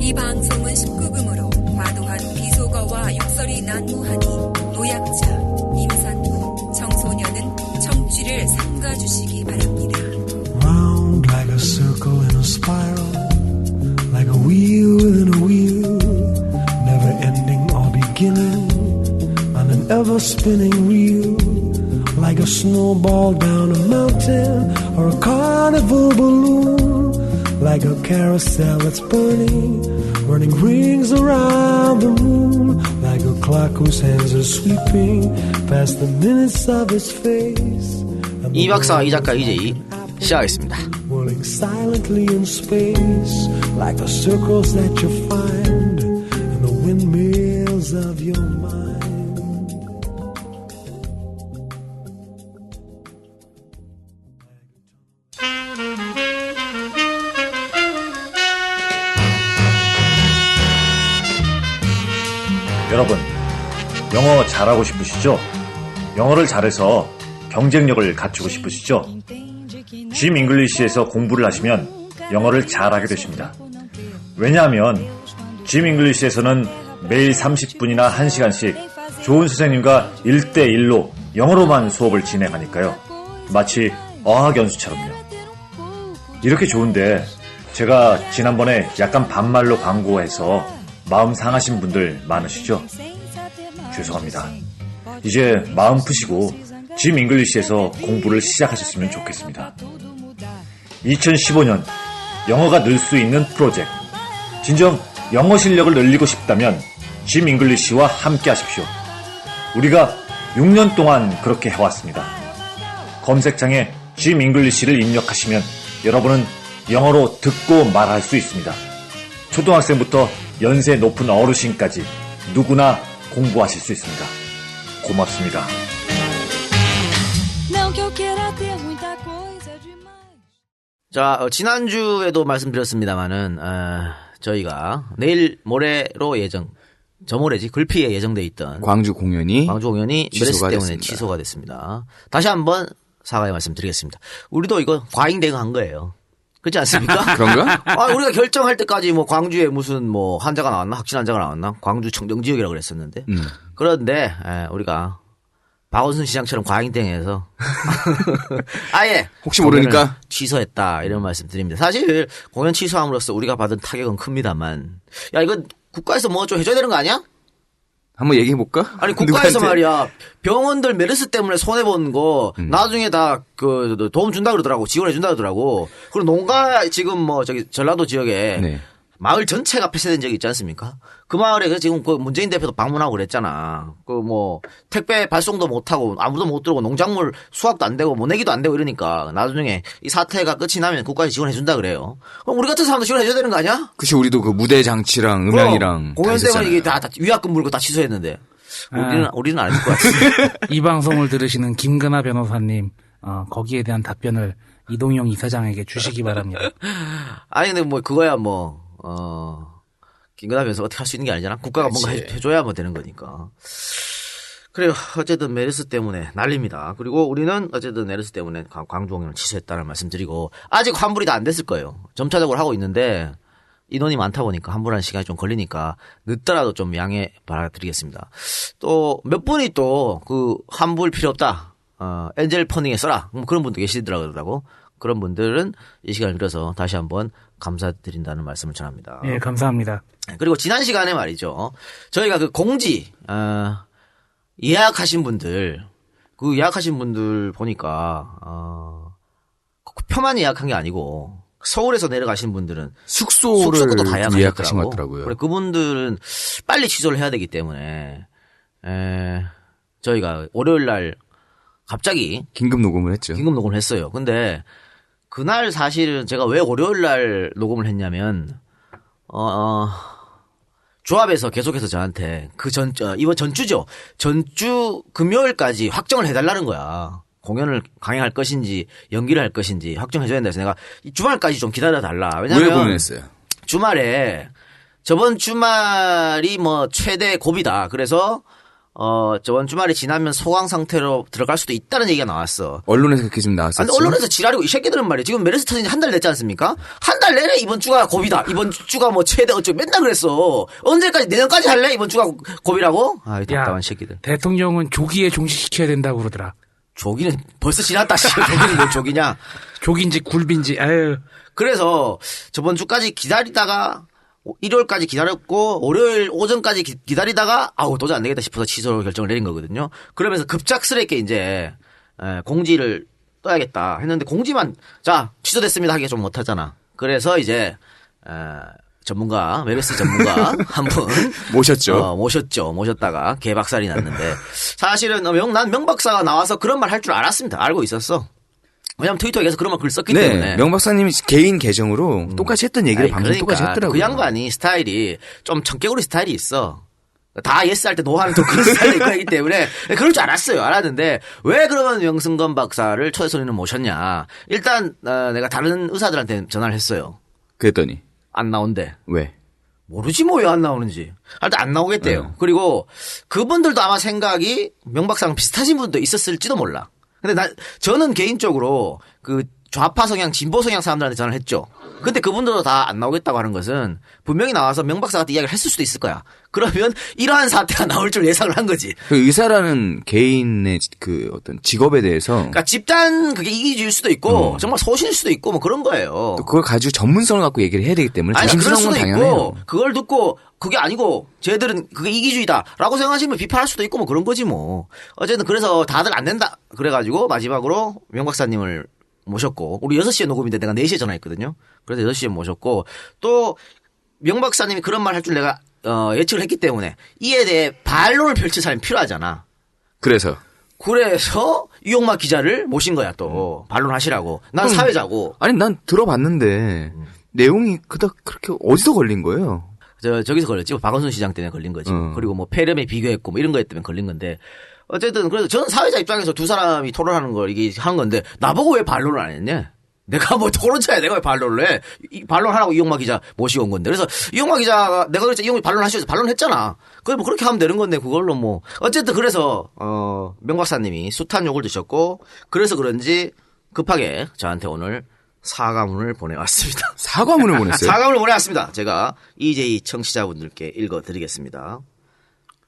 이 방송은 19금으로 과도한 비속어와 욕설이 난무하니 노약자, 임산부, 청소년은 청취를 삼가주시기 바랍니다. Round like a circle in a spiral, like a wheel within a wheel, never ending or beginning, on an ever spinning reel, like a snowball down a mountain or a carnival balloon, like a carousel that's burning, running rings around the room, like a clock whose hands are sweeping past the minutes of his face. 이 박사, 이 작가, 이제 시작하겠습니다. Whirling silently in space, like the circles that you find in the windmills of your mind. 여러분, 영어 잘하고 싶으시죠? 영어를 잘해서 경쟁력을 갖추고 싶으시죠? 짐 잉글리시에서 공부를 하시면 영어를 잘하게 되십니다. 왜냐하면 짐 잉글리시에서는 매일 30분이나 1시간씩 좋은 선생님과 1대1로 영어로만 수업을 진행하니까요. 마치 어학연수처럼요. 이렇게 좋은데 제가 지난번에 약간 반말로 광고해서 마음 상하신 분들 많으시죠? 죄송합니다. 이제 마음 푸시고 짐 잉글리시에서 공부를 시작하셨으면 좋겠습니다. 2015년 영어가 늘 수 있는 프로젝트. 진정 영어 실력을 늘리고 싶다면 짐 잉글리시와 함께 하십시오. 우리가 6년 동안 그렇게 해왔습니다. 검색창에 짐 잉글리시를 입력하시면 여러분은 영어로 듣고 말할 수 있습니다. 초등학생부터 연세 높은 어르신까지 누구나 공부하실 수 있습니다. 고맙습니다. 자, 지난주에도 말씀드렸습니다만은, 저희가 내일 모레로 저모레지, 글피에 예정돼 있던 광주 공연이 메르스 때문에 취소가 됐습니다. 다시 한번 사과의 말씀드리겠습니다. 우리도 이거 과잉대응한 거예요. 그렇지 않습니까? 그런가? 우리가 결정할 때까지 뭐 광주에 무슨 뭐 환자가 나왔나? 확진 환자가 나왔나? 광주 청정 지역이라고 그랬었는데. 그런데, 우리가 박원순 시장처럼 과잉대응해서 아예 혹시 모르니까 취소했다 이런 말씀 드립니다. 사실 공연 취소함으로써 우리가 받은 타격은 큽니다만 야 이건 국가에서 뭐 좀 해줘야 되는 거 아니야? 한번 얘기해볼까? 아니 국가에서 말이야 병원들 메르스 때문에 손해본 거 나중에 다 그 도움 준다 그러더라고. 지원해 준다 그러더라고. 그리고 농가 지금 뭐 저기 전라도 지역에 네. 마을 전체가 폐쇄된 적이 있지 않습니까? 그 마을에 지금 그 문재인 대표도 방문하고 그랬잖아. 그 뭐 택배 발송도 못 하고 아무도 못 들어오고 농작물 수확도 안 되고 모내기도 안 되고 이러니까 나중에 이 사태가 끝이 나면 국가에서 지원해 준다 그래요. 그럼 우리 같은 사람도 지원해 줘야 되는 거 아니야? 그치 우리도 그 무대 장치랑 음향이랑 공연 때문에 이게 다 위약금 물고 다 취소했는데 우리는 안 해줄 것 같은데. 이 방송을 들으시는 김근하 변호사님 거기에 대한 답변을 이동영 이사장에게 주시기 바랍니다. 아니 근데 뭐 그거야 뭐 김근하 변호사 어떻게 할 수 있는 게 아니잖아. 국가가 뭔가 해줘야 뭐 되는 거니까. 그래요. 어쨌든 메르스 때문에 난립니다. 그리고 우리는 어쨌든 메르스 때문에 광주 공연을 취소했다는 말씀드리고 아직 환불이 다 안 됐을 거예요. 점차적으로 하고 있는데 인원이 많다 보니까 환불하는 시간이 좀 걸리니까 늦더라도 좀 양해 바라드리겠습니다. 또 몇 분이 또 그 환불 필요 없다. 엔젤 펀딩에 써라. 그런 분도 계시더라고요. 그런 분들은 이 시간을 빌어서 다시 한번 감사드린다는 말씀을 전합니다. 예, 감사합니다. 그리고 지난 시간에 말이죠. 저희가 그 공지, 예약하신 분들, 그 예약하신 분들 보니까, 표만 예약한 게 아니고, 서울에서 내려가신 분들은 숙소도 다 예약하신 것 같더라고요. 그래, 그분들은 빨리 취소를 해야 되기 때문에, 저희가 월요일 날 갑자기 긴급 녹음을 했죠. 긴급 녹음을 했어요. 근데 그날 사실은 제가 왜 월요일 날 녹음을 했냐면 조합에서 계속해서 저한테 이번 전주죠. 전주 금요일까지 확정을 해달라는 거야. 공연을 강행할 것인지 연기를 할 것인지 확정해줘야 된다 해서 내가 주말까지 좀 기다려달라. 왜냐면 왜 고민했어요? 주말에 저번 주말이 뭐 최대 고비다. 그래서 저번 주말에 지나면 소강 상태로 들어갈 수도 있다는 얘기가 나왔어. 언론에서 그렇게 좀 나왔었지. 아니, 언론에서 지랄이고 이 새끼들은 말이야. 지금 메르스 터진 지 한 달 됐지 않습니까? 한 달 내내 이번 주가 고비다. 이번 주가 뭐 최대 어쩌고 맨날 그랬어. 언제까지 내년까지 할래? 이번 주가 고비라고? 아, 이 답답한 새끼들. 대통령은 조기에 종식시켜야 된다고 그러더라. 조기는 벌써 지났다. 조기는 뭐 조기냐? 조기인지 굴비인지 아유. 그래서 저번 주까지 기다리다가 일요일까지 기다렸고 월요일 오전까지 기다리다가 아우 도저히 안 되겠다 싶어서 취소 결정을 내린 거거든요. 그러면서 급작스럽게 이제 공지를 떠야겠다 했는데 공지만 자 취소됐습니다 하기가 좀 못하잖아. 그래서 이제 전문가 메르스 전문가 한 분 모셨죠. 모셨다가 개박살이 났는데 사실은 난 명 박사가 나와서 그런 말 할 줄 알았습니다. 알고 있었어. 왜냐면 트위터에 계속 그런 말 글 썼기 때문에. 명 박사님이 개인 계정으로 똑같이 했던 얘기를 아니, 방송 똑같이 했더라고요. 그 양반이 스타일이 좀 청개구리 스타일이 있어. 다 예스 할 때 노 하는 또 그런 스타일이 있고 하기 때문에 그럴 줄 알았어요. 알았는데 왜 그러면 명승건 박사를 초대손님을 모셨냐. 일단 내가 다른 의사들한테 전화를 했어요. 그랬더니 안 나온대. 왜? 모르지 뭐 왜 안 나오는지. 일단 안 나오겠대요. 그리고 그분들도 아마 생각이 명 박사랑 비슷하신 분도 있었을지도 몰라. 근데 저는 개인적으로 그 좌파 성향, 진보 성향 사람들한테 전화를 했죠. 근데 그분들도 다 안 나오겠다고 하는 것은 분명히 나와서 명 박사 같은 이야기를 했을 수도 있을 거야. 그러면 이러한 사태가 나올 줄 예상을 한 거지. 그 의사라는 개인의 그 어떤 직업에 대해서 그러니까 집단 그게 이기주의일 수도 있고 정말 소신일 수도 있고 뭐 그런 거예요. 또 그걸 가지고 전문성을 갖고 얘기를 해야 되기 때문에 아니 그럴 조심스러운 수도 건 당연해요. 있고 그걸 듣고 그게 아니고 쟤들은 그게 이기주의다라고 생각하시면 비판할 수도 있고 뭐 그런 거지 뭐. 어쨌든 그래서 다들 안 된다. 그래가지고 마지막으로 명 박사님을 모셨고 우리 6시에 녹음인데 내가 4시에 전화했거든요. 그래서 6시에 모셨고 또 명 박사님이 그런 말 할 줄 내가 예측을 했기 때문에 이에 대해 반론을 펼칠 사람이 필요하잖아. 그래서 이용마 기자를 모신 거야 또 반론하시라고. 난 사회자고. 아니 난 들어봤는데 내용이 그닥 그렇게 어디서 걸린 거예요? 저기서 걸렸지. 박원순 시장 때문에 걸린 거지. 그리고 뭐 폐렴에 비교했고 뭐 이런 거에 때문에 걸린 건데 어쨌든 그래서 저는 사회자 입장에서 두 사람이 토론하는 걸 이게 한 건데 나보고 왜 반론을 안 했냐? 내가 뭐 토론자야. 내가 왜 반론을 해? 반론하라고 이용마 기자 모시고 온 건데. 그래서 이용마 기자가 내가 그랬지 이용마 반론하셔서 반론했잖아. 그래 뭐 그렇게 하면 되는 건데 그걸로 뭐 어쨌든 그래서 명 박사님이 숱한 욕을 드셨고 그래서 그런지 급하게 저한테 오늘 사과문을 보내왔습니다. 사과문을 보냈어요? 사과문을 보내왔습니다. 제가 EJ 청취자분들께 읽어드리겠습니다.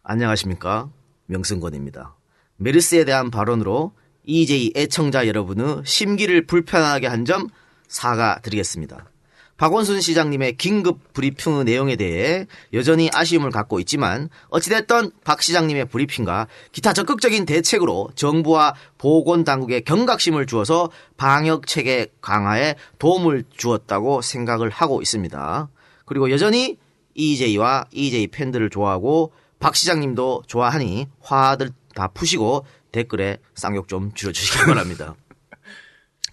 안녕하십니까. 명승권입니다. 메르스에 대한 발언으로 EJ 애청자 여러분의 심기를 불편하게 한 점 사과드리겠습니다. 박원순 시장님의 긴급 브리핑 내용에 대해 여전히 아쉬움을 갖고 있지만 어찌됐든 박 시장님의 브리핑과 기타 적극적인 대책으로 정부와 보건당국에 경각심을 주어서 방역체계 강화에 도움을 주었다고 생각을 하고 있습니다. 그리고 여전히 EJ와 EJ 팬들을 좋아하고 박 시장님도 좋아하니 화들 다 푸시고 댓글에 쌍욕 좀 줄여주시기 바랍니다.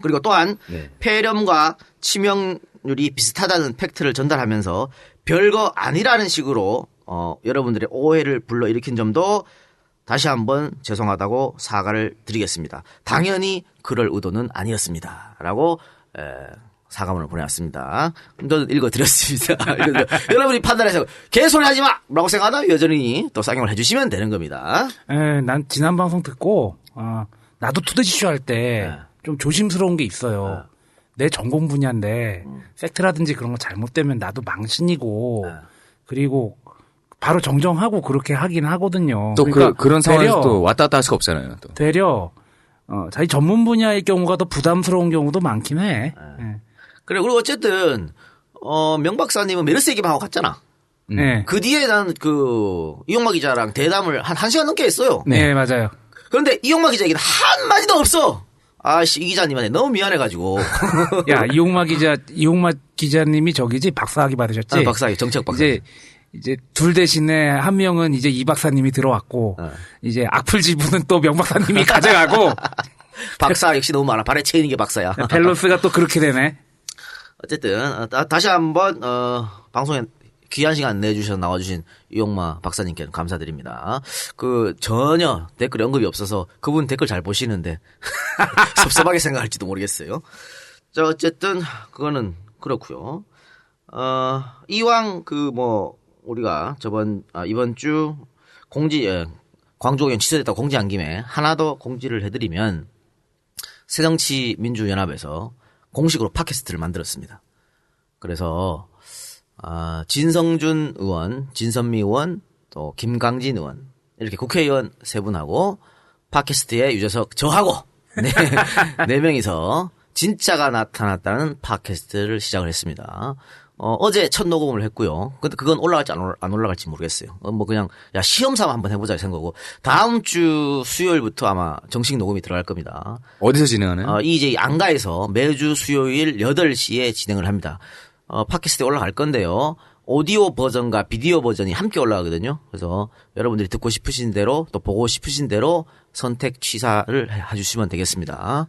그리고 또한 폐렴과 치명률이 비슷하다는 팩트를 전달하면서 별거 아니라는 식으로 여러분들의 오해를 불러일으킨 점도 다시 한번 죄송하다고 사과를 드리겠습니다. 당연히 그럴 의도는 아니었습니다. 라고 사과문을 보내왔습니다. 저는 읽어드렸습니다. 여러분이 판단해서 개소리 하지 마! 라고 생각하면 여전히 또 쌍용을 해주시면 되는 겁니다. 난 지난 방송 듣고 나도 투더지쇼 할 때 좀 조심스러운 게 있어요. 내 전공 분야인데 팩트라든지 그런 거 잘못되면 나도 망신이고 그리고 바로 정정하고 그렇게 하긴 하거든요. 또 그러니까 그런 상황에서 또 왔다 갔다 할 수가 없잖아요. 또. 되려 자기 전문 분야의 경우가 더 부담스러운 경우도 많긴 해. 그래 그리고 어쨌든 명 박사님은 메르스 얘기만 하고 갔잖아. 네. 그 뒤에 난 이용마 기자랑 대담을 한 1시간 넘게 했어요. 네, 맞아요. 그런데 이용마 기자 얘기는 한마디도 없어. 아씨, 이 기자님한테 너무 미안해가지고. 야, 이용마 기자님이 저기지? 박사학위 받으셨지? 박사학위, 정책 박사. 이제 둘 대신에 한 명은 이제 이 박사님이 들어왔고, 이제 악플 지분은 또 명 박사님이 가져가고. 박사 역시 너무 많아. 발에 채이는 게 박사야. 밸런스가 또 그렇게 되네. 어쨌든, 다시 한번, 방송에 귀한 시간 내주셔서 나와주신 이용마 박사님께는 감사드립니다. 전혀 댓글에 언급이 없어서 그분 댓글 잘 보시는데 섭섭하게 생각할지도 모르겠어요. 자, 어쨌든 그거는 그렇고요. 이왕 우리가 이번 주 광주공연 취소됐다고 공지한 김에 하나 더 공지를 해드리면 새정치민주연합에서 공식으로 팟캐스트를 만들었습니다. 그래서 진성준 의원, 진선미 의원, 또 김강진 의원 이렇게 국회의원 세 분하고 팟캐스트에 유재석 저하고 네 명이서 진짜가 나타났다는 팟캐스트를 시작을 했습니다. 어제 첫 녹음을 했고요. 근데 그건 올라갈지 안 올라갈지 모르겠어요. 뭐 그냥 야 시험 삼아 한번 해보자 생각하고 다음 주 수요일부터 아마 정식 녹음이 들어갈 겁니다. 어디서 진행하나요? 이제 안가에서 매주 수요일 8시에 진행을 합니다. 팟캐스트에 올라갈 건데요. 오디오 버전과 비디오 버전이 함께 올라가거든요. 그래서 여러분들이 듣고 싶으신 대로 또 보고 싶으신 대로 선택 취사를 해주시면 되겠습니다.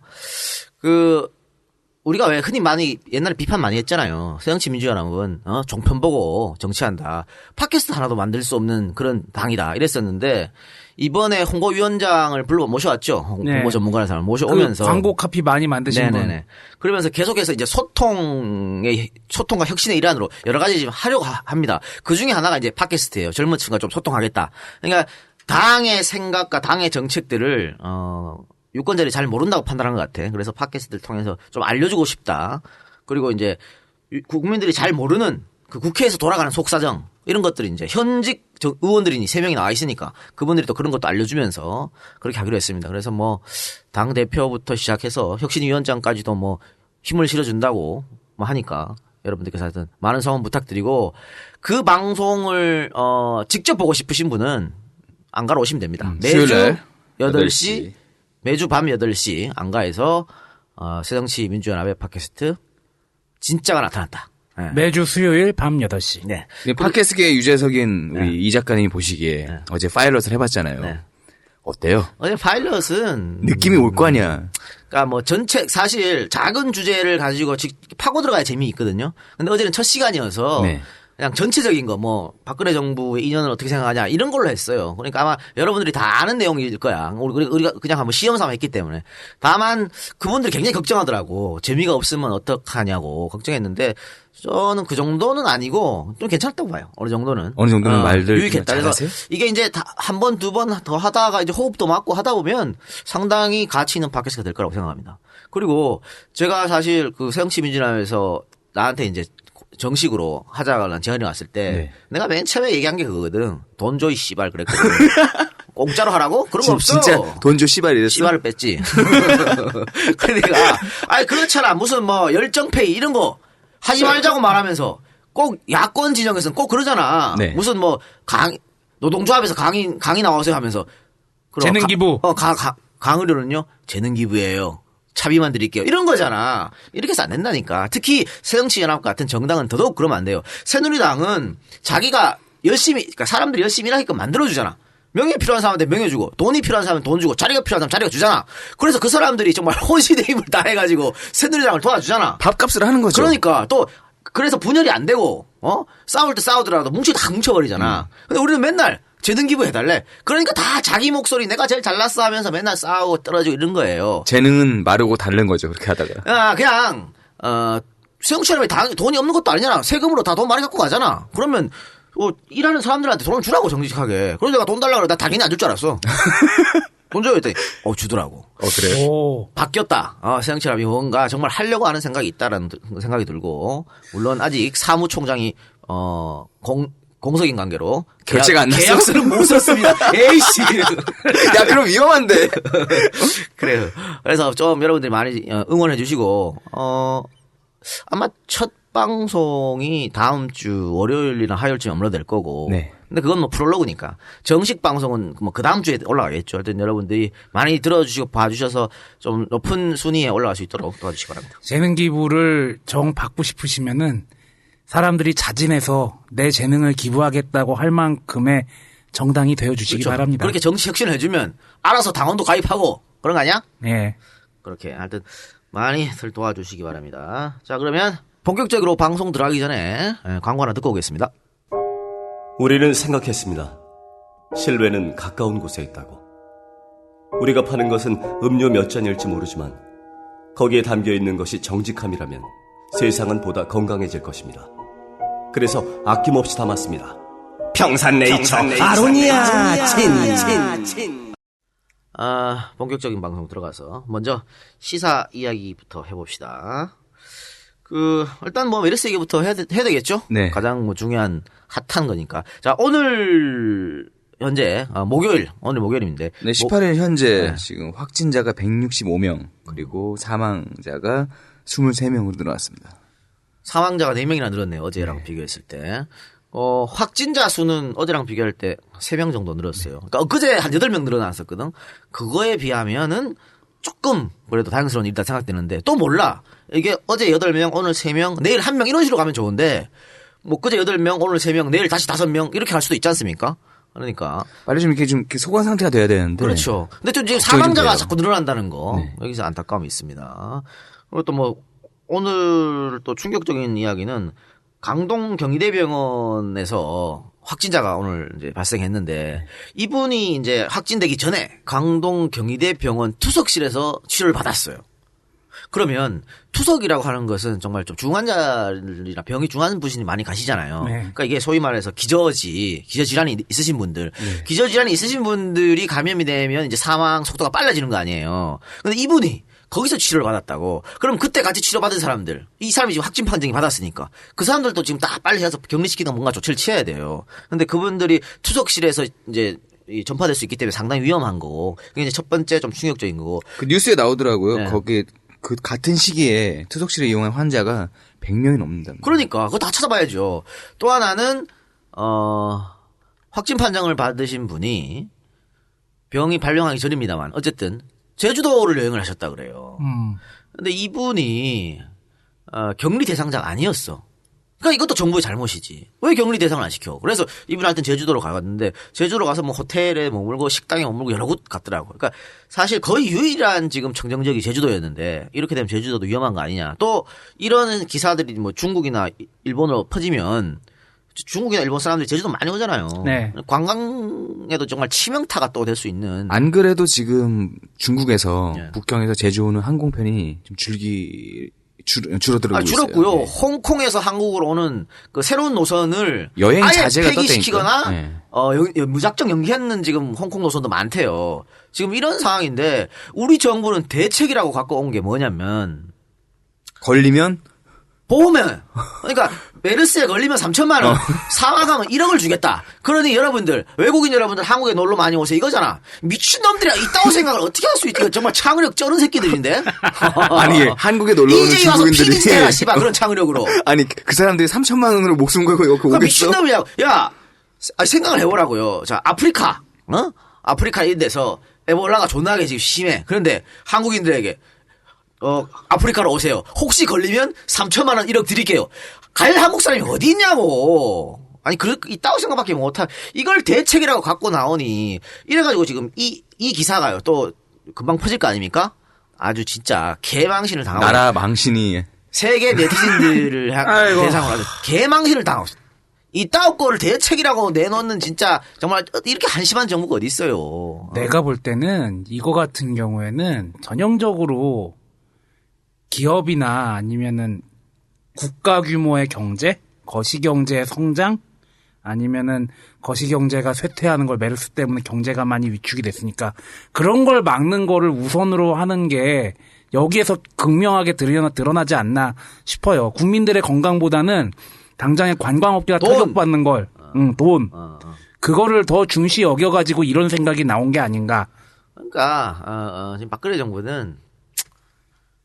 우리가 왜 흔히 많이 옛날에 비판 많이 했잖아요. 새정치민주연합은 종편 보고 정치한다. 팟캐스트 하나도 만들 수 없는 그런 당이다. 이랬었는데 이번에 홍보위원장을 불러 모셔왔죠. 홍보 전문가라는 사람을 모셔오면서 광고 카피 많이 만드신 분. 그러면서 계속해서 이제 소통과 혁신의 일환으로 여러 가지 지금 하려고 합니다. 그 중에 하나가 이제 팟캐스트예요. 젊은 층과 좀 소통하겠다. 그러니까 당의 생각과 당의 정책들을 유권자들이 잘 모른다고 판단한 것 같아. 그래서 팟캐스트를 통해서 좀 알려주고 싶다. 그리고 이제 국민들이 잘 모르는 그 국회에서 돌아가는 속사정 이런 것들이 이제 현직 의원들이 3명이 나와 있으니까 그분들이 또 그런 것도 알려주면서 그렇게 하기로 했습니다. 그래서 뭐 당 대표부터 시작해서 혁신위원장까지도 뭐 힘을 실어준다고 뭐 하니까 여러분들께서 하여튼 많은 성원 부탁드리고 그 방송을 직접 보고 싶으신 분은 안가로 오시면 됩니다. 매주 8시 매주 밤 8시 안가에서 새정치민주연합의 팟캐스트 진짜가 나타났다. 네. 매주 수요일 밤 8시. 네. 팟캐스트계의 유재석인 우리 이 작가님이 보시기에 어제 파일럿을 해봤잖아요. 네. 어때요? 어제 파일럿은 느낌이 올 거 아니야. 그러니까 뭐 전체 사실 작은 주제를 가지고 파고 들어가야 재미있거든요. 근데 어제는 첫 시간이어서 그냥 전체적인 거 뭐 박근혜 정부의 인연을 어떻게 생각하냐 이런 걸로 했어요. 그러니까 아마 여러분들이 다 아는 내용일 거야. 우리가 그냥 한번 시험 삼아 했기 때문에. 다만 그분들이 굉장히 걱정하더라고. 재미가 없으면 어떡하냐고 걱정했는데 저는 그 정도는 아니고 좀 괜찮다고 봐요. 어느 정도는. 어느 정도는 말들 유익했다. 그래서 이게 이제 한 번, 두 번 더 하다가 이제 호흡도 맞고 하다 보면 상당히 가치 있는 팟캐스트가 될 거라고 생각합니다. 그리고 제가 사실 그 새정치민주연합에서 나한테 이제 정식으로 하자고 제안이 왔을 때 내가 맨 처음에 얘기한 게 그거거든. 돈 줘 이 씨발 그랬거든. 공짜로 하라고? 그런 거 없어. 진짜 돈 줘 씨발 이랬어. 씨발을 뺐지. 그러니까 아니 그렇잖아. 무슨 뭐 열정페이 이런 거 하지 말자고 말하면서 꼭 야권 진영에서는 꼭 그러잖아. 무슨 뭐 노동조합에서 강의 나와서 하면서 재능 기부. 강의료는요 재능 기부예요. 차비만 드릴게요. 이런 거잖아. 이렇게 해서 안 된다니까. 특히 새정치연합 같은 정당은 더더욱 그러면 안 돼요. 새누리당은 자기가 열심히, 그러니까 사람들이 열심히 일하게끔 만들어주잖아. 명예 필요한 사람한테 명예 주고, 돈이 필요한 사람은 돈 주고, 자리가 필요한 사람 자리가 주잖아. 그래서 그 사람들이 정말 혼신의 힘을 다해가지고 새누리당을 도와주잖아. 밥값을 하는 거죠. 그러니까 또 그래서 분열이 안 되고, 싸울 때 싸우더라도 다 뭉쳐버리잖아. 근데 우리는 맨날 재능 기부 해달래. 그러니까 다 자기 목소리 내가 제일 잘났어 하면서 맨날 싸우고 떨어지고 이런 거예요. 재능은 마르고 다른 거죠. 그렇게 하다가. 그냥 새정치연합이 돈이 없는 것도 아니잖아. 세금으로 다 돈 많이 갖고 가잖아. 그러면 일하는 사람들한테 돈을 주라고 정직하게. 그래서 내가 돈 달라고 그래. 나 당연히 안 줄 줄 알았어. 돈 줘요 했더니 주더라고. 그래요? 오. 바뀌었다. 새정치연합이 뭔가 정말 하려고 하는 생각이 있다라는 생각이 들고 물론 아직 사무총장이 공석인 관계로 결제가 안 났어? 계약서는 못 썼습니다. 에이씨. 야, 그럼 위험한데. 그래요. 그래서 좀 여러분들이 많이 응원해 주시고 아마 첫 방송이 다음 주 월요일이나 화요일쯤에 업로드될 거고. 근데 그건 뭐 프롤로그니까 정식 방송은 뭐 그 다음 주에 올라가겠죠. 하여튼 여러분들이 많이 들어주시고 봐주셔서 좀 높은 순위에 올라갈 수 있도록 도와주시기 바랍니다. 재능 기부를 정 받고 싶으시면은 사람들이 자진해서 내 재능을 기부하겠다고 할 만큼의 정당이 되어주시기 바랍니다. 그렇게 정치 혁신을 해주면 알아서 당원도 가입하고 그런 거 아니야? 네. 그렇게 하여튼 많이들 도와주시기 바랍니다. 자 그러면 본격적으로 방송 들어가기 전에 광고 하나 듣고 오겠습니다. 우리는 생각했습니다. 실외는 가까운 곳에 있다고. 우리가 파는 것은 음료 몇 잔일지 모르지만 거기에 담겨있는 것이 정직함이라면 세상은 보다 건강해질 것입니다. 그래서 아낌없이 담았습니다. 평산네이처 아로니아 친. 본격적인 방송 들어가서 먼저 시사 이야기부터 해봅시다. 일단 뭐 메르스 얘기부터 해야 되겠죠? 네. 가장 뭐 중요한 핫한 거니까. 자, 오늘 현재 오늘 목요일인데. 네, 18일 현재 네. 지금 확진자가 165명, 그리고 사망자가 23명으로 늘어났습니다. 사망자가 4명이나 늘었네요. 어제랑 비교했을 때. 확진자 수는 어제랑 비교할 때 3명 정도 늘었어요. 그러니까 엊그제 한 8명 늘어났었거든. 그거에 비하면은 조금 그래도 다행스러운 일이다 생각되는데 또 몰라. 이게 어제 8명, 오늘 3명, 내일 1명 이런 식으로 가면 좋은데 뭐 그제 8명, 오늘 3명, 내일 다시 5명 이렇게 갈 수도 있지 않습니까? 그러니까 빨리 좀 이렇게 소강 상태가 돼야 되는데. 그렇죠. 근데 좀 지금 걱정이 좀 사망자가 돼요. 자꾸 늘어난다는 거. 네. 여기서 안타까움이 있습니다. 그리고 또 뭐 오늘 또 충격적인 이야기는 강동 경희대병원에서 확진자가 오늘 이제 발생했는데 이분이 이제 확진되기 전에 강동 경희대병원 투석실에서 치료를 받았어요. 그러면 투석이라고 하는 것은 정말 좀 중환자들이나 병이 중한 분이 많이 가시잖아요. 네. 그러니까 이게 소위 말해서 기저질환이 있으신 분들, 기저질환이 있으신 분들이 감염이 되면 이제 사망 속도가 빨라지는 거 아니에요. 근데 이분이 거기서 치료를 받았다고. 그럼 그때 같이 치료받은 사람들, 이 사람이 지금 확진 판정이 받았으니까 그 사람들도 지금 다 빨리 해서 격리시키는 뭔가 조치를 취해야 돼요. 근데 그분들이 투석실에서 이제 전파될 수 있기 때문에 상당히 위험한 거고. 그게 이제 첫 번째 좀 충격적인 거고. 그 뉴스에 나오더라고요. 네. 거기에 그 같은 시기에 투석실을 이용한 환자가 100명이 넘는다. 그러니까 그거 다 찾아봐야죠. 또 하나는 확진 판정을 받으신 분이 병이 발병하기 전입니다만 어쨌든 제주도를 여행을 하셨다 그래요. 근데 이분이 격리 대상자가 아니었어. 그러니까 이것도 정부의 잘못이지. 왜 격리 대상을 안 시켜? 그래서 이분한테는 제주도로 가봤는데 제주도로 가서 뭐 호텔에 머물고 식당에 머물고 여러 곳 갔더라고. 그러니까 사실 거의 유일한 지금 청정지역이 제주도였는데 이렇게 되면 제주도도 위험한 거 아니냐. 또 이런 기사들이 뭐 중국이나 일본으로 퍼지면 중국이나 일본 사람들이 제주도 많이 오잖아요. 네. 관광에도 정말 치명타가 또 될 수 있는. 안 그래도 지금 중국에서 네. 북경에서 제주 오는 항공편이 좀 줄어들고 있어요. 줄었고요. 네. 홍콩에서 한국으로 오는 그 새로운 노선을 여행 아예 자제가 폐기시키거나 떴다니까. 네. 무작정 연기하는 지금 홍콩 노선도 많대요. 지금 이런 상황인데 우리 정부는 대책이라고 갖고 온 게 뭐냐면 걸리면 보험은 그러니까 메르스에 걸리면 3천만 원, 사망하면 1억을 주겠다. 그러니 여러분들 외국인 여러분들 한국에 놀러 많이 오세요 이거잖아. 미친놈들이 있다고 생각을 어떻게 할 수 있지? 이거 정말 창의력 쩌는 새끼들인데. 아니 한국에 놀러 오는 이제 와서 중국인들이 피딩 해라 씨발 그런 창의력으로. 아니 그 사람들이 3천만 원으로 목숨 걸고 여기 그러니까 오겠어? 미친놈이야. 야, 생각을 해보라고요. 자, 아프리카, 아프리카 이런 데서 에볼라가 존나게 지금 심해. 그런데 한국인들에게 아프리카로 오세요. 혹시 걸리면 3천만 원 1억 드릴게요. 갈 한국 사람이 어디 있냐고. 아니, 있다고 생각밖에 못한, 이걸 대책이라고 갖고 나오니, 이래가지고 지금 이 기사가요. 또 금방 퍼질 거 아닙니까? 아주 진짜 개망신을 당하고. 나라 망신이 세계 네티즌들을 대상으로 아주 개망신을 당하고 있어요. 이따오 거를 대책이라고 내놓는 진짜 정말 이렇게 한심한 정부가 어디 있어요. 내가 볼 때는 이거 같은 경우에는 전형적으로 기업이나 아니면은 국가 규모의 경제, 거시경제의 성장, 아니면은 거시경제가 쇠퇴하는 걸 메르스 때문에 경제가 많이 위축이 됐으니까 그런 걸 막는 거를 우선으로 하는 게 여기에서 극명하게 드러나지 않나 싶어요. 국민들의 건강보다는 당장의 관광업계가 돈. 타격받는 걸, 돈. 그거를 더 중시 여겨가지고 이런 생각이 나온 게 아닌가. 그러니까 지금 박근혜 정부는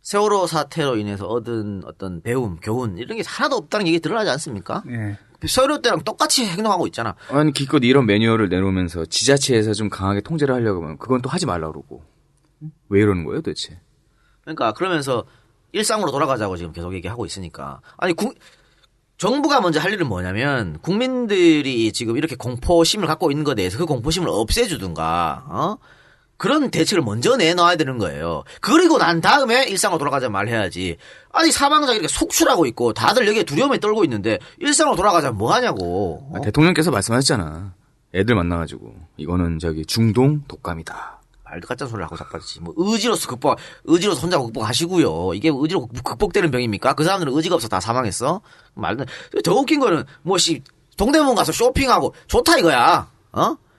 세월호 사태로 인해서 얻은 어떤 배움, 교훈 이런 게 하나도 없다는 얘기 드러나지 않습니까? 예. 세월호 때랑 똑같이 행동하고 있잖아. 아니 기껏 이런 매뉴얼을 내놓으면서 지자체에서 좀 강하게 통제를 하려고 하면 그건 또 하지 말라 그러고 왜 이러는 거예요 도대체? 그러니까 그러면서 일상으로 돌아가자고 지금 계속 얘기하고 있으니까 아니 정부가 먼저 할 일은 뭐냐면 국민들이 지금 이렇게 공포심을 갖고 있는 것에 대해서 그 공포심을 없애주든가 그런 대책을 먼저 내놔야 되는 거예요. 그리고 난 다음에 일상으로 돌아가자 말해야지. 아니 사망자가 이렇게 속출하고 있고 다들 여기에 두려움에 떨고 있는데 일상으로 돌아가자 뭐 하냐고. 대통령께서 말씀하셨잖아. 애들 만나가지고 이거는 중동 독감이다. 말도 같은 소리를 하고 자빠졌지. 뭐 의지로서 혼자 극복하시고요. 이게 의지로 극복되는 병입니까? 그 사람들은 의지가 없어 다 사망했어. 말도 더 웃긴 거는 동대문 가서 쇼핑하고 좋다 이거야.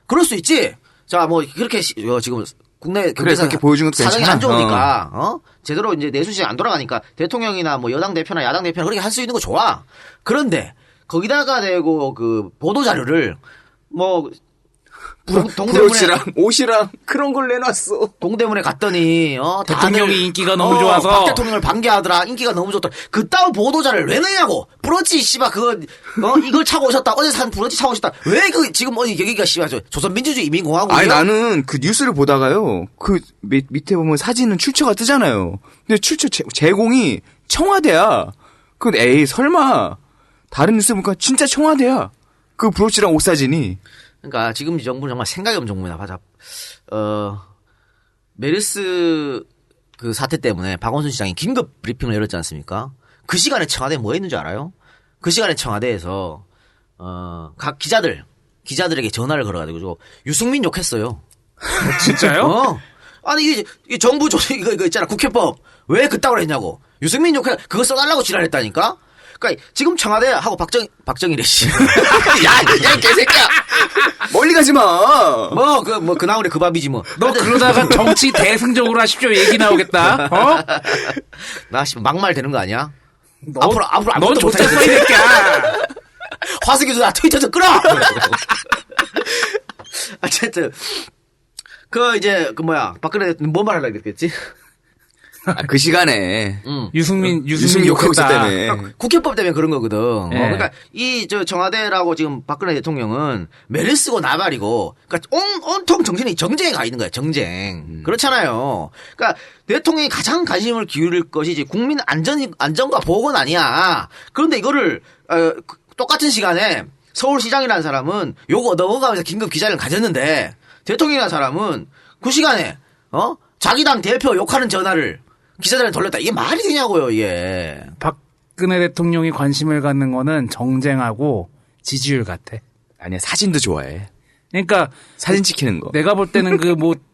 그럴 수 있지. 자, 뭐 그렇게 지금 국내 경제사 그렇게 보여준 것도 사정이 괜찮아. 안 좋으니까 제대로 이제 내수시 안 돌아가니까 대통령이나 뭐 여당 대표나 야당 대표나 그렇게 할 수 있는 거 좋아. 그런데 거기다가 대고 그 보도 자료를 뭐 동대문에 브로치랑 옷이랑 그런 걸 내놨어. 동대문에 갔더니 다들 대통령이 인기가 너무 좋아서. 박 대통령을 반겨하더라. 인기가 너무 좋더라. 그따위 보도자를 왜 내냐고. 브로치 씨발 그거 이걸 차고 오셨다. 어제 산 브로치 차고 오셨다. 왜 그 지금 여기가 씨발 조선민주주의 인민공화국이야? 아니 나는 그 뉴스를 보다가요. 그 밑에 보면 사진은 출처가 뜨잖아요. 근데 출처 제공이 청와대야. 그 에이 설마 다른 뉴스 보니까 진짜 청와대야. 그 브로치랑 옷 사진이. 그러니까 지금 이 정부는 정말 생각이 없는 정부입니다. 맞아. 메르스 그 사태 때문에 박원순 시장이 긴급 브리핑을 열었지 않습니까? 그 시간에 청와대에 뭐 했는지 알아요? 그 시간에 청와대에서 각 기자들에게 전화를 걸어가지고 유승민 욕했어요. 진짜요? 아니 이게 정부 조직 이거 있잖아 국회법 왜 그따구로 했냐고 유승민 욕해 그거 써달라고 지랄했다니까. 그러니까 지금 청와대하고 박정희래 씨. 야 개새끼야. 멀리 가지 마. 그 나오네 그 밥이지 뭐. 너 그러다가 정치 대승적으로 하십시오 얘기 나오겠다. 나 씨 막말 되는 거 아니야? 너, 앞으로 넌 아무것도 좋댔어 이 못하겠어. 새끼야. 화석이도 나 트위터에서 끌어. 어쨌든 박근혜 뭔 말하려고 그랬겠지? 그 시간에 유승민 욕하고 있었 욕했다. 때문에. 국회법 때문에 그런 거거든. 네. 그러니까 청와대라고 지금 박근혜 대통령은 메르스고 나발이고, 그러니까 온통 정신이 정쟁에 가 있는 거야. 정쟁. 그렇잖아요. 그러니까 대통령이 가장 관심을 기울일 것이 이제 국민 안전과 보건 아니야. 그런데 이거를 똑같은 시간에 서울시장이라는 사람은 요거 넘어가면서 긴급 기자회견을 가졌는데 대통령이라는 사람은 그 시간에 자기 당 대표 욕하는 전화를 기자들한테 돌렸다. 이게 말이 되냐고요, 이게. 박근혜 대통령이 관심을 갖는 거는 정쟁하고 지지율 같아. 아니야 사진도 좋아해. 그러니까 사진 찍히는 거. 내가 볼 때는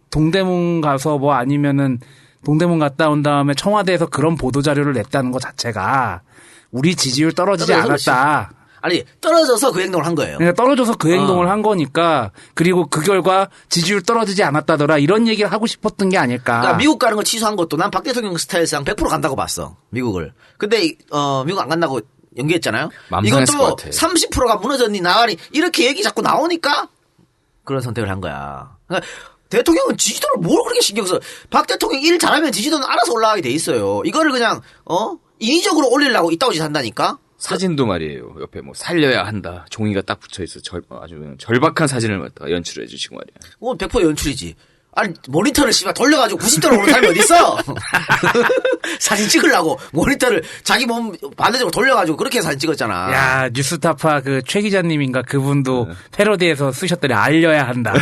동대문 가서 아니면은 동대문 갔다 온 다음에 청와대에서 그런 보도 자료를 냈다는 것 자체가 우리 지지율 떨어지지 않았다. 아니, 떨어져서 그 행동을 한 거예요. 그러니까 떨어져서 그 행동을 한 거니까 그리고 그 결과 지지율 떨어지지 않았다더라 이런 얘기를 하고 싶었던 게 아닐까. 그러니까 미국 가는 거 취소한 것도 난 박 대통령 스타일상 100% 간다고 봤어. 미국을. 근데 미국 안 간다고 연기했잖아요. 맘상했을 것 이것도 같아. 30%가 무너졌니 나가니 이렇게 얘기 자꾸 나오니까 그런 선택을 한 거야. 그러니까 대통령은 지지도를 뭘 그렇게 신경 써. 박 대통령 일 잘하면 지지도는 알아서 올라가게 돼 있어요. 이거를 그냥 인위적으로 올리려고 이따오지 한다니까. 사진도 말이에요. 옆에 살려야 한다. 종이가 딱 붙어있어. 아주 그냥 절박한 사진을 갖다가 연출해 주시고 말이야. 100% 연출이지. 아니, 모니터를 씨발 돌려가지고 90도로 오는 사람이 어딨어? 사진 찍으려고 모니터를 자기 몸 반대쪽으로 돌려가지고 그렇게 사진 찍었잖아. 야, 뉴스타파 최 기자님인가 그분도 패러디에서 쓰셨더니 알려야 한다.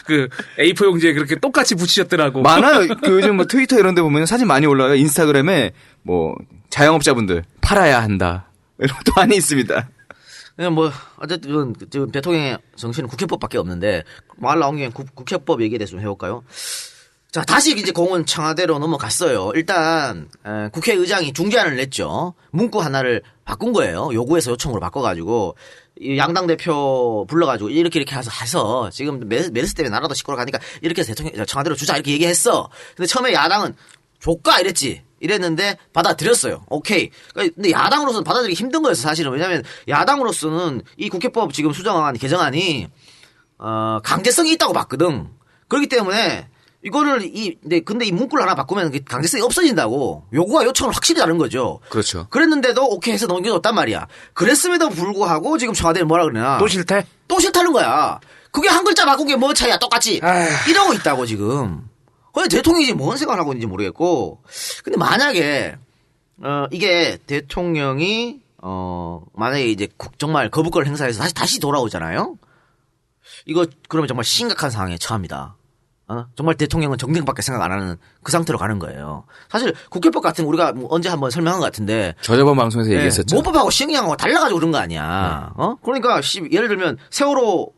그 A4 용지에 그렇게 똑같이 붙이셨더라고. 많아요. 요즘 트위터 이런 데 보면 사진 많이 올라와요. 인스타그램에 자영업자분들 팔아야 한다. 이런 것도 많이 있습니다. 그냥 어쨌든 지금 대통령의 정신은 국회법밖에 없는데 말 나온 김에 국회법 얘기에 대해서 좀 해볼까요? 자, 다시 이제 공은 청와대로 넘어갔어요. 일단 국회의장이 중재안을 냈죠. 문구 하나를 바꾼 거예요. 요구에서 요청으로 바꿔가지고 양당 대표 불러가지고 이렇게 해서 지금 메르스 때문에 나라도 시끄러워가니까 이렇게 해서 청와대로 주자 이렇게 얘기했어. 근데 처음에 야당은 조까 이랬는데 받아들였어요. 오케이. 근데 야당으로서는 받아들이기 힘든 거였어 사실은. 왜냐하면 야당으로서는 이 국회법 지금 수정안 개정안이 강제성이 있다고 봤거든. 그렇기 때문에 이거를 근데 이 문구를 하나 바꾸면 강제성이 없어진다고. 요구와 요청은 확실히 다른 거죠. 그렇죠. 그랬는데도 오케이 해서 넘겨줬단 말이야. 그랬음에도 불구하고 지금 청와대는 뭐라 그러냐. 또 싫대? 또 싫다는 거야. 그게 한 글자 바꾼 게 뭐 차이야 똑같이. 이러고 있다고 지금. 근데 대통령이 뭔 생각을 하고 있는지 모르겠고. 근데 만약에 이게 대통령이 만약에 이제 정말 거부권을 행사해서 다시 돌아오잖아요. 이거 그러면 정말 심각한 상황에 처합니다. 정말 대통령은 정쟁밖에 생각 안 하는 그 상태로 가는 거예요. 사실 국회법 같은 거 우리가 언제 한번 설명한 것 같은데 저저번 방송에서 얘기했었죠. 모법하고 시행령하고 달라가지고 그런 거 아니야. 그러니까 예를 들면 세월호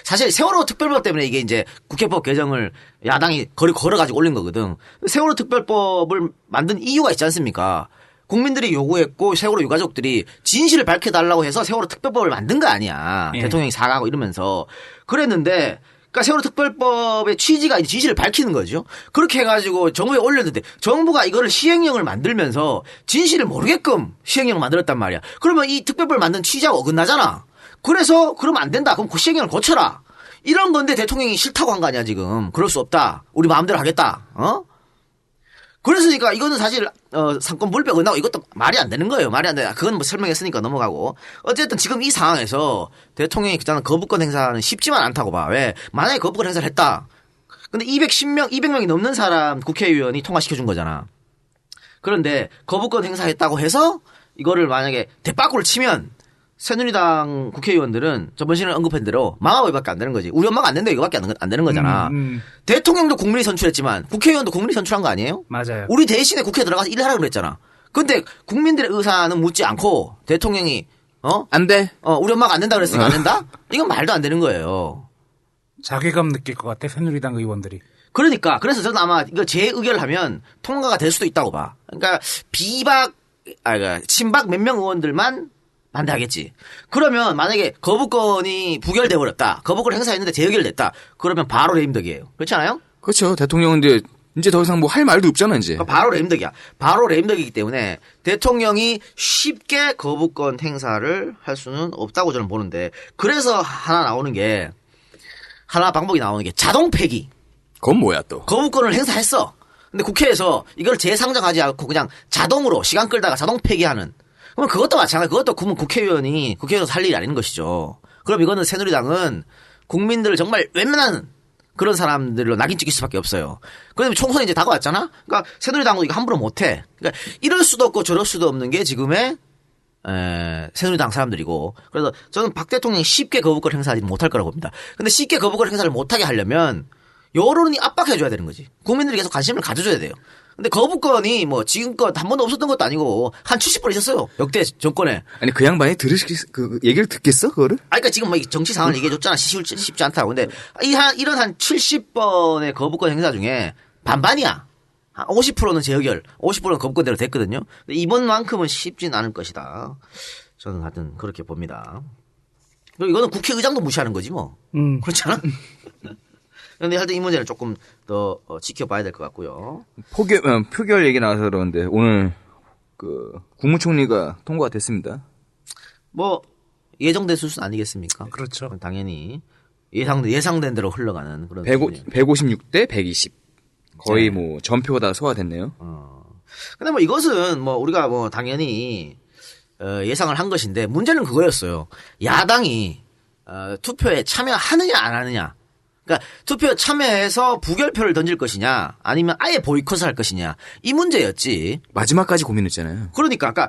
사실 세월호 특별법 때문에 이게 이제 국회법 개정을 야당이 걸어가지고 올린 거거든. 세월호 특별법을 만든 이유가 있지 않습니까? 국민들이 요구했고 세월호 유가족들이 진실을 밝혀달라고 해서 세월호 특별법을 만든 거 아니야. 예. 대통령이 사과하고 이러면서 그랬는데 그러니까 세월호 특별법의 취지가 이제 진실을 밝히는 거죠. 그렇게 해가지고 정부에 올렸는데 정부가 이거를 시행령을 만들면서 진실을 모르게끔 시행령을 만들었단 말이야. 그러면 이 특별법을 만든 취지하고 어긋나잖아. 그래서 그러면 안 된다. 그럼 그 시행령을 고쳐라. 이런 건데 대통령이 싫다고 한 거 아니야 지금. 그럴 수 없다. 우리 마음대로 하겠다. 그랬으니까 이거는 사실 상권 불법 어긋나고 이것도 말이 안 되는 거예요. 말이 안 돼. 그건 뭐 설명했으니까 넘어가고. 어쨌든 지금 이 상황에서 대통령이 그자는 거부권 행사는 쉽지만 않다고 봐. 왜? 만약에 거부권 행사를 했다. 근데 200명이 넘는 사람 국회의원이 통과시켜 준 거잖아. 그런데 거부권 행사했다고 해서 이거를 만약에 대빠꾸를 치면 새누리당 국회의원들은 저번 시간에 언급한 대로 망하고밖에 안 되는 거지. 우리 엄마가 안 된다 이거밖에 안 되는 거잖아. 대통령도 국민이 선출했지만 국회의원도 국민이 선출한 거 아니에요? 맞아요. 우리 대신에 국회에 들어가서 일하라 그랬잖아. 근데 국민들의 의사는 묻지 않고 대통령이 안 돼. 우리 엄마가 안 된다 그랬으니까 안 된다? 이건 말도 안 되는 거예요. 자괴감 느낄 것 같아 새누리당 의원들이. 그러니까 그래서 저는 아마 이거 제 의결을 하면 통과가 될 수도 있다고 봐. 그러니까 그러니까 친박 몇 명 의원들만 반대하겠지. 그러면 만약에 거부권이 부결돼 버렸다. 거부권 행사했는데 재의결됐다. 그러면 바로 레임덕이에요. 그렇지 않아요? 그렇죠. 대통령은 이제 더 이상 뭐 할 말도 없잖아 이제. 그러니까 바로 레임덕이야. 바로 레임덕이기 때문에 대통령이 쉽게 거부권 행사를 할 수는 없다고 저는 보는데 그래서 하나 방법이 나오는 게 자동 폐기. 그건 뭐야 또? 거부권을 행사했어. 근데 국회에서 이걸 재상정하지 않고 그냥 자동으로 시간 끌다가 자동 폐기하는. 그럼 그것도 마찬가지. 그것도 국회의원에서 할 일이 아닌 것이죠. 그럼 이거는 새누리당은 국민들을 정말 웬만한 그런 사람들로 낙인 찍힐 수밖에 없어요. 그런데 총선이 이제 다가왔잖아? 그러니까 새누리당은 이거 함부로 못해. 그러니까 이럴 수도 없고 저럴 수도 없는 게 지금의 새누리당 사람들이고. 그래서 저는 박 대통령이 쉽게 거부권 행사하지 못할 거라고 봅니다. 근데 쉽게 거부권 행사를 못하게 하려면 여론이 압박해줘야 되는 거지. 국민들이 계속 관심을 가져줘야 돼요. 근데 거부권이 뭐 지금껏 한 번도 없었던 것도 아니고 한 70번 있었어요. 역대 정권에. 아니 그 양반이 그 얘기를 듣겠어 그거를? 그러니까 지금 뭐 정치 상황을 얘기해줬잖아. 쉽지 않다고. 근데 이런 한 70번의 거부권 행사 중에 반반이야. 한 50%는 재의결, 50%는 거부권대로 됐거든요. 근데 이번만큼은 쉽진 않을 것이다. 저는 하여튼 그렇게 봅니다. 그리고 이거는 국회의장도 무시하는 거지 뭐. 그렇잖아. 그런데 하여튼 이 문제는 조금 더 지켜봐야 될 것 같고요. 표결 얘기 나와서 그러는데 오늘 그 국무총리가 통과가 됐습니다. 뭐 예정된 수준 아니겠습니까? 그렇죠. 당연히 예상된 대로 흘러가는 그런 156대 120. 거의 네. 뭐 전표가 다 소화됐네요. 근데 뭐 이것은 뭐 우리가 뭐 당연히 예상을 한 것인데 문제는 그거였어요. 야당이 투표에 참여하느냐 안 하느냐. 그러니까 투표에 참여해서 부결표를 던질 것이냐 아니면 아예 보이콧을 할 것이냐 이 문제였지. 마지막까지 고민했잖아요. 그러니까 아까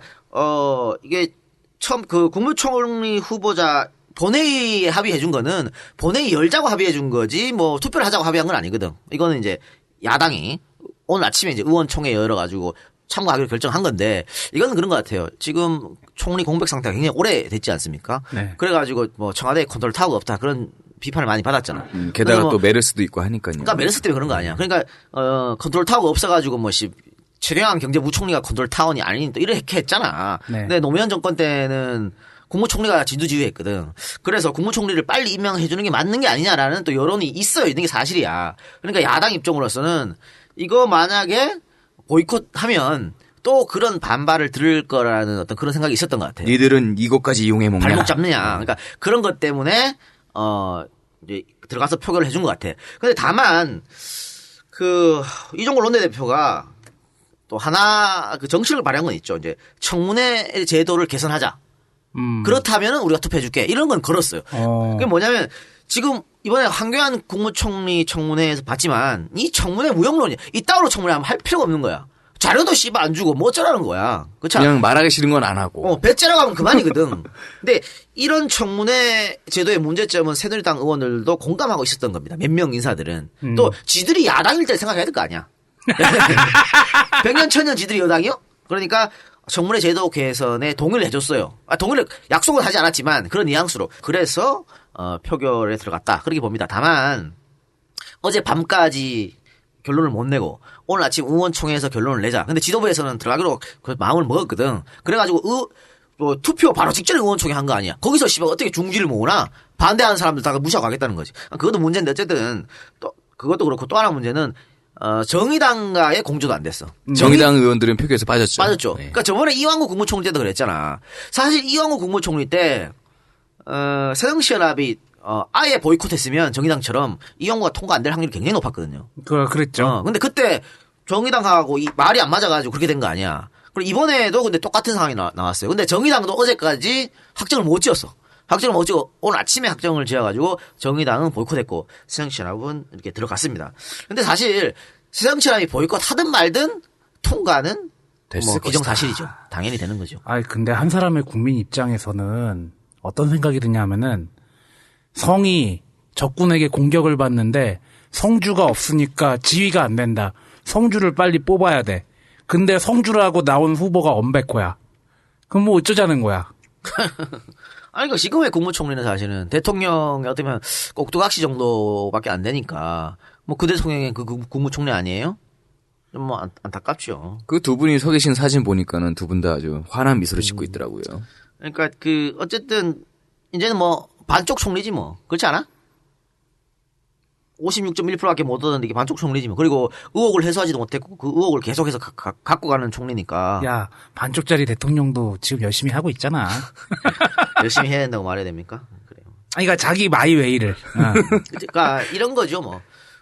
이게 처음 그 국무총리 후보자 본회의에 합의해 준 거는 본회의 열자고 합의해 준 거지 뭐 투표를 하자고 합의한 건 아니거든. 이거는 이제 야당이 오늘 아침에 이제 의원총회 열어가지고 참가하기로 결정한 건데 이거는 그런 것 같아요. 지금 총리 공백 상태가 굉장히 오래됐지 않습니까? 네. 그래가지고 뭐 청와대에 컨트롤 타워가 없다 그런 비판을 많이 받았잖아. 게다가 뭐 또 메르스도 있고 하니까요. 그러니까 메르스 때문에 그런 거 아니야. 그러니까 컨트롤 타워가 없어가지고 최경환 경제부총리가 컨트롤 타원이 아닌 또 이렇게 했잖아. 네. 근데 노무현 정권 때는 국무총리가 진두지휘했거든. 그래서 국무총리를 빨리 임명해 주는 게 맞는 게 아니냐라는 또 여론이 있어요. 있는 게 사실이야. 그러니까 야당 입장으로서는 이거 만약에 보이콧하면 또 그런 반발을 들을 거라는 어떤 그런 생각이 있었던 것 같아요. 니들은 이것까지 이용해 먹냐. 발목 잡느냐. 그러니까 그런 것 때문에 이제 들어가서 표결을 해준 것 같아. 근데 다만 이종걸 원내대표가 또 하나 그 정책을 발휘한 건 있죠. 이제 청문회 제도를 개선하자. 그렇다면은 우리가 투표해줄게. 이런 건 걸었어요. 그게 뭐냐면 지금 이번에 황교안 국무총리 청문회에서 봤지만 이 청문회 무용론이야. 이따위로 청문회하면 할 필요가 없는 거야. 자료도 씨발 안 주고 뭐 어쩌라는 거야. 그렇죠? 그냥 말하기 싫은 건 안 하고. 배째라고 하면 그만이거든. 근데 이런 청문회 제도의 문제점은 새누리당 의원들도 공감하고 있었던 겁니다. 몇 명 인사들은. 또 지들이 야당일 때 생각해야 될 거 아니야. 100년, 1000년 지들이 여당이요? 그러니까 청문회 제도 개선에 동의를 해줬어요. 동의를 약속은 하지 않았지만 그런 뉘앙스로. 그래서 표결에 들어갔다. 그렇게 봅니다. 다만 어제 밤까지 결론을 못 내고 오늘 아침 의원총회에서 결론을 내자. 근데 지도부에서는 들어가기로 그 마음을 먹었거든. 그래가지고 투표 바로 직전에 의원총회 한 거 아니야. 거기서 씨발 어떻게 중지를 모으나 반대하는 사람들 다 무시하고 가겠다는 거지. 그것도 문제인데 어쨌든 또 그것도 그렇고 또 하나 문제는 정의당과의 공조도 안 됐어. 정의당 의원들은 표결에서 빠졌죠. 빠졌죠. 네. 그러니까 저번에 이완구 국무총리 때도 그랬잖아. 사실 이완구 국무총리 때 새정치연합이 아예 보이콧했으면 정의당처럼 이완구가 통과 안 될 확률이 굉장히 높았거든요. 그랬죠. 근데 그때 정의당하고 이 말이 안 맞아가지고 그렇게 된 거 아니야. 그리고 이번에도 근데 똑같은 상황이 나왔어요. 근데 정의당도 어제까지 확정을 못 지었어. 확정을 못 지고 오늘 아침에 확정을 지어가지고 정의당은 보이콧했고 새정치연합은 이렇게 들어갔습니다. 근데 사실 새정치연합이 보이콧하든 말든 통과는 됐을 기정사실이죠. 당연히 되는 거죠. 근데 한 사람의 국민 입장에서는 어떤 생각이 드냐면은 성이 적군에게 공격을 받는데 성주가 없으니까 지휘가 안 된다. 성주를 빨리 뽑아야 돼. 근데 성주라고 나온 후보가 엄백호야. 그럼 뭐 어쩌자는 거야. 아니, 그 지금의 국무총리는 사실은 대통령이 어떻게 보면 꼭두각시 정도밖에 안 되니까 뭐 그 대통령의 그 국무총리 아니에요? 좀 뭐 안타깝죠. 그 두 분이 서 계신 사진 보니까는 두 분 다 아주 환한 미소를 짓고 있더라고요. 그러니까 어쨌든 이제는 뭐 반쪽 총리지 뭐. 그렇지 않아? 56.1%밖에 못 얻었는데 이게 반쪽 총리지 뭐. 그리고 의혹을 해소하지도 못했고 그 의혹을 계속해서 갖고 가는 총리니까. 야, 반쪽짜리 대통령도 지금 열심히 하고 있잖아. 열심히 해야 된다고 말해야 됩니까? 그래요. 그러니까 자기 마이웨이를. 그러니까 이런 거죠 뭐.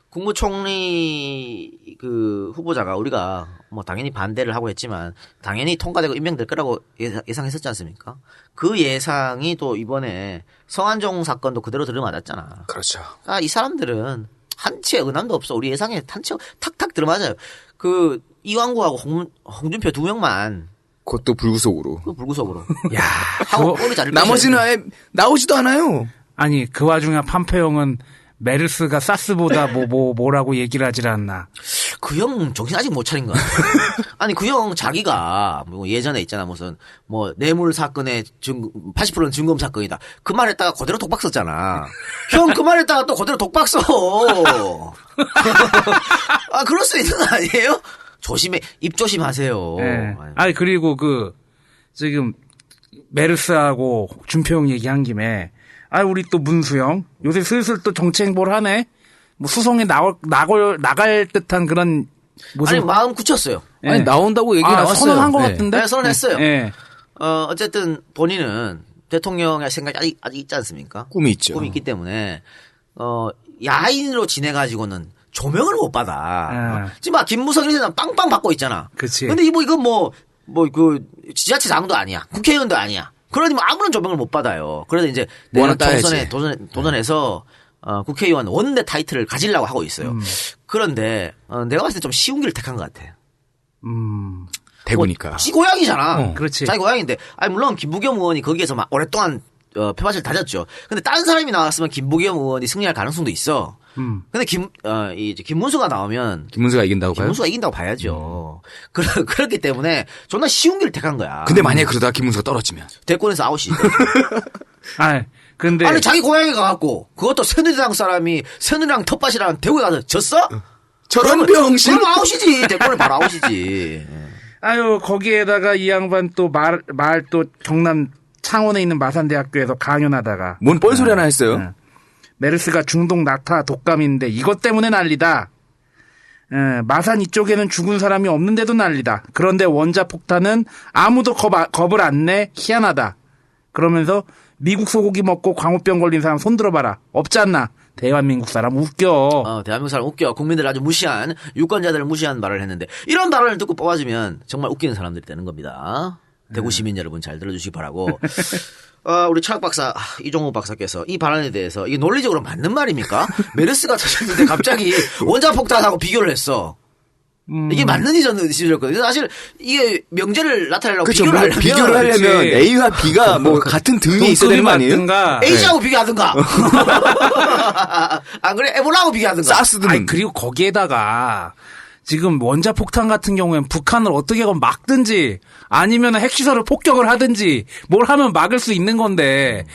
국무총리 그 후보자가 우리가 뭐 당연히 반대를 하고 했지만 당연히 통과되고 임명될 거라고 예상했었지 않습니까? 그 예상이 또 이번에 성완종 사건도 그대로 들어맞았잖아. 그렇죠. 이 사람들은 한치의 의남도 없어. 우리 예상에 한치 탁탁 들어맞아요. 그 이완구하고 홍준표 두 명만 그것도 불구속으로. 불구속으로. 야, 하고 꼬리 자를 나머지는 아예 나오지도 않아요. 아니 그 와중에 판페용은 메르스가 사스보다 뭐라고 얘기를 하질 않나. 그 형 정신 아직 못 차린 거 같아. 아니 그 형 자기가 뭐 예전에 있잖아 무슨 뭐 뇌물 사건의 80%는 증검 사건이다. 그 말했다가 그대로 독박 썼잖아. 형 그 말했다가 또 그대로 독박 써. 그럴 수 있는 거 아니에요? 입 조심하세요. 네. 그리고 지금 메르스하고 준표형 얘기한 김에 우리 또 문수영 요새 슬슬 또 정치 행보를 하네. 뭐 수성에 나갈 듯한 그런 모습. 아니 마음 굳혔어요. 네. 아니 나온다고 얘기 나왔어요. 선언한 것 같은데. 네, 선언했어요. 네. 어쨌든 본인은 대통령의 생각이 아직 있지 않습니까? 꿈이 있죠. 꿈이 있기 때문에 야인으로 지내가지고는 조명을 못 받아. 지금 막 김무성 이런 사람 빵빵 받고 있잖아. 그치. 근데 이거 그 지자체장도 아니야. 국회의원도 아니야. 그러니 뭐 아무런 조명을 못 받아요. 그래서 이제 뭐 하나 총선에 도전해서 국회의원 원내 타이틀을 가지려고 하고 있어요. 그런데 내가 봤을 때 좀 쉬운 길을 택한 것 같아. 대구니까. 지 고향이잖아. 그렇지. 자기 고향인데, 물론 김부겸 의원이 거기에서 막 오랫동안 표밭을 다졌죠. 근데 다른 사람이 나왔으면 김부겸 의원이 승리할 가능성도 있어. 근데 김문수가 나오면 김문수가 이긴다고 봐요? 김문수가 이긴다고 봐야죠. 그렇기 때문에 존나 쉬운 길을 택한 거야. 근데 만약에 그러다가 김문수가 떨어지면 대권에서 아웃이지. 근데 아니 자기 고향에 가갖고 그것도 새누리당 사람이 새누리당 텃밭이라는 대구에 가서 졌어? 저런 병신. 그럼 아웃이지. 대권에 바로 아웃이지. 거기에다가 이 양반 또 말 또 경남 창원에 있는 마산대학교에서 강연하다가 뭔 뻘소리 하나 했어요? 메르스가 중동 나타 독감인데 이것 때문에 난리다. 마산 이쪽에는 죽은 사람이 없는데도 난리다. 그런데 원자 폭탄은 아무도 겁을 안 내. 희한하다. 그러면서 미국 소고기 먹고 광우병 걸린 사람 손 들어봐라. 없지 않나. 대한민국 사람 웃겨. 대한민국 사람 웃겨. 국민들 아주 무시한, 유권자들을 무시한 말을 했는데 이런 발언을 듣고 뽑아주면 정말 웃기는 사람들이 되는 겁니다. 대구 시민 여러분 잘 들어주시기 바라고. 우리 차학 박사, 이종우 박사께서 이 발언에 대해서 이게 논리적으로 맞는 말입니까? 메르스가 터졌는데 갑자기 원자폭탄하고 비교를 했어. 이게 맞는 이전이었거든요. 사실 이게 명제를 나타내려고 그렇죠. 비교를 하려면 A와 B가 뭐 같은 등위에 있어야 되는 거 아니에요? H하고 비교하든가. 그래 에볼라하고 비교하든가. 사스든. 그리고 거기에다가 지금 원자폭탄 같은 경우엔 북한을 어떻게 막든지 아니면 핵시설을 폭격을 하든지 뭘 하면 막을 수 있는 건데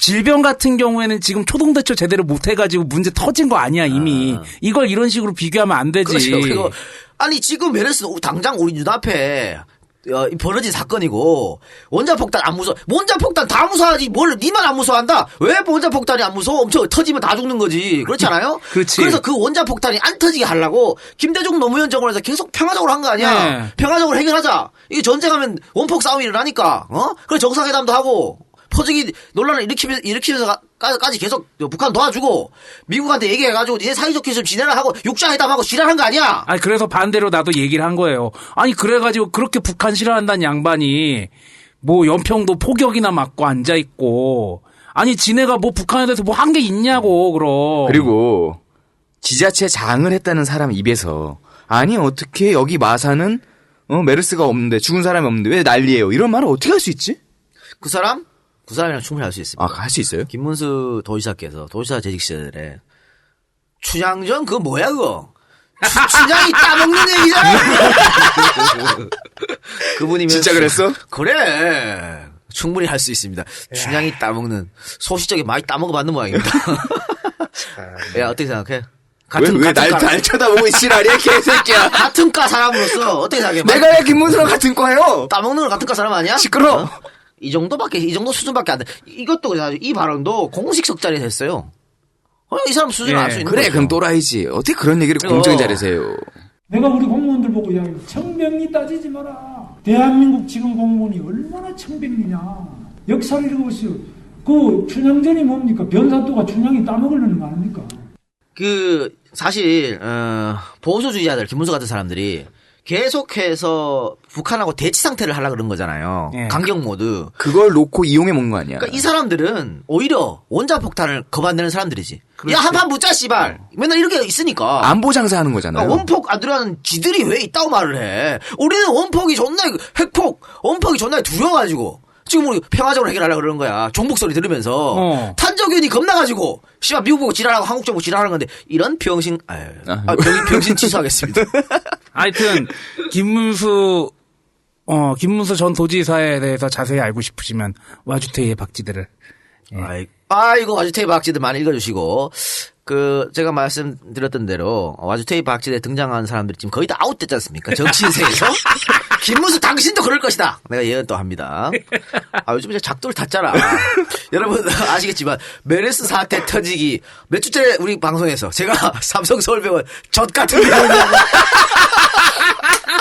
질병 같은 경우에는 지금 초동대처 제대로 못 해가지고 문제 터진 거 아니야 이미. 이걸 이런 식으로 비교하면 안 되지. 그렇죠. 그리고 아니 지금 메르스 당장 우리 눈앞에 벌어진 사건이고 원자폭탄 안 무서워. 원자폭탄 다 무서워하지 뭘 니만 안 무서워한다. 왜 원자폭탄이 안 무서워? 엄청 터지면 다 죽는 거지. 그렇지 않아요? 그렇지. 그래서 그 원자폭탄이 안 터지게 하려고 김대중 노무현 정권에서 계속 평화적으로 한 거 아니야. 네. 평화적으로 해결하자. 이게 전쟁하면 원폭 싸움이 일어나니까. 그래 정상회담도 하고 퍼지기 논란을 일으키면서까지 계속 북한 도와주고 미국한테 얘기해가지고 니네 사이좋게 좀 지내라 하고 육자회담하고 지랄한 거 아니야. 아니 그래서 반대로 나도 얘기를 한 거예요. 아니 그래가지고 그렇게 북한 싫어한다는 양반이 뭐 연평도 포격이나 맞고 앉아 있고 아니 지네가 뭐 북한에 대해서 뭐 한 게 있냐고 그럼. 그리고 지자체 장을 했다는 사람 입에서 아니 어떻게 여기 마산은 메르스가 없는데 죽은 사람이 없는데 왜 난리예요? 이런 말을 어떻게 할 수 있지? 그 사람이랑 충분히 할 수 있습니다. 아, 할 수 있어요? 김문수 도지사께서 도지사 재직 시절에 춘향전 그거 뭐야 그거? 춘향이 따먹는 얘기잖아. 그분이면 진짜 그랬어? 그래. 충분히 할 수 있습니다. 춘향이 따먹는 소시적에 많이 따먹어봤는 모양입니다. 야 어떻게 생각해? 날 쳐다보고 있으라리야 개새끼야. 같은 과 사람으로서 어떻게 생각해? 내가 왜 김문수랑 같은 거예요? 따먹는 걸 같은 과 사람 아니야? 시끄러. 이 정도 수준밖에 안 돼. 이것도 그래가지고 이 발언도 공식 석자리에 됐어요. 이 사람 수준을 알 수 있는 그래 거죠. 그럼 또라이지. 어떻게 그런 얘기를 공정에 잘하세요? 내가 우리 공무원들 보고 이야기해. 청백리 따지지 마라. 대한민국 지금 공무원이 얼마나 청백리냐. 역사를 읽어보세요. 그 춘향전이 뭡니까? 변사또가 춘향이 따먹으려는 거 아닙니까? 사실 보수주의자들 김문수 같은 사람들이 계속해서 북한하고 대치 상태를 하려고 그런 거잖아요. 예. 강경 모드. 그걸 놓고 이용해 먹는 거 아니야? 그러니까 이 사람들은 오히려 원자폭탄을 거만내는 사람들이지. 야, 한판 붙자, 씨발. 맨날 이렇게 있으니까. 안보 장사하는 거잖아요. 그러니까 원폭 안 들어가는 지들이 왜 있다고 말을 해. 우리는 원폭이 존나, 원폭이 존나 두려워가지고. 지금 우리 평화적으로 해결하려고 그러는 거야. 종북 소리 들으면서. 탄저균이 겁나가지고. 씨발, 미국 보고 지랄하고 한국 정부 지랄하는 건데. 이런 병신, 병신 취소하겠습니다. 하여튼 김문수 전 도지사에 대해서 자세히 알고 싶으시면 와주테이의 박지들을 이거 와주테이 박지들 많이 읽어주시고 제가 말씀드렸던 대로 와주테이 박지대에 등장한 사람들이 지금 거의 다 아웃됐지 않습니까? 정치 인생에서. 김문수 당신도 그럴 것이다. 내가 예언 또 합니다. 요즘 이제 작두를 탔잖아. 여러분 아시겠지만 메르스 사태 터지기 몇 주째 우리 방송에서 제가 삼성 서울병원 젖같은 병원이라고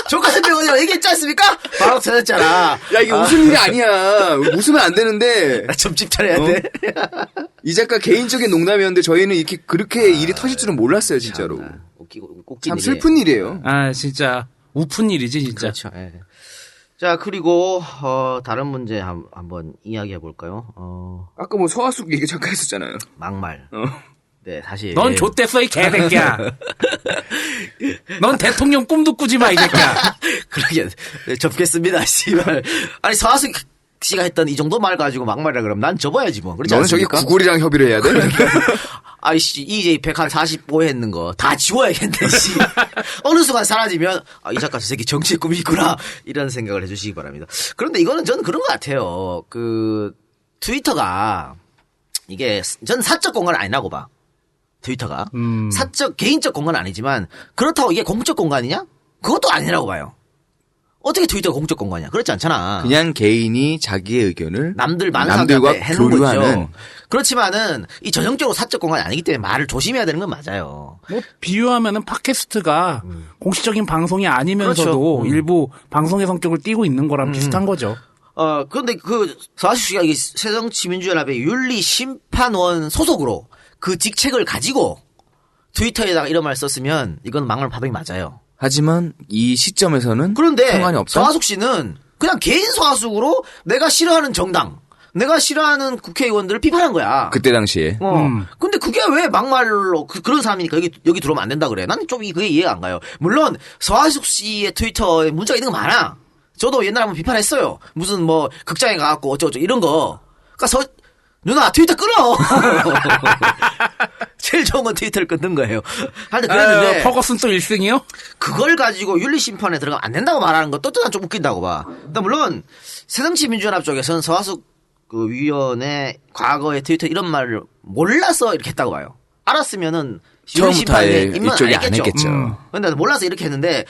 젖같은 병원이라고 얘기했지 않습니까? 바로 터졌잖아. 야 이게 웃을 일이 아니야. 웃으면 안 되는데. 점집 차려야 돼. 이 작가 개인적인 농담이었는데 저희는 이렇게 그렇게 일이 터질 줄은 몰랐어요 진짜로. 참 슬픈 일이에요. 진짜 우픈 일이지 진짜. 그렇죠. 예. 자 그리고 다른 문제 한번 이야기해 볼까요? 아까 뭐 서하숙 얘기 잠깐 했었잖아요. 막말. 네 사실. 넌 좆됐어 이 개새끼야. 넌 대통령 꿈도 꾸지 마 이 새끼야. 그러게 접겠습니다. 씨발. 아니 서하숙 씨가 했던 이 정도 말 가지고 막말이라 그러면 난 접어야지 뭐. 그렇지 너는 저기 않습니까? 구글이랑 협의를 해야 돼? 아이씨, EJ 145회 했는 거 다 지워야겠네, 씨. 어느 순간 사라지면, 이 작가 저 새끼 정치의 꿈이 있구나. 이런 생각을 해주시기 바랍니다. 그런데 이거는 저는 그런 것 같아요. 트위터가, 저는 사적 공간은 아니라고 봐. 트위터가. 개인적 공간은 아니지만, 그렇다고 이게 공적 공간이냐? 그것도 아니라고 봐요. 어떻게 트위터가 공적 공간이야? 그렇지 않잖아. 그냥 개인이 자기의 의견을 남들과 교류하는. 그렇지만은 이 전형적으로 사적 공간이 아니기 때문에 말을 조심해야 되는 건 맞아요. 뭐 비유하면은 팟캐스트가 공식적인 방송이 아니면서도 그렇죠. 일부 방송의 성격을 띠고 있는 거랑 비슷한 거죠. 그런데 서하숙 씨가 이 새정치민주연합의 윤리심판원 소속으로 그 직책을 가지고 트위터에다가 이런 말 썼으면 이건 막말 파동이 맞아요. 하지만 이 시점에서는 그런데 상관이 없다. 서하숙 씨는 그냥 개인 서하숙으로 내가 싫어하는 정당, 내가 싫어하는 국회의원들을 비판한 거야. 그때 당시에. 근데 그게 왜 막말로 그런 사람이니까 여기 들어오면 안 된다 그래. 나는 좀 그게 이해가 안 가요. 물론 서하숙 씨의 트위터에 문자가 있는 거 많아. 저도 옛날에 한번 비판했어요. 무슨 뭐 극장에 가갖고 어쩌고 이런 거. 그러니까 누나 트위터 끊어. 제일 좋은 건 트위터를 끊는 거예요. 하여튼 그랬는데 퍼거슨 또 1승이요? 그걸 가지고 윤리심판에 들어가면 안 된다고 말하는 것도 난 좀 웃긴다고 봐. 물론 새정치민주연합 쪽에서는 서하숙 그 위원의 과거의 트위터 이런 말을 몰라서 이렇게 했다고 봐요. 알았으면은 처음부터 아예 임명 안 이쪽이 안 했겠죠. 했겠죠. 근데 몰라서 이렇게 했는데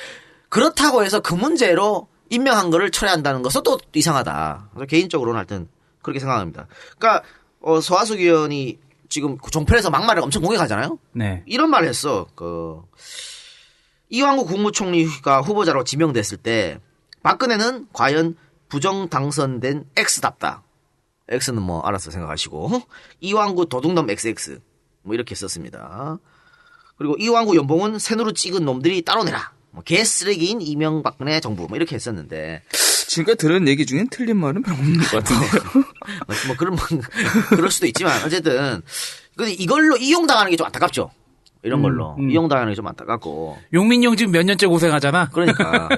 그렇다고 해서 그 문제로 임명한 거를 철회한다는 것은 또 이상하다. 그래서 개인적으로는 하여튼 그렇게 생각합니다. 그러니까 서하숙 의원이 지금 종편에서 막말을 엄청 공격하잖아요. 네. 이런 말을 했어. 이완구 국무총리가 후보자로 지명됐을 때 박근혜는 과연 부정 당선된 X답다. X는 뭐 알아서 생각하시고 이완구 도둑놈 XX 뭐 이렇게 썼습니다. 그리고 이완구 연봉은 새누로 찍은 놈들이 따로 내라. 뭐 개쓰레기인 이명박근혜 정부 뭐 이렇게 했었는데 지금까지 들은 얘기 중엔 틀린 말은 별로 없는 것 같은데요. 뭐 그럴 수도 있지만 어쨌든 근데 이걸로 이용당하는 게 좀 안타깝죠. 이런 걸로 이용당하는 게 좀 안타깝고. 용민이 지금 몇 년째 고생하잖아. 그러니까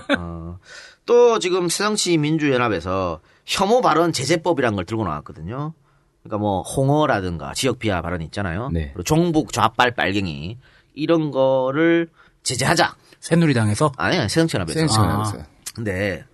또 지금 새정치민주연합에서 혐오 발언 제재법이라는 걸 들고 나왔거든요. 그러니까 뭐 홍어라든가 지역 비하 발언 있잖아요. 네. 그리고 종북 좌빨 빨갱이 이런 거를 제재하자. 새누리당에서? 아니야 새정치연합에서. 새정치연합에서. 근데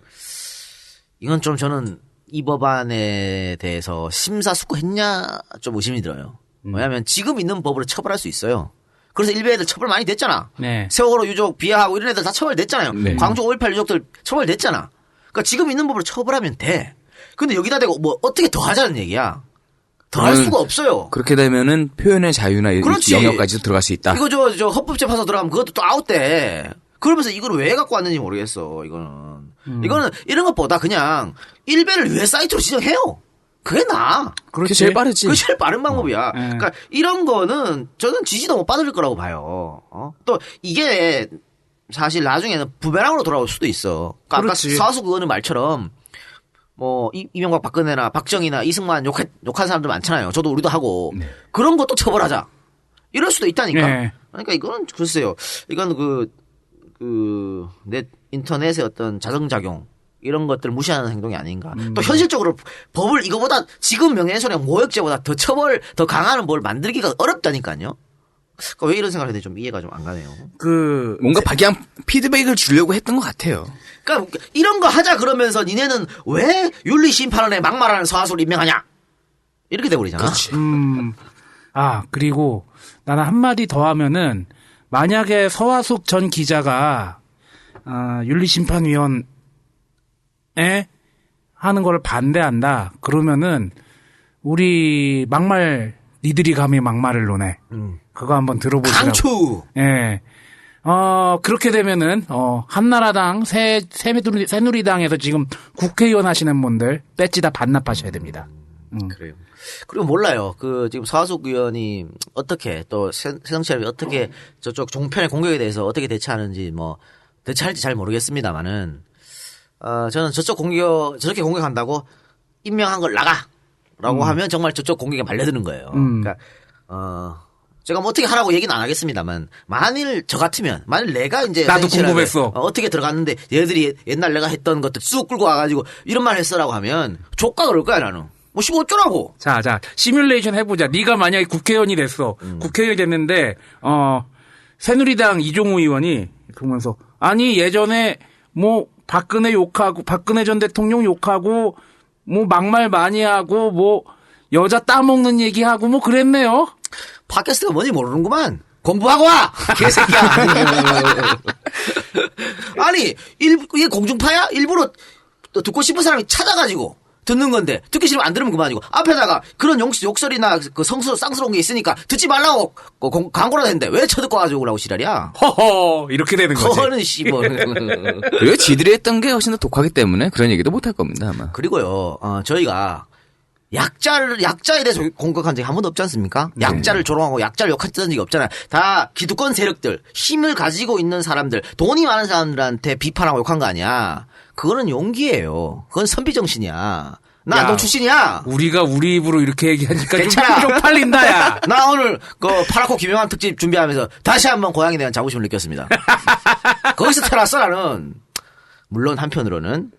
이건 좀 저는 이 법안에 대해서 심사숙고했냐 좀 의심이 들어요. 왜냐하면 지금 있는 법으로 처벌할 수 있어요. 그래서 일베 애들 처벌 많이 됐잖아. 네. 세월호 유족 비하하고 이런 애들 다 처벌됐잖아요. 네. 광주 5.18 유족들 처벌됐잖아. 그러니까 지금 있는 법으로 처벌하면 돼. 근데 여기다 대고 뭐 어떻게 더 하자는 얘기야. 더 할 수가 없어요. 그렇게 되면은 표현의 자유나 이런 그렇지. 영역까지도 들어갈 수 있다. 이거 저 헌법재판소 들어가면 그것도 또 아웃돼. 그러면서 이걸 왜 갖고 왔는지 모르겠어. 이거는 이런 것보다 그냥 일베를 유해 사이트로 지정해요. 그게 나아. 그게 제일 빠르지. 그게 제일 빠른 방법이야. 네. 그러니까 이런 거는 저는 지지도 못 받을 거라고 봐요. 또 이게 사실 나중에는 부메랑으로 돌아올 수도 있어. 그러니까 아까 그렇지. 서하숙 의원의 말처럼 뭐 이명박 박근혜나 박정희나 이승만 욕한 사람들 많잖아요. 저도 우리도 하고 그런 것도 처벌하자. 이럴 수도 있다니까. 네. 그러니까 이거는 글쎄요. 이건 넷 인터넷의 어떤 자정작용 이런 것들을 무시하는 행동이 아닌가. 또 현실적으로 법을 이거보다 지금 명예훼손이나 모욕죄보다 더 강한 뭘 만들기가 어렵다니까요. 그러니까 왜 이런 생각을 해도 좀 이해가 좀 안 가네요. 뭔가 그냥 피드백을 주려고 했던 것 같아요. 그러니까 이런 거 하자 그러면서 니네는 왜 윤리심판원에 막말하는 서하숙을 임명하냐? 이렇게 돼버리잖아. 그렇지. 그리고 나는 한마디 더 하면은 만약에 서하숙 전 기자가 윤리심판위원회 하는 걸 반대한다. 그러면은 우리 막말 니들이 감히 막말을 논해. 그거 한번 들어보시라고. 강추. 예. 그렇게 되면은 한나라당 새누리당에서 지금 국회의원 하시는 분들 배지 다 반납하셔야 됩니다. 그래요. 그리고 몰라요. 지금 서하숙 의원이 어떻게 또 새정치연합이 어떻게 저쪽 종편의 공격에 대해서 어떻게 대처하는지 뭐 대처할지 잘 모르겠습니다만은 저는 저렇게 공격한다고 임명한 걸 나가라고 하면 정말 저쪽 공격에 말려드는 거예요. 그러니까 제가 뭐 어떻게 하라고 얘기는 안 하겠습니다만 만일 저 같으면 만일 내가 이제 나도 궁금했어. 어떻게 들어갔는데 얘들이 옛날 내가 했던 것들 쑥 끌고 와가지고 이런 말 했어라고 하면 족가 그럴 거야 나는. 뭐 15조라고. 자, 시뮬레이션 해보자. 네가 만약에 국회의원이 됐어. 국회의원이 됐는데 새누리당 이종우 의원이 그러면서 아니 예전에 뭐 박근혜 욕하고 박근혜 전 대통령 욕하고 뭐 막말 많이 하고 뭐 여자 따먹는 얘기하고 뭐 그랬네요. 팟캐스트가 뭔지 모르는구만. 공부하고 와! 개새끼야. 아니, 이게 공중파야? 일부러 듣고 싶은 사람이 찾아가지고 듣는 건데, 듣기 싫으면 안 들으면 그만이고, 앞에다가 그런 욕설이나 그 쌍스러운 게 있으니까 듣지 말라고 광고라도 했는데, 왜 쳐듣고 가지고 오라고 지랄이야? 허허, 이렇게 되는 거지. 그거는 뭐. 그리고 지들이 했던 게 훨씬 더 독하기 때문에 그런 얘기도 못 할 겁니다, 아마. 그리고요, 저희가 약자에 대해서 공격한 적이 한 번도 없지 않습니까? 약자를 조롱하고 약자를 욕했던 적이 없잖아요. 다 기득권 세력들, 힘을 가지고 있는 사람들, 돈이 많은 사람들한테 비판하고 욕한 거 아니야. 그거는 용기예요. 그건 선비정신이야. 나 안동 출신이야. 우리가 우리 입으로 이렇게 얘기하니까 괜찮아. 좀 팔린다, 야. 나 오늘 파라코 김영환 특집 준비하면서 다시 한번 고향에 대한 자부심을 느꼈습니다. 거기서 태어났어 나는. 물론 한편으로는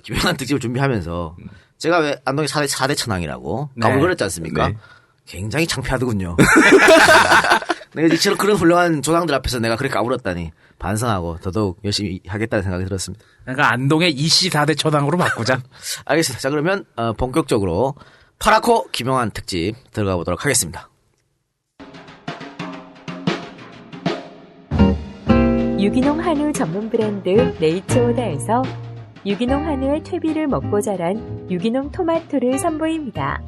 김영환 특집을 준비하면서 제가 왜 안동의 4대 천왕이라고 가불거렸지 않습니까? 네. 굉장히 창피하더군요. 내가 이제 그런 훌륭한 조상들 앞에서 내가 그렇게 까불었다니 반성하고 더더욱 열심히 하겠다는 생각이 들었습니다. 그러니까 안동의 이씨 4대 처당으로 바꾸자. 알겠습니다. 자, 그러면 본격적으로 파라코 김용환 특집 들어가 보도록 하겠습니다. 유기농 한우 전문 브랜드 네이처오다에서 유기농 한우의 퇴비를 먹고 자란 유기농 토마토를 선보입니다.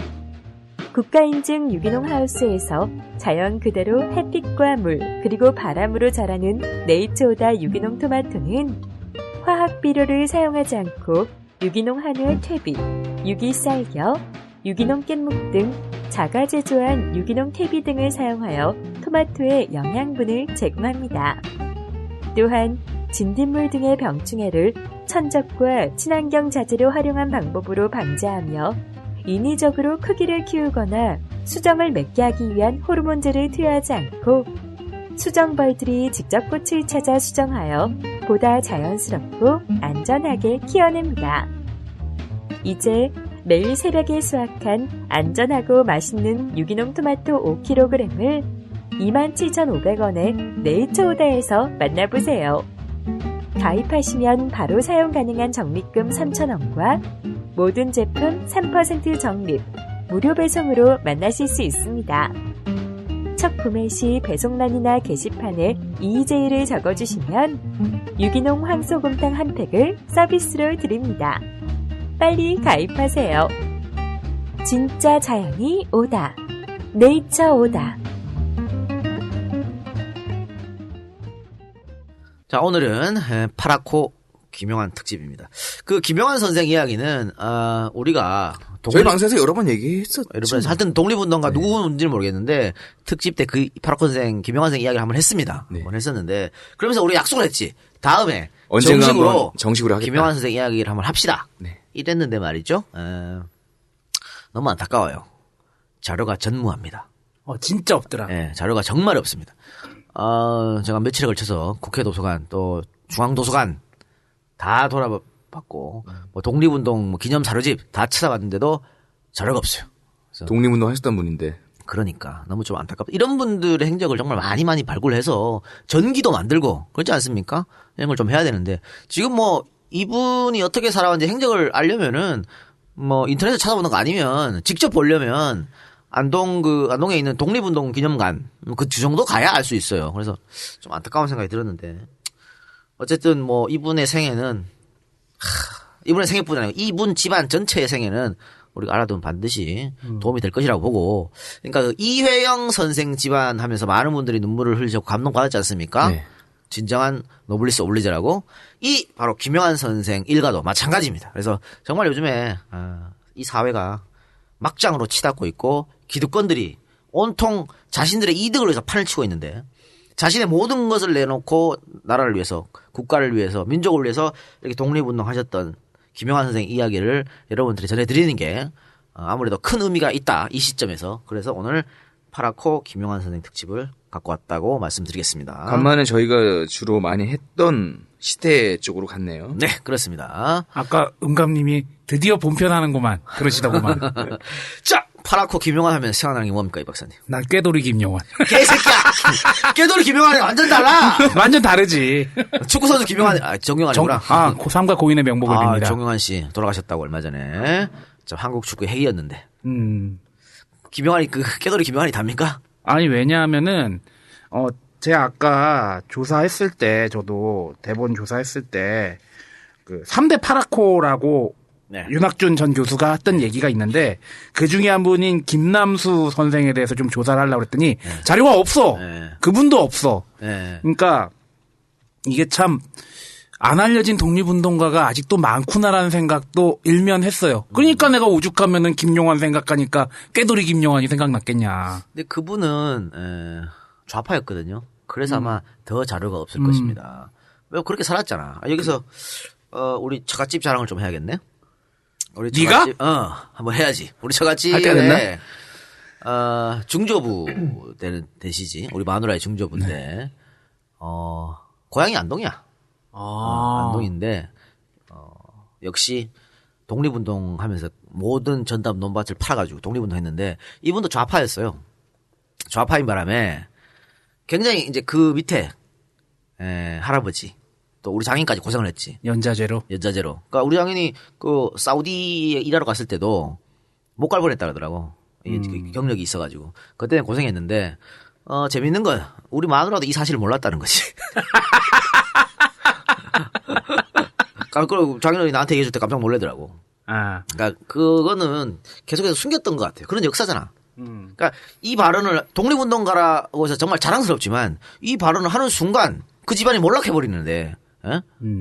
국가인증 유기농 하우스에서 자연 그대로 햇빛과 물 그리고 바람으로 자라는 네이처오다 유기농 토마토는 화학 비료를 사용하지 않고 유기농 한우의 퇴비, 유기쌀겨, 유기농 깻묵 등 자가 제조한 유기농 퇴비 등을 사용하여 토마토의 영양분을 제공합니다. 또한 진딧물 등의 병충해를 천적과 친환경 자재로 활용한 방법으로 방제하며 인위적으로 크기를 키우거나 수정을 맺게 하기 위한 호르몬제를 투여하지 않고 수정벌들이 직접 꽃을 찾아 수정하여 보다 자연스럽고 안전하게 키워냅니다. 이제 매일 새벽에 수확한 안전하고 맛있는 유기농 토마토 5kg을 27,500원에 네이처오다에서 만나보세요. 가입하시면 바로 사용 가능한 적립금 3,000원과 모든 제품 3% 적립, 무료 배송으로 만나실 수 있습니다. 첫 구매 시 배송란이나 게시판에 EJ를 적어주시면 유기농 황소곰탕 한 팩을 서비스로 드립니다. 빨리 가입하세요. 진짜 자연이 오다. 네이처오다. 자, 오늘은 파라코 김용환 특집입니다. 그 김용환 선생 이야기는 우리가 저희 방송에서 여러 번 얘기했었죠. 여러분 하여튼 독립운동가 누구인지는 모르겠는데 특집 때 그 파라코 선생 김용환 선생 이야기를 한번 했습니다. 네. 한번 했었는데 그러면서 우리 약속을 했지. 다음에 언젠가 한번 정식으로 하겠다. 김용환 선생 이야기를 한번 합시다. 네. 이랬는데 말이죠. 너무 안타까워요. 자료가 전무합니다. 진짜 없더라. 네, 자료가 정말 없습니다. 제가 며칠에 걸쳐서 국회 도서관 또 중앙도서관 다 돌아봤고 뭐 독립운동 뭐 기념 자료집 다 찾아봤는데도 자료가 없어요. 그래서 독립운동 하셨던 분인데. 그러니까 너무 좀 안타깝다. 이런 분들의 행적을 정말 많이 발굴해서 전기도 만들고 그렇지 않습니까? 이런 걸 좀 해야 되는데 지금 뭐 이분이 어떻게 살아왔는지 행적을 알려면은 뭐 인터넷에 찾아보는 거 아니면 직접 보려면 안동에 있는 독립운동 기념관 그 정도 가야 알 수 있어요. 그래서 좀 안타까운 생각이 들었는데 어쨌든 뭐 이분의 생애는 이분의 생애뿐 아니고 이분 집안 전체의 생애는 우리가 알아두면 반드시 도움이 될 것이라고 보고 그러니까 그 이회영 선생 집안 하면서 많은 분들이 눈물을 흘리고 감동받았지 않습니까? 네. 진정한 노블리스 오블리제라고 이 바로 김용환 선생 일가도 마찬가지입니다. 그래서 정말 요즘에 이 사회가 막장으로 치닫고 있고 기득권들이 온통 자신들의 이득을 위해서 판을 치고 있는데 자신의 모든 것을 내놓고 나라를 위해서 국가를 위해서 민족을 위해서 이렇게 독립운동 하셨던 김용환 선생 이야기를 여러분들이 전해드리는 게 아무래도 큰 의미가 있다 이 시점에서. 그래서 오늘 파라코 김용환 선생 특집을 갖고 왔다고 말씀드리겠습니다. 간만에 저희가 주로 많이 했던 시대 쪽으로 갔네요. 네, 그렇습니다. 아까 음감님이 드디어 본편하는구만 그러시더구만. 자, 파라코 김용환 하면 생각나는 게 뭡니까 이 박사님? 난 꾀돌이 김용환. 개새끼야! 꾀돌이 김용환이랑 완전 달라! 완전 다르지. 축구선수 김용환, 정용환이구나. 고3과 고인의 명복을 빕니다. 정용환 씨 돌아가셨다고 얼마 전에. 저 한국 축구의 핵이었는데. 김용환이 꾀돌이 김용환이 답니까? 아니 왜냐하면은 제가 아까 조사했을 때 저도 대본 조사했을 때 그 3대 파라코라고 네. 윤학준 전 교수가 했던 얘기가 있는데 그 중에 한 분인 김남수 선생에 대해서 좀 조사를 하려고 그랬더니 자료가 없어. 네. 그분도 없어. 네. 그러니까 이게 참 안 알려진 독립운동가가 아직도 많구나라는 생각도 일면 했어요. 그러니까 내가 오죽하면은 김용환 생각하니까 꾀돌이 김용환이 생각났겠냐. 근데 그분은 좌파였거든요. 그래서 아마 더 자료가 없을 것입니다. 왜 그렇게 살았잖아. 여기서 우리 처갓집 자랑을 좀 해야겠네. 우리 네가? 한번 해야지. 우리 처갓집에 할 때가 됐나? 중조부 되시지. 우리 마누라의 중조부인데 고향이 안동이야. 안동인데 역시 독립운동 하면서 모든 전담 논밭을 팔아가지고 독립운동 했는데 이분도 좌파였어요. 좌파인 바람에 굉장히 이제 그 밑에 할아버지 또 우리 장인까지 고생을 했지. 연자제로. 그러니까 우리 장인이 그 사우디에 일하러 갔을 때도 못 갈 뻔했다 그러더라고. 이게 경력이 있어가지고 그때는 고생했는데 재밌는 건 우리 마누라도 이 사실을 몰랐다는 거지. 그러니까 장인어른이 나한테 얘기해줄 때 깜짝 놀라더라고. 그러니까 그거는 계속해서 숨겼던 것 같아요. 그런 역사잖아. 그러니까 이 발언을 독립운동가라고 해서 정말 자랑스럽지만 이 발언을 하는 순간 그 집안이 몰락해버리는데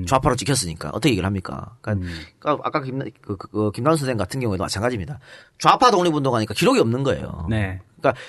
좌파로 찍혔으니까 어떻게 얘기를 합니까? 그러니까 아까 김남순 선생 같은 경우에도 마찬가지입니다. 좌파 독립운동가니까 기록이 없는 거예요. 네. 그러니까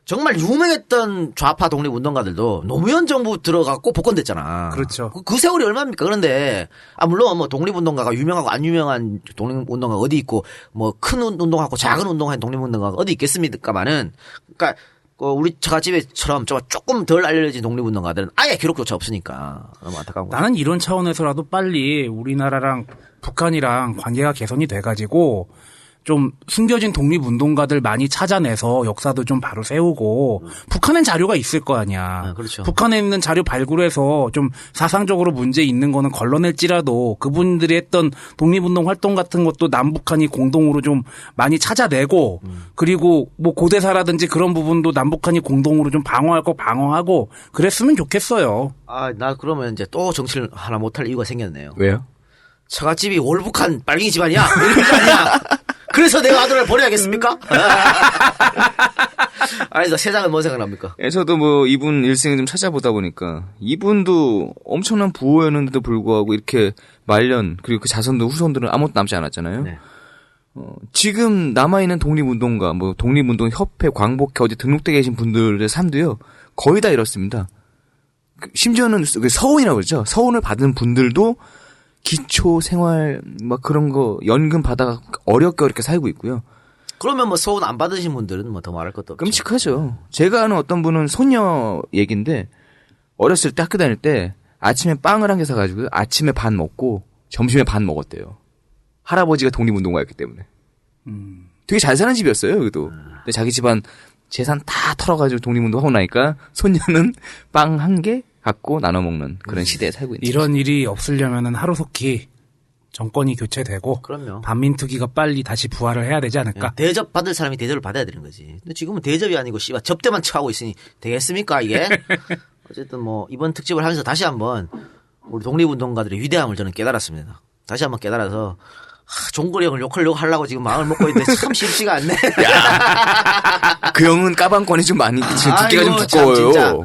정말 유명했던 좌파 독립운동가들도 노무현 정부 들어갔고 복권됐잖아. 그렇죠. 그 세월이 얼마입니까? 그런데 물론 뭐 독립운동가가 유명하고 안 유명한 독립운동가가 어디 있고 뭐 큰 운동하고 작은 운동한 독립운동가가 어디 있겠습니까만은 그러니까 우리 처갓집에처럼 조금 덜 알려진 독립운동가들은 아예 기록조차 없으니까 너무 안타까운 거야. 나는 이런 차원에서라도 빨리 우리나라랑 북한이랑 관계가 개선이 돼가지고 좀 숨겨진 독립운동가들 많이 찾아내서 역사도 좀 바로 세우고 북한엔 자료가 있을 거 아니야. 그렇죠. 북한에 있는 자료 발굴해서 좀 사상적으로 문제 있는 거는 걸러낼지라도 그분들이 했던 독립운동 활동 같은 것도 남북한이 공동으로 좀 많이 찾아내고 그리고 뭐 고대사라든지 그런 부분도 남북한이 공동으로 좀 방어할 거 방어하고 그랬으면 좋겠어요. 나 그러면 이제 또 정치를 하나 못할 이유가 생겼네요. 왜요? 처갓집이 월북한 빨갱이 집안이야? 이런 거 아니야? 그래서 내가 아들을 버려야겠습니까? 아니, 세상은 뭔 생각납니까? 예, 저도 뭐 이분 일생을 좀 찾아보다 보니까 이분도 엄청난 부호였는데도 불구하고 이렇게 말년 그리고 그 자손도 후손들은 아무것도 남지 않았잖아요. 네. 지금 남아있는 독립운동가, 뭐 독립운동협회, 광복회 어디 등록돼 계신 분들의 삶도요 거의 다 이렇습니다. 심지어는 서훈이라고 그러죠. 서훈을 받은 분들도 기초 생활 막 그런 거 연금 받아가 어렵게 살고 있고요. 그러면 뭐 서운 안 받으신 분들은 뭐 더 말할 것도 없죠. 끔찍하죠. 제가 아는 어떤 분은 소녀 얘긴데 어렸을 때 학교 다닐 때 아침에 빵을 한 개 사가지고 아침에 반 먹고 점심에 반 먹었대요. 할아버지가 독립운동가였기 때문에. 되게 잘 사는 집이었어요. 여기도. 근데 자기 집안 재산 다 털어가지고 독립운동하고 나니까 손녀는 빵 한 개 갖고 나눠 먹는 그런 시대에 살고 있는 이런 일이 없으려면은 하루속히 정권이 교체되고 그럼요. 반민특위가 빨리 다시 부활을 해야 되지 않을까? 대접 받을 사람이 대접을 받아야 되는 거지. 근데 지금은 대접이 아니고 씨발 접대만 하고 있으니 되겠습니까 이게? 어쨌든 뭐 이번 특집을 하면서 다시 한번 우리 독립운동가들의 위대함을 저는 깨달았습니다. 다시 한번 깨달아서 종거리 형을 욕하려고 지금 마음을 먹고 있는데 참 쉽지가 않네. 그 형은 까방권이 좀 많이 지금 두께가 좀 아이고, 두꺼워요. 참 진짜.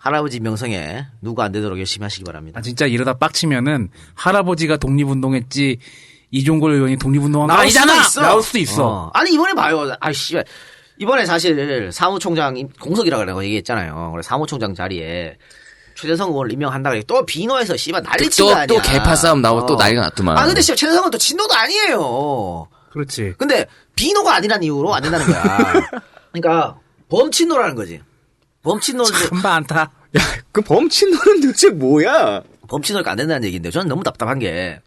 할아버지 명성에 누가 안 되도록 열심히 하시기 바랍니다. 진짜 이러다 빡치면은 할아버지가 독립운동했지 이종걸 의원이 독립운동한 거 나올 아니잖아. 수도 있어. 나올 수도 있어. 아니 이번에 봐요. 아이씨 이번에 사실 사무총장 공석이라고 얘기했잖아요. 그래서 사무총장 자리에 최재성 의원을 임명한다 그래 또 비노에서 씨발 난리친 거 아니야. 또 개파 싸움 나오고 또 난리가 났더만. 근데 씨발 최재성은 또 친노도 아니에요. 그렇지. 근데 비노가 아니란 이유로 안 된다는 거야. 그러니까 범친노라는 거지. 범친노인데 참 많다. 야, 그 범친노는 도대체 뭐야? 범친노가 안 된다는 얘기인데 저는 너무 답답한 게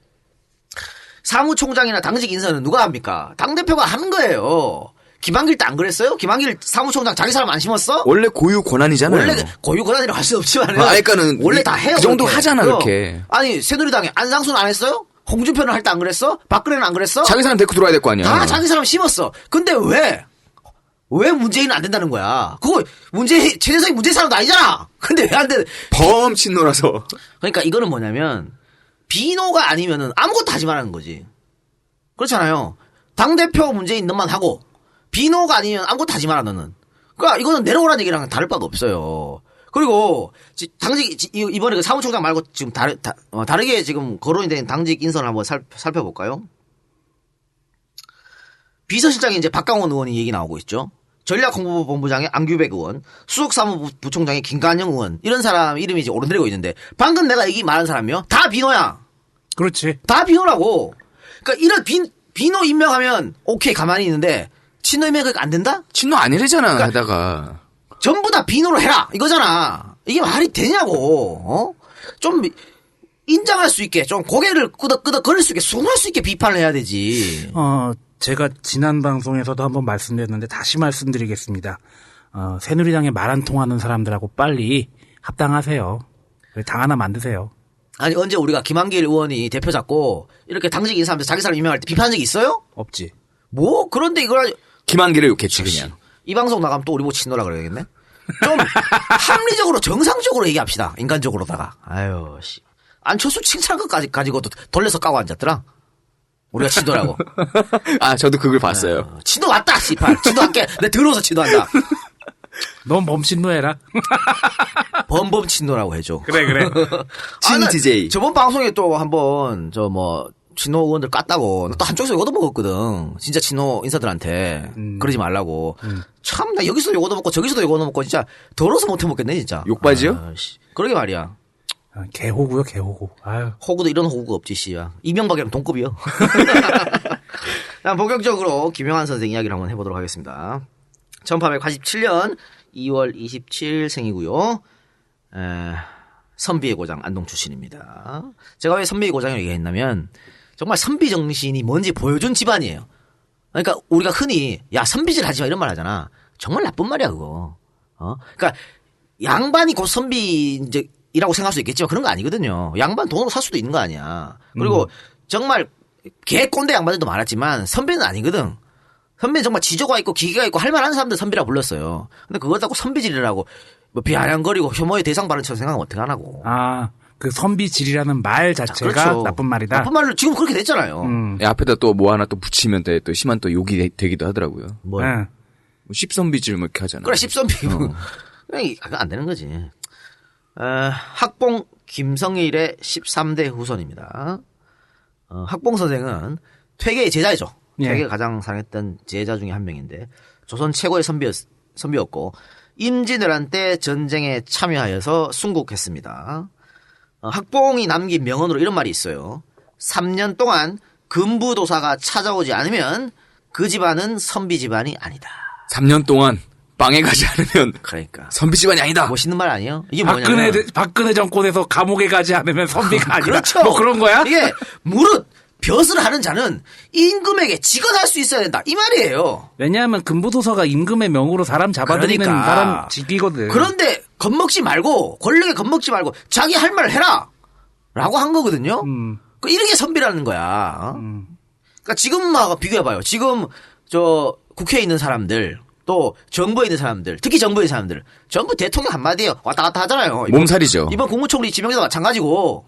사무총장이나 당직 인사는 누가 합니까? 당대표가 하는 거예요. 김한길 때 안 그랬어요? 김한길 사무총장 자기 사람 안 심었어? 원래 고유 권한이잖아요. 원래 고유 권한이라고 할 수 없지만 그러니까는 원래 다 해요. 그 정도 그렇게. 하잖아 그렇게. 아니 새누리당에 안상수는 안 했어요? 홍준표는 할 때 안 그랬어? 박근혜는 안 그랬어? 자기 사람 데리고 들어와야 될 거 아니야. 다 자기 사람 심었어. 근데 왜 문재인은 안 된다는 거야? 그거 최재성이 문재인 사람도 아니잖아. 근데 왜 안 돼? 범친노라서. 그러니까 이거는 뭐냐면 비노가 아니면은 아무것도 하지 말라는 거지. 그렇잖아요. 당대표 문재인 너만 하고 비노가 아니면 아무것도 하지 마라 너는. 그러니까 이거는 내려오라는 얘기랑 다를 바가 없어요. 그리고 당직 이번에 그 사무총장 말고 지금 다르게 지금 거론이 된 당직 인선을 한번 살펴볼까요? 비서실장에 이제 박강원 의원이 얘기 나오고 있죠. 전략홍보본부장의 안규백 의원, 수석사무부총장의 김관영 의원 이런 사람 이름이 이제 오르내리고 있는데 방금 내가 말한 사람이요 다 비노야. 그렇지. 다 비노라고. 그러니까 이런 비노 임명하면 오케이 가만히 있는데 친노 임명 안 된다? 친노 아니래잖아. 그러니까 하다가 전부 다 비노로 해라 이거잖아. 이게 말이 되냐고. 좀 인정할 수 있게 좀 고개를 끄덕끄덕거릴 수 있게 숨할 수 있게 비판을 해야 되지. 제가 지난 방송에서도 한번 말씀드렸는데 다시 말씀드리겠습니다. 새누리당에 말 안 통하는 사람들하고 빨리 합당하세요. 당 하나 만드세요. 아니 언제 우리가 김한길 의원이 대표 잡고 이렇게 당직인 사람들 자기 사람 임명할 때 비판한 적이 있어요? 없지. 뭐 그런데 이걸 김한길을 욕했지 그냥. 이 방송 나가면 또 우리 보고 친노라 그래야겠네. 좀 합리적으로 정상적으로 얘기합시다. 인간적으로다가. 아유 씨. 안철수 칭찬한 것까지 가지고도 돌려서 까고 앉았더라. 우리가 친노라고. 아 저도 그걸 봤어요. 친노 왔다 씨발. 친노할게. 내 들어서 친노한다. 넌 범친노해라. 범범 친노라고 해줘. 그래. 친 나 DJ. 저번 방송에 또 한번 친노 의원들 깠다고 또 한쪽에서 욕 얻어먹었거든. 진짜 친노 인사들한테 그러지 말라고. 참 나 여기서도 욕 얻어먹고 저기서도 욕 얻어먹고 진짜 더러워서 못해 먹겠네 진짜. 욕바지요? 그러게 말이야. 개호구요 개호구. 아유. 호구도 이런 호구가 없지 씨야. 이명박이랑 동급이요. 본격적으로 김영환 선생 이야기를 한번 해보도록 하겠습니다. 1887년 2월 27일 생이고요. 선비의 고장 안동 출신입니다. 제가 왜 선비의 고장을 얘기했냐면 정말 선비 정신이 뭔지 보여준 집안이에요. 그러니까 우리가 흔히 야 선비질 하지 마 이런 말 하잖아. 정말 나쁜 말이야 그거. 그러니까 양반이 곧 선비이라고 생각할 수 있겠지만 그런 거 아니거든요. 양반 돈으로 살 수도 있는 거 아니야. 그리고 정말 개 꼰대 양반들도 많았지만 선비는 아니거든. 선비는 정말 지조가 있고 기계가 있고 할 만한 사람들 선비라 불렀어요. 근데 그걸 갖고 선비질이라고 뭐 비아냥거리고 혐오의 대상 발언처럼 생각하면 어떡하냐고. 아, 그 선비질이라는 말 자체가 그렇죠. 나쁜 말이다. 나쁜 말로 지금 그렇게 됐잖아요. 앞에다 또 뭐 하나 또 붙이면 또 심한 또 욕이 되기도 하더라고요. 뭐 네. 십선비질 뭐 이렇게 하잖아. 그래 십선비. 그건 안 되는 거지. 학봉 김성일의 13대 후손입니다. 학봉 선생은 퇴계의 제자이죠. 예. 퇴계가 가장 사랑했던 제자 중에 한 명인데 조선 최고의 선비였고 임진왜란 때 전쟁에 참여하여서 순국했습니다. 학봉이 남긴 명언으로 이런 말이 있어요. 3년 동안 금부도사가 찾아오지 않으면 그 집안은 선비 집안이 아니다. 3년 동안 빵에 가지 않으면 그러니까 선비 집안이 아니다. 멋있는 말 아니에요? 이게 뭐냐면 박근혜 정권에서 감옥에 가지 않으면 선비가 아니라 그렇죠. 뭐 그런 거야? 이게 무릇 벼슬을 하는 자는 임금에게 직언할 수 있어야 된다. 이 말이에요. 왜냐하면 금부도서가 임금의 명으로 사람 잡아들이는 그러니까. 사람 직이거든. 그런데 겁먹지 말고 권력에 겁먹지 말고 자기 할 말을 해라 라고 한 거거든요. 이런 게 선비라는 거야. 그러니까 지금하고 비교해봐요. 지금 저 국회에 있는 사람들 또 정부에 있는 사람들 특히 정부에 있는 사람들 전부 대통령 한마디에요. 왔다 갔다 하잖아요. 몸살이죠. 이번 국무총리 지명도 마찬가지고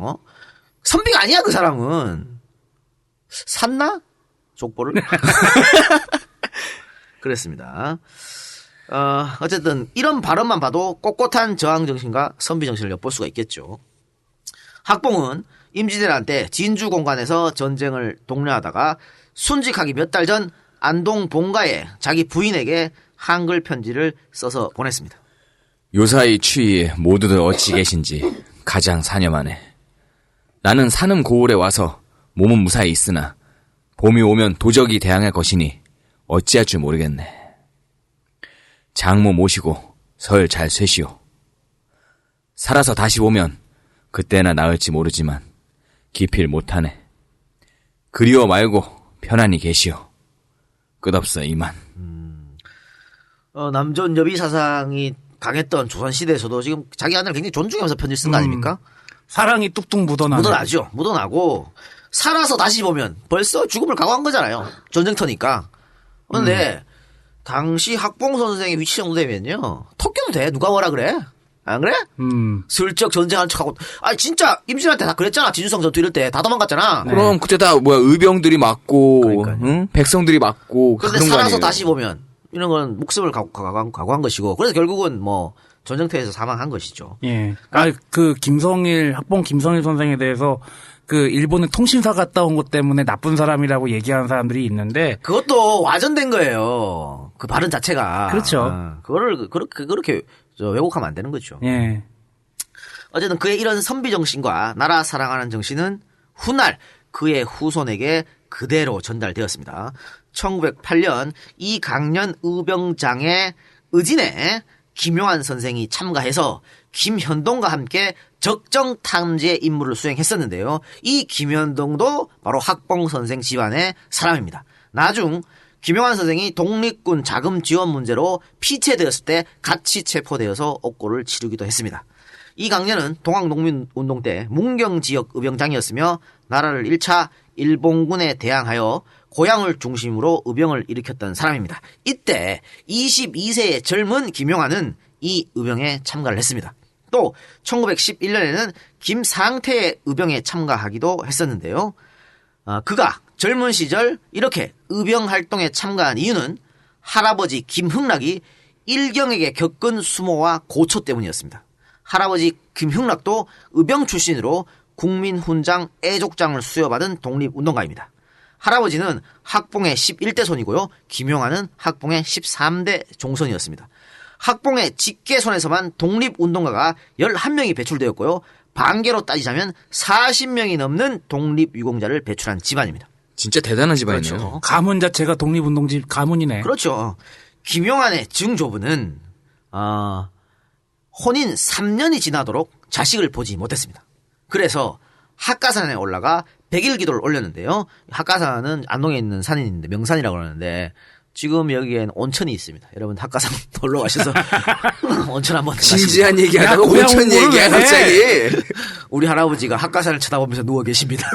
선비가 아니야 그 사람은. 샀나? 족보를? 그랬습니다. 어쨌든 이런 발언만 봐도 꼿꼿한 저항정신과 선비정신을 엿볼 수가 있겠죠. 학봉은 임진왜란 때 진주 공간에서 전쟁을 독려하다가 순직하기 몇 달 전 안동 본가에 자기 부인에게 한글 편지를 써서 보냈습니다. 요사이 추위에 모두들 어찌 계신지 가장 사녀 만에 나는 산음 고을에 와서 몸은 무사히 있으나 봄이 오면 도적이 대항할 것이니 어찌할 줄 모르겠네. 장모 모시고 설 잘 쇠시오. 살아서 다시 오면 그때나 나을지 모르지만 기필 못하네. 그리워 말고 편안히 계시오. 끝없어 이만. 남존 여비 사상이 강했던 조선시대에서도 지금 자기 아내를 굉장히 존중하면서 편지를 쓴 거 아닙니까? 사랑이 뚝뚝 묻어나죠. 묻어나고 살아서 다시 보면 벌써 죽음을 각오한 거잖아요. 전쟁터니까. 그런데 당시 학봉 선생의 위치 정도 되면요. 턱겨도 돼. 누가 뭐라 그래? 안 그래? 슬쩍 전쟁한 척하고. 아니 진짜 임진왜란 때 다 그랬잖아. 진주성 전투 이럴 때 다 도망갔잖아. 네. 그럼 그때 다 의병들이 맞고 응? 백성들이 맞고 그런데 그런 거 살아서 아니에요. 다시 보면 이런 건 목숨을 각오한 것이고 그래서 결국은 뭐 전쟁터에서 사망한 것이죠. 예. 그 학봉 김성일 선생에 대해서 그 일본에 통신사 갔다 온 것 때문에 나쁜 사람이라고 얘기하는 사람들이 있는데 그것도 와전된 거예요. 그 발언 자체가. 그렇죠. 그거를 그렇게 왜곡하면 안 되는 거죠. 예. 어쨌든 그의 이런 선비 정신과 나라 사랑하는 정신은 훗날 그의 후손에게 그대로 전달되었습니다. 1908년 이강년 의병장의 의진에 김용환 선생이 참가해서 김현동과 함께 적정 탐지의 임무를 수행했었는데요. 이 김현동도 바로 학봉 선생 집안의 사람입니다. 나중 김용환 선생이 독립군 자금 지원 문제로 피체되었을 때 같이 체포되어서 옥고를 치르기도 했습니다. 이 강렬은 동학농민운동 때 문경지역 의병장이었으며 나라를 1차 일본군에 대항하여 고향을 중심으로 의병을 일으켰던 사람입니다. 이때 22세의 젊은 김용환은 이 의병에 참가를 했습니다. 또 1911년에는 김상태의 의병에 참가하기도 했었는데요. 그가 젊은 시절 이렇게 의병 활동에 참가한 이유는 할아버지 김흥락이 일경에게 겪은 수모와 고초 때문이었습니다. 할아버지 김흥락도 의병 출신으로 국민훈장 애족장을 수여받은 독립운동가입니다. 할아버지는 학봉의 11대 손이고요. 김용환은 학봉의 13대 종손이었습니다. 학봉의 직계손에서만 독립운동가가 11명이 배출되었고요. 반계로 따지자면 40명이 넘는 독립유공자를 배출한 집안입니다. 진짜 대단한 집안이네요. 그렇죠. 가문 자체가 독립운동집 가문이네. 그렇죠. 김용환의 증조부는 혼인 3년이 지나도록 자식을 보지 못했습니다. 그래서 학가산에 올라가 100일 기도를 올렸는데요. 학가산은 안동에 있는 산인데 명산이라고 하는데 지금 여기엔 온천이 있습니다. 여러분 학가산 놀러 가셔서 온천 한번 진지한 얘기하다가 온천 얘기야 갑자기. 우리 할아버지가 학가산을 쳐다보면서 누워 계십니다.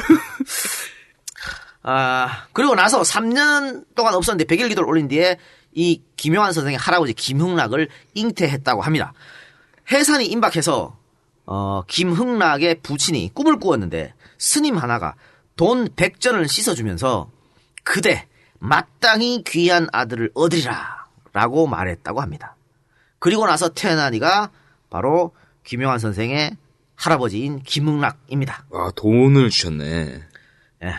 그리고 나서 3년 동안 없었는데 100일 기도를 올린 뒤에 이 김용환 선생의 할아버지 김흥락을 잉태했다고 합니다. 해산이 임박해서 김흥락의 부친이 꿈을 꾸었는데 스님 하나가 돈 100전을 씻어주면서 그대 마땅히 귀한 아들을 얻으리라 라고 말했다고 합니다. 그리고 나서 태어난 이가 바로 김용환 선생의 할아버지인 김흥락입니다. 와, 돈을 주셨네. 예.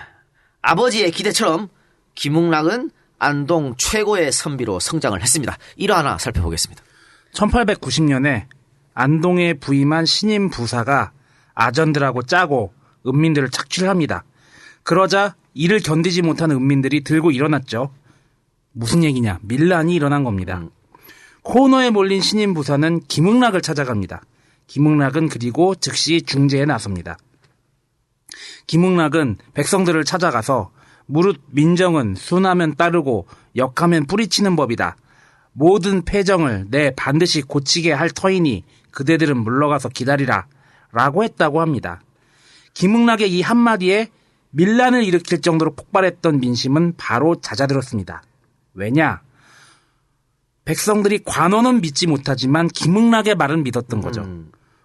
아버지의 기대처럼 김흥락은 안동 최고의 선비로 성장을 했습니다. 일화하나 살펴보겠습니다. 1890년에 안동에 부임한 신임 부사가 아전들하고 짜고 은민들을 착취합니다. 그러자 이를 견디지 못한 은민들이 들고 일어났죠. 무슨 얘기냐? 밀란이 일어난 겁니다. 코너에 몰린 신임 부사는 김흥락을 찾아갑니다. 김흥락은 그리고 즉시 중재에 나섭니다. 김흥락은 백성들을 찾아가서 무릇 민정은 순하면 따르고 역하면 뿌리치는 법이다. 모든 패정을 내 반드시 고치게 할 터이니 그대들은 물러가서 기다리라 라고 했다고 합니다. 김흥락의 이 한마디에 밀란을 일으킬 정도로 폭발했던 민심은 바로 잦아들었습니다. 왜냐? 백성들이 관원은 믿지 못하지만 김흥락의 말은 믿었던 거죠.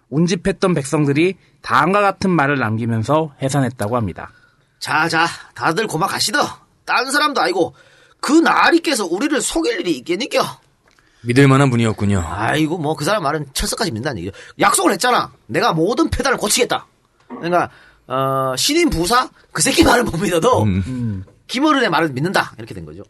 운집했던 백성들이 다음과 같은 말을 남기면서 해산했다고 합니다. 자자 다들 고막하시더. 딴 사람도 아니고 그 나리께서 우리를 속일 일이 있겠니껴. 믿을 만한 분이었군요. 아이고 뭐 그 사람 말은 철석까지 믿는다는 얘기죠. 약속을 했잖아. 내가 모든 폐단을 고치겠다. 그러니까 신임 부사 그 새끼 말은 못 믿어도 김어른의 말은 믿는다. 이렇게 된 거죠.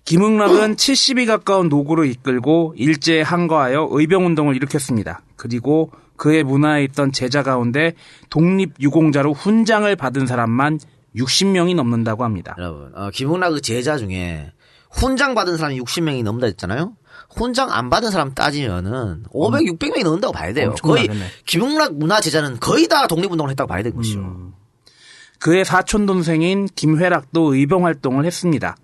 김흥락은 70이 가까운 노구를 이끌고 일제에 항거하여 의병운동을 일으켰습니다. 그리고 그의 문화에 있던 제자 가운데 독립유공자로 훈장을 받은 사람만 60명이 넘는다고 합니다. 여러분 김흥락 그 제자 중에 훈장 받은 사람이 60명이 넘는다 했잖아요. 훈장 안 받은 사람 따지면은 500, 600명이 넘는다고 봐야 돼요. 거의 김흥락 문화 제자는 거의 다 독립운동을 했다고 봐야 되는 것이죠. 그의 사촌동생인 김회락도 의병활동을 했습니다.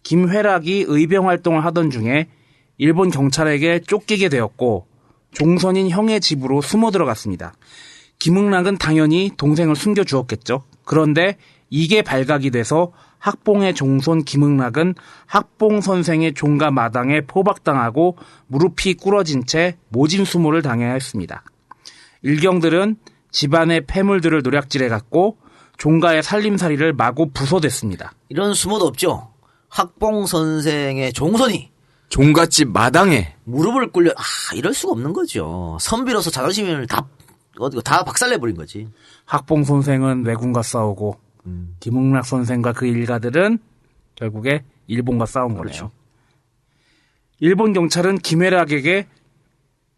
김회락이 의병활동을 하던 중에 일본 경찰에게 쫓기게 되었고 종선인 형의 집으로 숨어 들어갔습니다. 김흥락은 당연히 동생을 숨겨주었겠죠. 그런데 이게 발각이 돼서 학봉의 종손 김흥락은 학봉 선생의 종가 마당에 포박당하고 무릎이 꿇어진 채 모진 수모를 당해야 했습니다. 일경들은 집안의 폐물들을 노략질해갔고 종가의 살림살이를 마구 부숴댔습니다. 이런 수모도 없죠. 학봉 선생의 종손이 종갓집 마당에 무릎을 꿇려 이럴 수가 없는 거죠. 선비로서 자존심을 다 박살내버린 거지. 학봉 선생은 왜군과 싸우고 김흥락 선생과 그 일가들은 결국에 일본과 싸운 거네요. 그렇죠. 일본 경찰은 김회락에게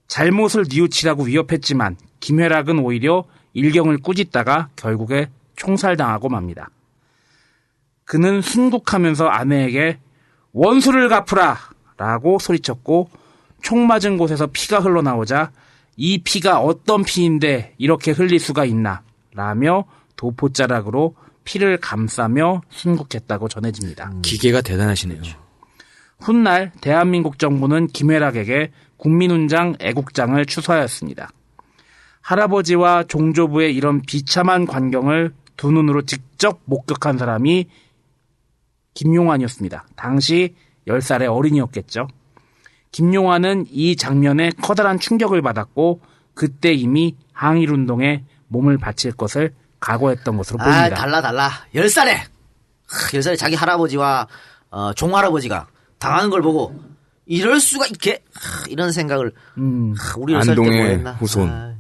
잘못을 뉘우치라고 위협했지만 김회락은 오히려 일경을 꾸짖다가 결국에 총살당하고 맙니다. 그는 순국하면서 아내에게 원수를 갚으라 라고 소리쳤고 총 맞은 곳에서 피가 흘러나오자 이 피가 어떤 피인데 이렇게 흘릴 수가 있나 라며 도포자락으로 피를 감싸며 순국했다고 전해집니다. 기계가 대단하시네요. 훗날 대한민국 정부는 김회락에게 국민훈장 애국장을 추서하였습니다. 할아버지와 종조부의 이런 비참한 광경을 두 눈으로 직접 목격한 사람이 김용환이었습니다. 당시 10살의 어린이였겠죠. 김용환은 이 장면에 커다란 충격을 받았고 그때 이미 항일운동에 몸을 바칠 것을 각오했던 것으로 보입니다. 달라. 10살에 10살에 자기 할아버지와 종할아버지가 당하는 걸 보고 이럴 수가 있게 이런 생각을 우리 10살 때 뭐 안동의 했나? 후손.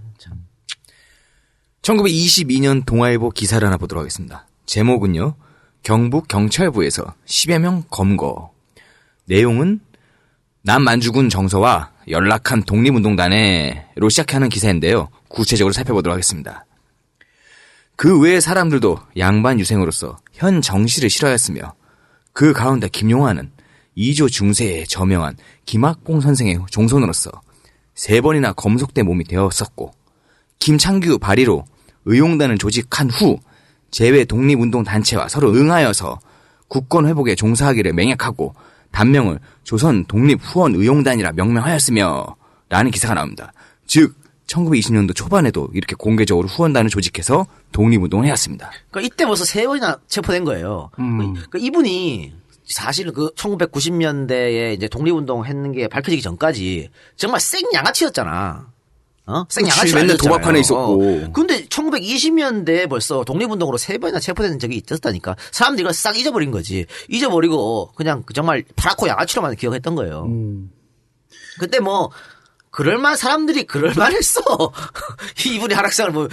1922년 동아일보 기사를 하나 보도록 하겠습니다. 제목은요. 경북 경찰부에서 10여 명 검거. 내용은 남만주군 정서와 연락한 독립운동단에로 시작하는 기사인데요. 구체적으로 살펴보도록 하겠습니다. 그 외의 사람들도 양반 유생으로서 현 정시를 싫어했으며 그 가운데 김용환은 2조 중세에 저명한 김학봉 선생의 종손으로서 3번이나 검속대 몸이 되었었고 김창규 발의로 의용단을 조직한 후 제외 독립운동단체와 서로 응하여서 국권 회복에 종사하기를 맹약하고 단명을 조선 독립후원의용단이라 명명하였으며 라는 기사가 나옵니다. 즉 1920년도 초반에도 이렇게 공개적으로 후원단을 조직해서 독립운동을 해왔습니다. 그러니까 이때 벌써 3번이나 체포된 거예요. 그러니까 이분이 사실 그 1990년대에 이제 독립운동 했는 게 밝혀지기 전까지 정말 생양아치였잖아. 생양아치 맨날 도박판에 있었고. 근데 1920년대에 벌써 독립운동으로 3번이나 체포된 적이 있었다니까. 사람들이 이걸 싹 잊어버린 거지. 잊어버리고 그냥 정말 파랗고 양아치로만 기억했던 거예요. 그때 뭐 사람들이 그럴만 했어. 이분이 하락상을 뭐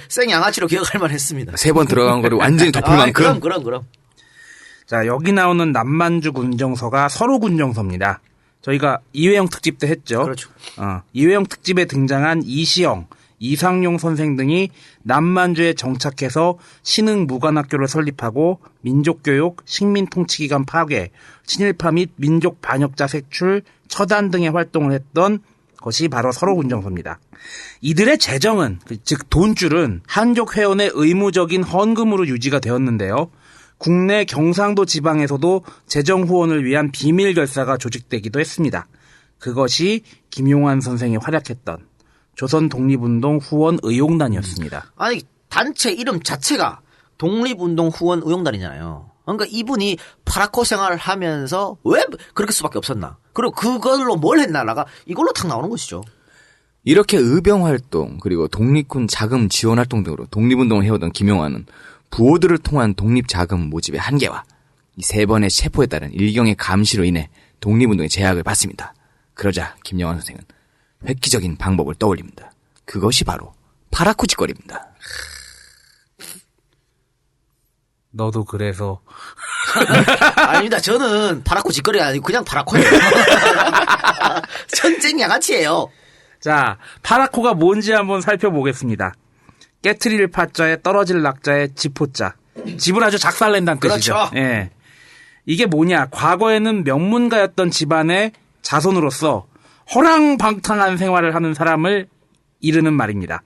생양아치로 기억할 만 했습니다. 3번 들어간 거를 완전히 덮을 만큼. 그럼. 자, 여기 나오는 남만주 군정서가 서로 군정서입니다. 저희가 이회영 특집 때 했죠. 그렇죠. 이회영 특집에 등장한 이시영, 이상용 선생 등이 남만주에 정착해서 신흥 무관학교를 설립하고 민족교육, 식민통치기관 파괴, 친일파 및 민족 반역자 색출, 처단 등의 활동을 했던 것이 바로 서로군정서입니다. 이들의 재정은, 즉 돈줄은 한족 회원의 의무적인 헌금으로 유지가 되었는데요. 국내 경상도 지방에서도 재정 후원을 위한 비밀 결사가 조직되기도 했습니다. 그것이 김용환 선생이 활약했던 조선 독립운동 후원 의용단이었습니다. 아니 단체 이름 자체가 독립운동 후원 의용단이잖아요. 그러니까 이분이 파라코 생활을 하면서 왜 그렇게 수밖에 없었나? 그리고 그걸로 뭘 했나라가 이걸로 탁 나오는 것이죠. 이렇게 의병활동 그리고 독립군 자금 지원활동 등으로 독립운동을 해오던 김용환은 부호들을 통한 독립자금 모집의 한계와 이 3번의 체포에 따른 일경의 감시로 인해 독립운동의 제약을 받습니다. 그러자 김용환 선생은 획기적인 방법을 떠올립니다. 그것이 바로 파라코 짓거리입니다. 너도 그래서 아닙니다. 저는 파라코 짓거리가 아니고 그냥 파라코예요. 전쟁 양아치예요. 자, 파라코가 뭔지 한번 살펴보겠습니다. 깨트릴 파자에 떨어질 낙자에 지포자. 집을 아주 작살낸다는 뜻이죠. 그렇죠. 예. 이게 뭐냐. 과거에는 명문가였던 집안의 자손으로서 허랑방탕한 생활을 하는 사람을 이르는 말입니다.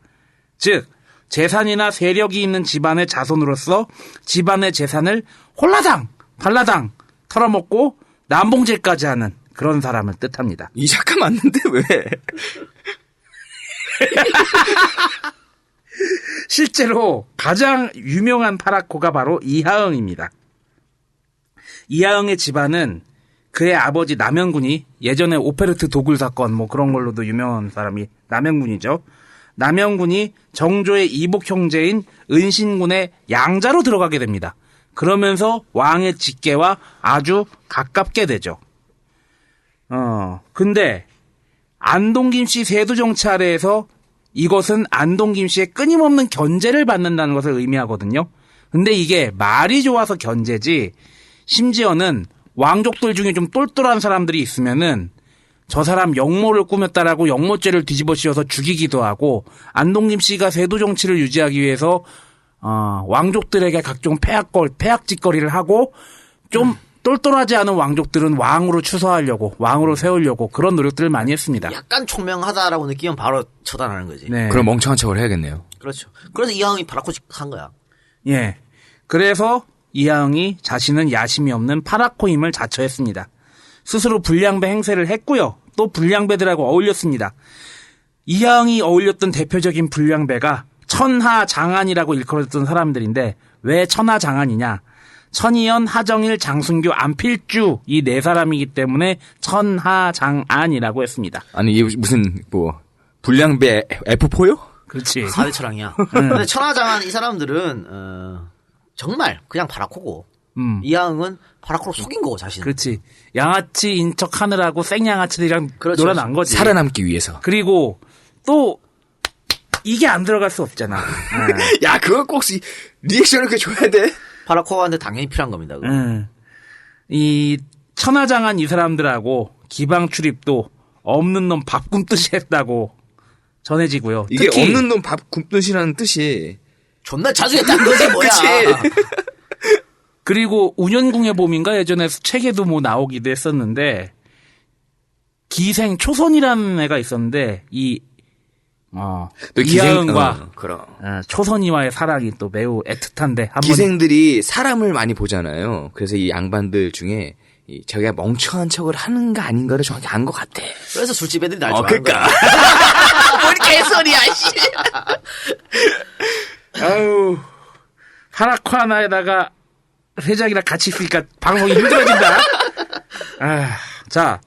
즉 재산이나 세력이 있는 집안의 자손으로서 집안의 재산을 홀라당 발라당 털어먹고 남봉질까지 하는 그런 사람을 뜻합니다. 이 작가 맞는데 왜? 실제로 가장 유명한 파라코가 바로 이하응입니다. 이하응의 집안은 그의 아버지 남영군이 예전에 오페르트 도굴 사건 뭐 그런 걸로도 유명한 사람이 남영군이죠. 남영군이 정조의 이복 형제인 은신군의 양자로 들어가게 됩니다. 그러면서 왕의 직계와 아주 가깝게 되죠. 근데 안동김 씨 세두정치 아래에서 이것은 안동김 씨의 끊임없는 견제를 받는다는 것을 의미하거든요. 근데 이게 말이 좋아서 견제지, 심지어는 왕족들 중에 좀 똘똘한 사람들이 있으면은 저 사람 역모를 꾸몄다라고 역모죄를 뒤집어 씌워서 죽이기도 하고, 안동김 씨가 세도 정치를 유지하기 위해서 왕족들에게 각종 폐악짓거리를 하고, 좀 똘똘하지 않은 왕족들은 왕으로 추서하려고, 왕으로 세우려고 그런 노력들을 많이 했습니다. 약간 총명하다라고 느끼면 바로 처단하는 거지. 네. 그럼 멍청한 척을 해야겠네요. 그렇죠. 그래서 이하응이 파라코 한 거야. 예. 그래서 이하응이 자신은 야심이 없는 파라코임을 자처했습니다. 스스로 불량배 행세를 했고요. 또 불량배들하고 어울렸습니다. 이하응이 어울렸던 대표적인 불량배가 천하장안이라고 일컬었던 사람들인데 왜 천하장안이냐? 천희연, 하정일, 장순규, 안필주 이 네 사람이기 때문에 천하장안이라고 했습니다. 아니 이게 무슨 뭐 불량배 F4요? 그렇지. 4대 철학이야. 근데 천하장안 이 사람들은 정말 그냥 파라코고 이하응은 파라코로 속인 거고 자신. 그렇지. 양아치 인척하느라고 생양아치들이랑 그렇죠. 놀아난 거지. 살아남기 위해서. 그리고 또 이게 안 들어갈 수 없잖아. 야 그거 꼭 리액션을 그렇게 줘야 돼? 파라코한테 당연히 필요한 겁니다. 그거. 이 천하장안 이 사람들하고 기방 출입도 없는 놈 밥 굶듯이 했다고 전해지고요. 이게 특히 없는 놈 밥 굶듯이라는 뜻이 존나 자주 했다는 거지 뭐야. 그리고 운현궁의 봄인가 예전에 책에도 뭐 나오기도 했었는데 기생 초선이라는 애가 있었는데 이하응과 초선이와의 사랑이 또 매우 애틋한데 기생들이 사람을 많이 보잖아요. 그래서 이 양반들 중에 저기가 멍청한 척을 하는가 아닌가를 정확히 안 것 같아. 그래서 술집 애들이 날 좋아하는 그러니까. 거야. 뭔 개소리야, 씨. 아유, 파라코 하나에다가 회장이랑 같이 있으니까 방송이 힘들어진다. 자,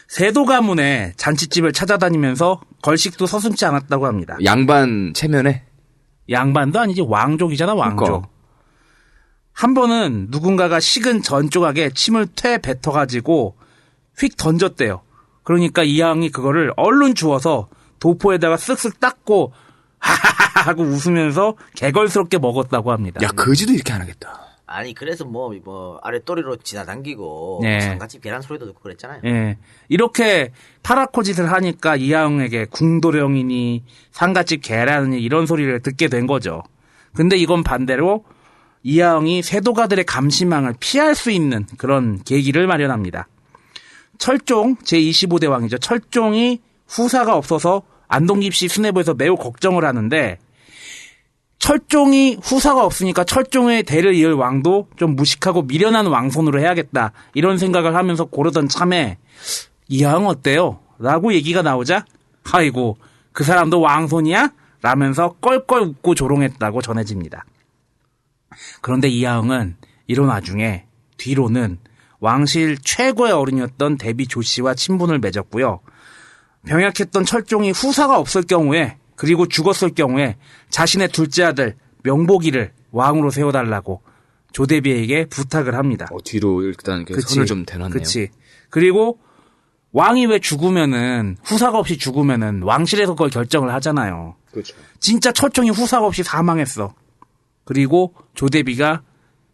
세도 가문의 잔치집을 찾아다니면서 걸식도 서슴지 않았다고 합니다. 양반 체면에? 양반도 아니지 왕족이잖아, 왕족. 그러니까. 한 번은 누군가가 식은 전 조각에 침을 뱉어가지고 휙 던졌대요. 그러니까 이하응이 그거를 얼른 주워서 도포에다가 쓱쓱 닦고 하하하 하고 웃으면서 개걸스럽게 먹었다고 합니다. 야, 거지도 이렇게 안 하겠다. 아니 그래서 뭐 아랫도리로 지나당기고 네. 상갓집 계란 소리도 듣고 그랬잖아요. 예. 이렇게 파라코 짓을 하니까 이하응에게 궁도령이니 상갓집 계란이니 이런 소리를 듣게 된 거죠. 근데 이건 반대로 이하응이 세도가들의 감시망을 피할 수 있는 그런 계기를 마련합니다. 철종 제25대 왕이죠. 철종이 후사가 없어서 안동깁시 수뇌부에서 매우 걱정을 하는데 철종이 후사가 없으니까 철종의 대를 이을 왕도 좀 무식하고 미련한 왕손으로 해야겠다. 이런 생각을 하면서 고르던 참에 이하응 어때요? 라고 얘기가 나오자 아이고 그 사람도 왕손이야? 라면서 껄껄 웃고 조롱했다고 전해집니다. 그런데 이하응은 이런 와중에 뒤로는 왕실 최고의 어른이었던 대비 조씨와 친분을 맺었고요. 병약했던 철종이 후사가 없을 경우에 그리고 죽었을 경우에 자신의 둘째 아들 명복이를 왕으로 세워달라고 조대비에게 부탁을 합니다. 뒤로 일단 손을 좀 대놨네요. 그치. 그리고 왕이 왜 죽으면은 후사가 없이 죽으면은 왕실에서 그걸 결정을 하잖아요. 그렇죠. 진짜 철종이 후사가 없이 사망했어. 그리고 조대비가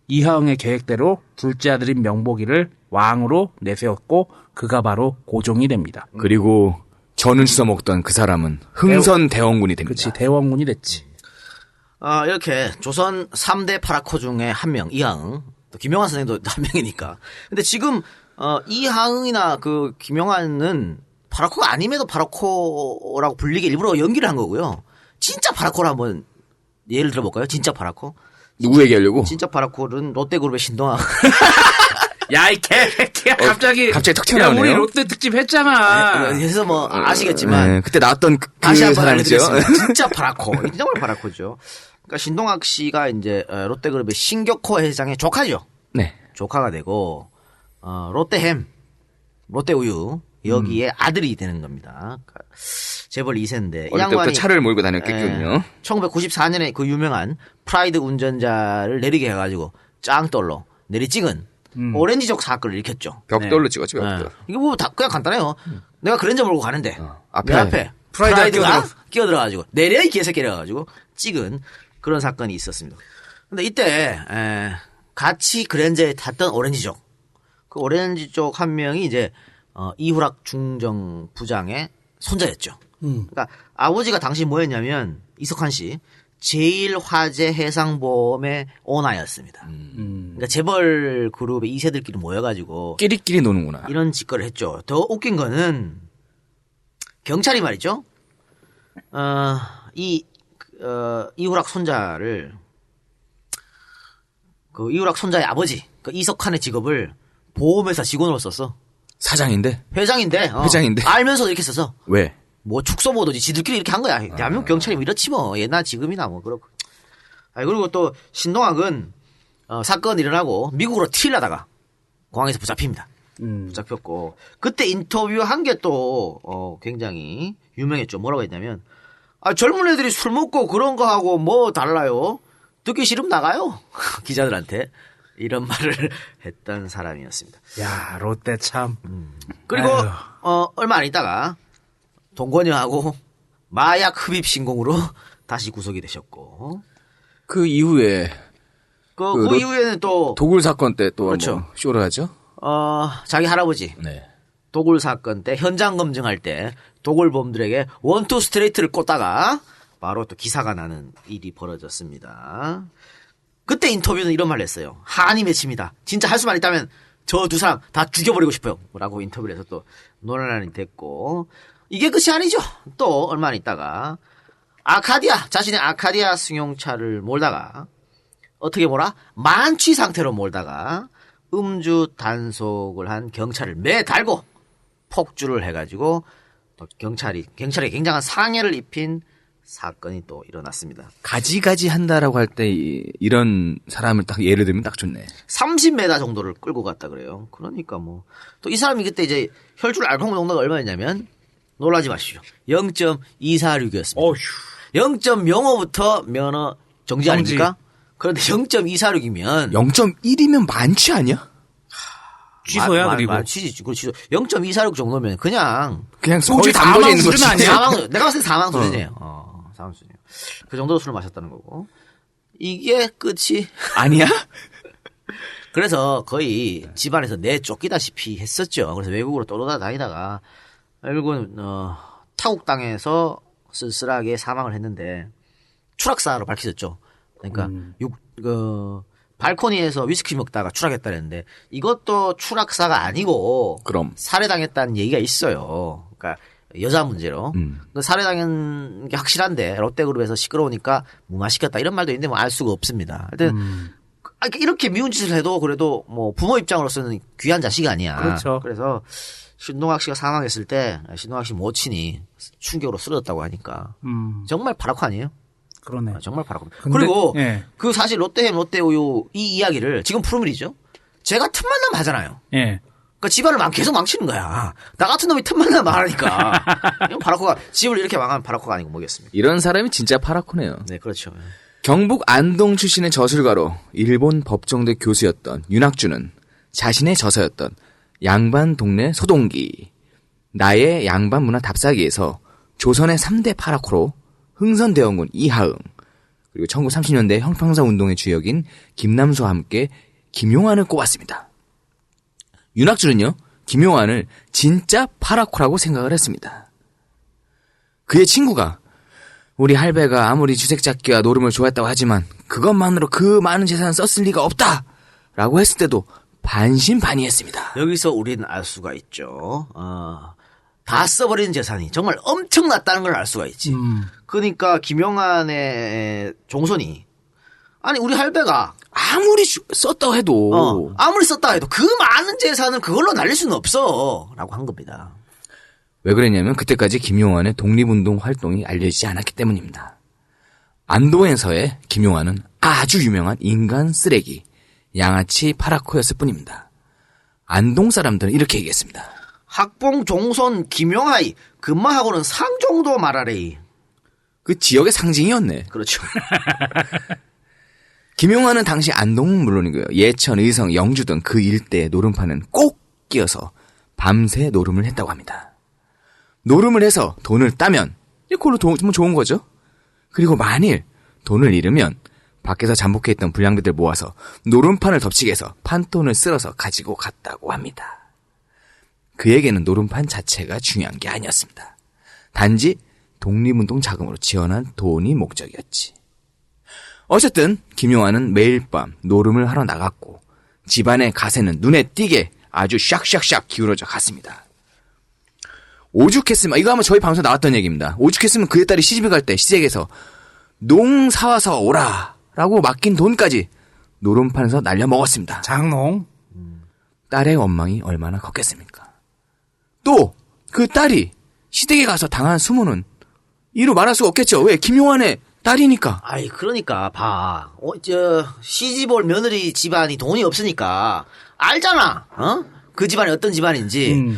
이하응의 계획대로 둘째 아들인 명복이를 왕으로 내세웠고 그가 바로 고종이 됩니다. 그리고 전을 주워 먹던 그 사람은 흥선 대원군이 됩니다. 그렇지. 대원군이 됐지. 이렇게 조선 3대 파라코 중에 한 명, 이하응. 또 김영환 선생도 한 명이니까. 근데 지금, 이하응이나 그 김영환은 파라코가 아님에도 파라코라고 불리게 일부러 연기를 한 거고요. 진짜 파라코를 한번 예를 들어볼까요? 진짜 파라코? 누구 얘기하려고? 진짜 파라코는 롯데그룹의 신동아. 야, 이 개새끼야. 갑자기 탁 튀어나오네요. 우리 롯데 특집 했잖아. 그래서 뭐 아시겠지만 네, 그때 나왔던 다시 한번 사람이죠. 알려드리겠습니다. 진짜 파라코. 정말 파라코죠. 그러니까 신동학 씨가 이제 롯데그룹의 신격호 회장의 조카죠. 네. 조카가 되고 롯데햄, 롯데우유 여기에 아들이 되는 겁니다. 재벌 2세인데 이 어릴 때부터 양반이 차를 몰고 다녔겠군요. 1994년에 그 유명한 프라이드 운전자를 내리게 해가지고 짱돌로 내리찍은 오렌지족 사건을 일으켰죠. 벽돌로 찍었죠. 벽돌. 이거 뭐 다 그냥 간단해요. 내가 그랜저 몰고 가는데 앞에. 내 앞에 프라이드가 끼어들어가지고 내려 이 개새끼 이래가지고 찍은 그런 사건이 있었습니다. 근데 이때 같이 그랜저에 탔던 오렌지족 그 오렌지족 한 명이 이제 이후락 중정 부장의 손자였죠. 그러니까 아버지가 당시 뭐였냐면 이석환 씨 제일화재해상보험의 오너였습니다. 그러니까 재벌 그룹의 2세들끼리 모여가지고 끼리끼리 노는구나. 이런 짓거리를 했죠. 더 웃긴 거는 경찰이 말이죠. 이후락 손자를 그 이우락 손자의 아버지 그 이석환의 직업을 보험회사 직원으로 썼어. 사장인데? 회장인데. 회장인데. 알면서도 이렇게 써서. 왜? 뭐 축소보도지 지들끼리 이렇게 한 거야. 대한민국 경찰이 이렇지 뭐. 옛날 지금이나 뭐 그렇고. 그리고 또 신동학은 사건 일어나고 미국으로 튀려다가 공항에서 붙잡힙니다. 붙잡혔고 그때 인터뷰한 게 또 굉장히 유명했죠. 뭐라고 했냐면 젊은 애들이 술 먹고 그런 거 하고 뭐 달라요? 듣기 싫으면 나가요. 기자들한테 이런 말을 했던 사람이었습니다. 야, 롯데 참. 그리고 아유. 얼마 안 있다가 동건여하고 마약 흡입 신공으로 다시 구속이 되셨고 그 이후에 그 이후에는 또 도굴 사건 때 또 그렇죠. 한번 쇼를 하죠. 자기 할아버지 네. 도굴 사건 때 현장 검증할 때 도굴범들에게 원투 스트레이트를 꽂다가 바로 또 기사가 나는 일이 벌어졌습니다. 그때 인터뷰는 이런 말을 했어요. 한이 맺힙니다. 진짜 할 수만 있다면 저 두 사람 다 죽여버리고 싶어요. 라고 인터뷰를 해서 또 논란이 됐고 이게 끝이 아니죠. 또 얼마 안 있다가 자신의 아카디아 승용차를 몰다가 어떻게 만취 상태로 몰다가 음주 단속을 한 경찰을 매달고 폭주를 해가지고 또 경찰에 굉장한 상해를 입힌 사건이 또 일어났습니다. 가지가지 한다라고 할 때 이런 사람을 딱 예를 들면 딱 좋네. 30m 정도를 끌고 갔다 그래요. 그러니까 뭐 또 이 사람이 그때 이제 혈중 알코올 농도가 얼마였냐면 놀라지 마시오. 0.246이었습니다. 0.05부터 면허 정지 아닙니까? 그런데 0.246이면 0.1이면 만취 아니야? 취소야, 그리고. 취지. 0.246 정도면 그냥 소주 담궈져 있는 거지. 내가 봤을 때 사망 수준이에요. 사망 수준이에요. 그 정도로 술을 마셨다는 거고. 이게 끝이 아니야? 그래서 거의 집안에서 내쫓기다시피 했었죠. 그래서 외국으로 떠돌아다니다가 결국은 타국 땅에서 쓸쓸하게 사망을 했는데 추락사로 밝혀졌죠. 그러니까 발코니에서 위스키 먹다가 추락했다 그랬는데 이것도 추락사가 아니고 그럼 살해당했다는 얘기가 있어요. 그러니까 여자 문제로 살해당한 게 확실한데 롯데그룹에서 시끄러우니까 무마시켰다 이런 말도 있는데 뭐 알 수가 없습니다. 하여튼 이렇게 미운 짓을 해도 그래도 뭐 부모 입장으로서는 귀한 자식이 아니야. 그렇죠. 그래서 신동학 씨가 사망했을 때 신동학 씨 모친이 충격으로 쓰러졌다고 하니까 정말 바라코 아니에요? 그러네. 정말 바라코. 그리고 예. 그 사실 롯데햄 롯데우유 이 이야기를 지금 푸르밀이죠. 제가 틈만 나면 하잖아요. 예. 그러니까 집안을 계속 망치는 거야. 나 같은 놈이 틈만 나면 말하니까. 이건 바라코가 집을 이렇게 망하면 바라코가 아니고 뭐겠습니까? 이런 사람이 진짜 파라코네요. 네, 그렇죠. 경북 안동 출신의 저술가로 일본 법정대 교수였던 윤학주는 자신의 저서였던 양반 동네 소동기, 나의 양반 문화 답사기에서 조선의 3대 파라코로 흥선대원군 이하응, 그리고 1930년대 형평사운동의 주역인 김남수와 함께 김용환을 꼽았습니다. 윤학주는요, 김용환을 진짜 파라코라고 생각을 했습니다. 그의 친구가 우리 할배가 아무리 주색잡기와 노름을 좋아했다고 하지만 그것만으로 그 많은 재산을 썼을 리가 없다! 라고 했을 때도 반신반의했습니다. 여기서 우리는 알 수가 있죠. 다 써버린 재산이 정말 엄청났다는 걸 알 수가 있지. 그러니까 김용환의 종손이 아니 우리 할배가 아무리 썼다고 해도 아무리 썼다 해도 그 많은 재산을 그걸로 날릴 수는 없어 라고 한 겁니다. 왜 그랬냐면 그때까지 김용환의 독립운동 활동이 알려지지 않았기 때문입니다. 안동에서의 김용환은 아주 유명한 인간 쓰레기, 양아치 파라코였을 뿐입니다. 안동 사람들은 이렇게 얘기했습니다. 학봉 종손 김용하이 금마하고는 상 정도 말하래. 그 지역의 상징이었네. 그렇죠. 김용환은 당시 안동은 물론이고요. 예천, 의성, 영주 등 그 일대의 노름판은 꼭 끼어서 밤새 노름을 했다고 합니다. 노름을 해서 돈을 따면 그걸로 좋은 거죠. 그리고 만일 돈을 잃으면 밖에서 잠복해있던 불량배들 모아서 노름판을 덮치게 해서 판돈을 쓸어서 가지고 갔다고 합니다. 그에게는 노름판 자체가 중요한 게 아니었습니다. 단지 독립운동 자금으로 지원한 돈이 목적이었지. 어쨌든 김용환은 매일 밤 노름을 하러 나갔고 집안의 가세는 눈에 띄게 아주 샥샥샥 기울어져 갔습니다. 오죽했으면, 이거 아마 저희 방송에 나왔던 얘기입니다. 오죽했으면 그의 딸이 시집을 갈 때 시댁에서 농 사와서 오라 라고 맡긴 돈까지 노름판에서 날려 먹었습니다. 장농. 딸의 원망이 얼마나 컸겠습니까? 또 그 딸이 시댁에 가서 당한 수모는 이루 말할 수가 없겠죠. 왜? 김용환의 딸이니까. 아이, 그러니까, 봐. 시집 올 며느리 집안이 돈이 없으니까, 알잖아, 그 집안이 어떤 집안인지.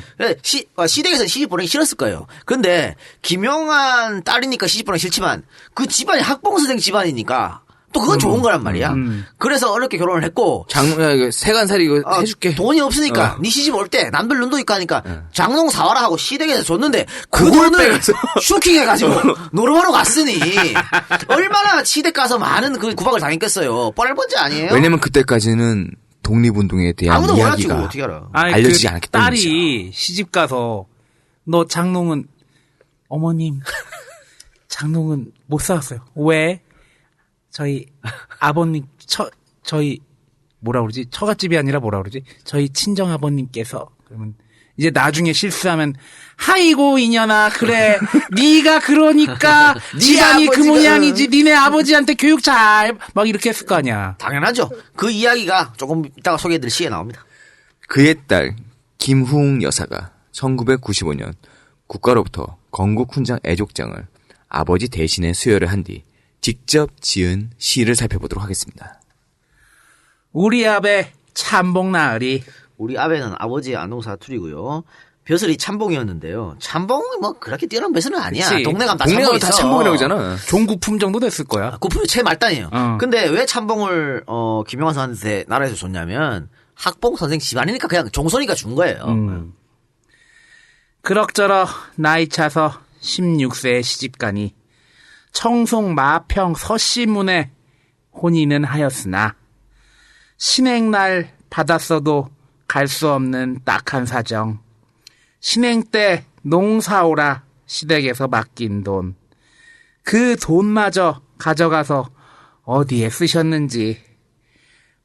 시댁에서 시집 보내기 싫었을 거예요. 근데, 김용환 딸이니까 시집 보내기 싫지만, 그 집안이 학봉선생 집안이니까, 또 그건 좋은 거란 말이야. 그래서 어렵게 결혼을 했고. 세간살이 이거 해줄게. 돈이 없으니까, 네 시집 올 때, 남들 눈도 있고 하니까, 장롱 사와라 하고 시댁에서 줬는데, 그 그걸 돈을 빼가서. 슈킹해가지고, 노름하러 갔으니, 얼마나 시댁 가서 많은 그 구박을 당했겠어요. 뻔할뻔지 아니에요? 왜냐면 그때까지는 독립운동에 대한 아무도 몰랐지, 이야기가 어떻게 알아? 알려지지 않았기 때문이죠. 딸이 시집 가서 너 장롱은 어머님 장롱은 못 사왔어요. 왜? 저희 아버님 저희 뭐라 그러지? 처갓집이 아니라 뭐라 그러지? 저희 친정 아버님께서 그러면 이제 나중에 실수하면 하이고 이년아 그래 네가 그러니까 집안이 그 아버지가- 모양이지 니네 아버지한테 교육 잘 막 이렇게 했을 거 아니야. 당연하죠. 그 이야기가 조금 이따가 소개해드릴 시에 나옵니다. 그의 딸 김후웅 여사가 1995년 국가로부터 건국훈장 애족장을 아버지 대신에 수여를 한 뒤 직접 지은 시를 살펴보도록 하겠습니다. 우리 아베 참봉 나으리. 우리 아베는 아버지의 안동 사투리고요. 벼슬이 참봉이었는데요. 참봉이 뭐 그렇게 뛰어난 벼슬은 아니야. 그치. 동네 가면 다 동네가 참봉 다 있어. 참봉이라고 하잖아. 종구품 정도 됐을 거야. 구품이 최말단이에요. 어. 근데 왜 참봉을 김용환 선생한테 나라에서 줬냐면 학봉 선생 집안이니까 그냥 종손이가 준 거예요. 그럭저럭 나이 차서 16세에 시집가니 청송 마평 서씨문에 혼인은 하였으나 신행날 받았어도 갈 수 없는 딱한 사정. 신행 때 농사오라 시댁에서 맡긴 돈. 그 돈마저 가져가서 어디에 쓰셨는지.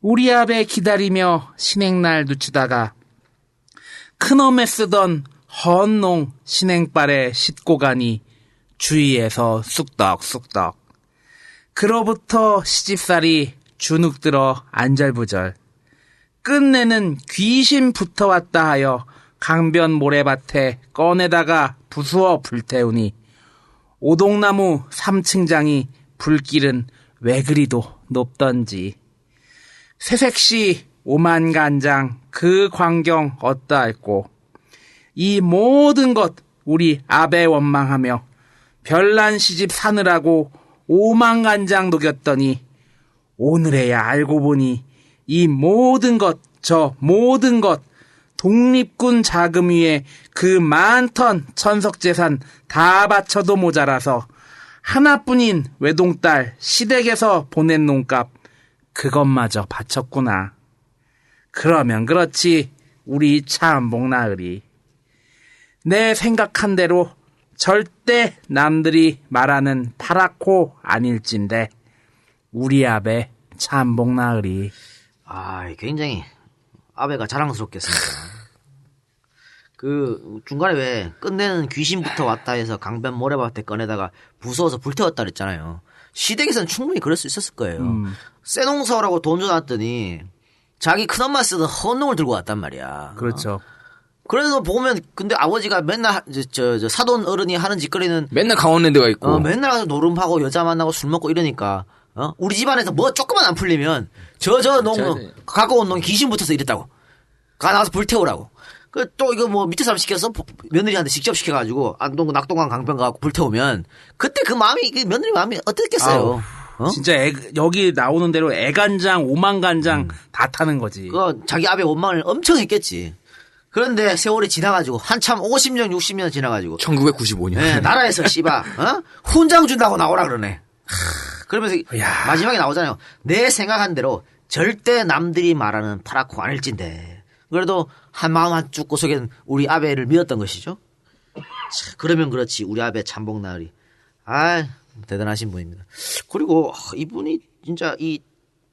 우리 아베 기다리며 신행날 늦추다가 큰엄에 쓰던 헌농 신행발에 싣고 가니 주위에서 쑥덕쑥덕. 그로부터 시집살이 주눅 들어 안절부절. 끝내는 귀신 붙어왔다 하여 강변 모래밭에 꺼내다가 부수어 불태우니 오동나무 3층장이 불길은 왜 그리도 높던지. 새색시 오만간장 그 광경 어떠할꼬. 이 모든 것 우리 아베 원망하며 별난 시집 사느라고 오만간장 녹였더니 오늘에야 알고 보니 이 모든 것, 저 모든 것 독립군 자금 위에 그 많던 천석재산 다 바쳐도 모자라서 하나뿐인 외동딸 시댁에서 보낸 농값 그것마저 바쳤구나. 그러면 그렇지 우리 참봉 나으리. 내 생각한 대로 절대 남들이 말하는 파랗고 아닐진데 우리 아베 참봉 나으리. 굉장히 아베가 자랑스럽겠습니다. 그 중간에 왜 끝내는 귀신부터 왔다 해서 강변 모래밭에 꺼내다가 부수어서 불태웠다 그랬잖아요. 시댁에서는 충분히 그럴 수 있었을 거예요. 쇠농사라고 돈 줘놨더니 자기 큰엄마 쓰던 헌농을 들고 왔단 말이야. 그렇죠. 그래서 보면 근데 아버지가 맨날 저 사돈 어른이 하는 짓거리는 맨날 강원랜드가 있고. 맨날 가서 노름하고 여자 만나고 술 먹고 이러니까 우리 집안에서 뭐 조금만 안 풀리면 저 농 갖고 온 놈 귀신 붙어서 이랬다고. 가 나와서 불태우라고. 그 또 이거 뭐 밑에 사람 시켜서 며느리한테 직접 시켜가지고 안동 낙동강 강변 가고 불태우면 그때 그 마음이 그 며느리 마음이 어땠겠어요. 진짜 여기 나오는 대로 애간장, 오만간장 다 타는 거지. 그 자기 아베 원망을 엄청 했겠지. 그런데 세월이 지나가지고 한참 50년, 60년 지나가지고 1995년. 네, 나라에서 씨바 훈장 준다고 나오라 그러네. 그러면서 마지막에 나오잖아요. 내 생각한 대로 절대 남들이 말하는 파랗고 아닐진데 그래도 한 마음 한쪽 구석엔 우리 아베를 믿었던 것이죠. 그러면 그렇지 우리 아베 참봉 나으리. 대단하신 분입니다. 그리고 이분이 진짜 이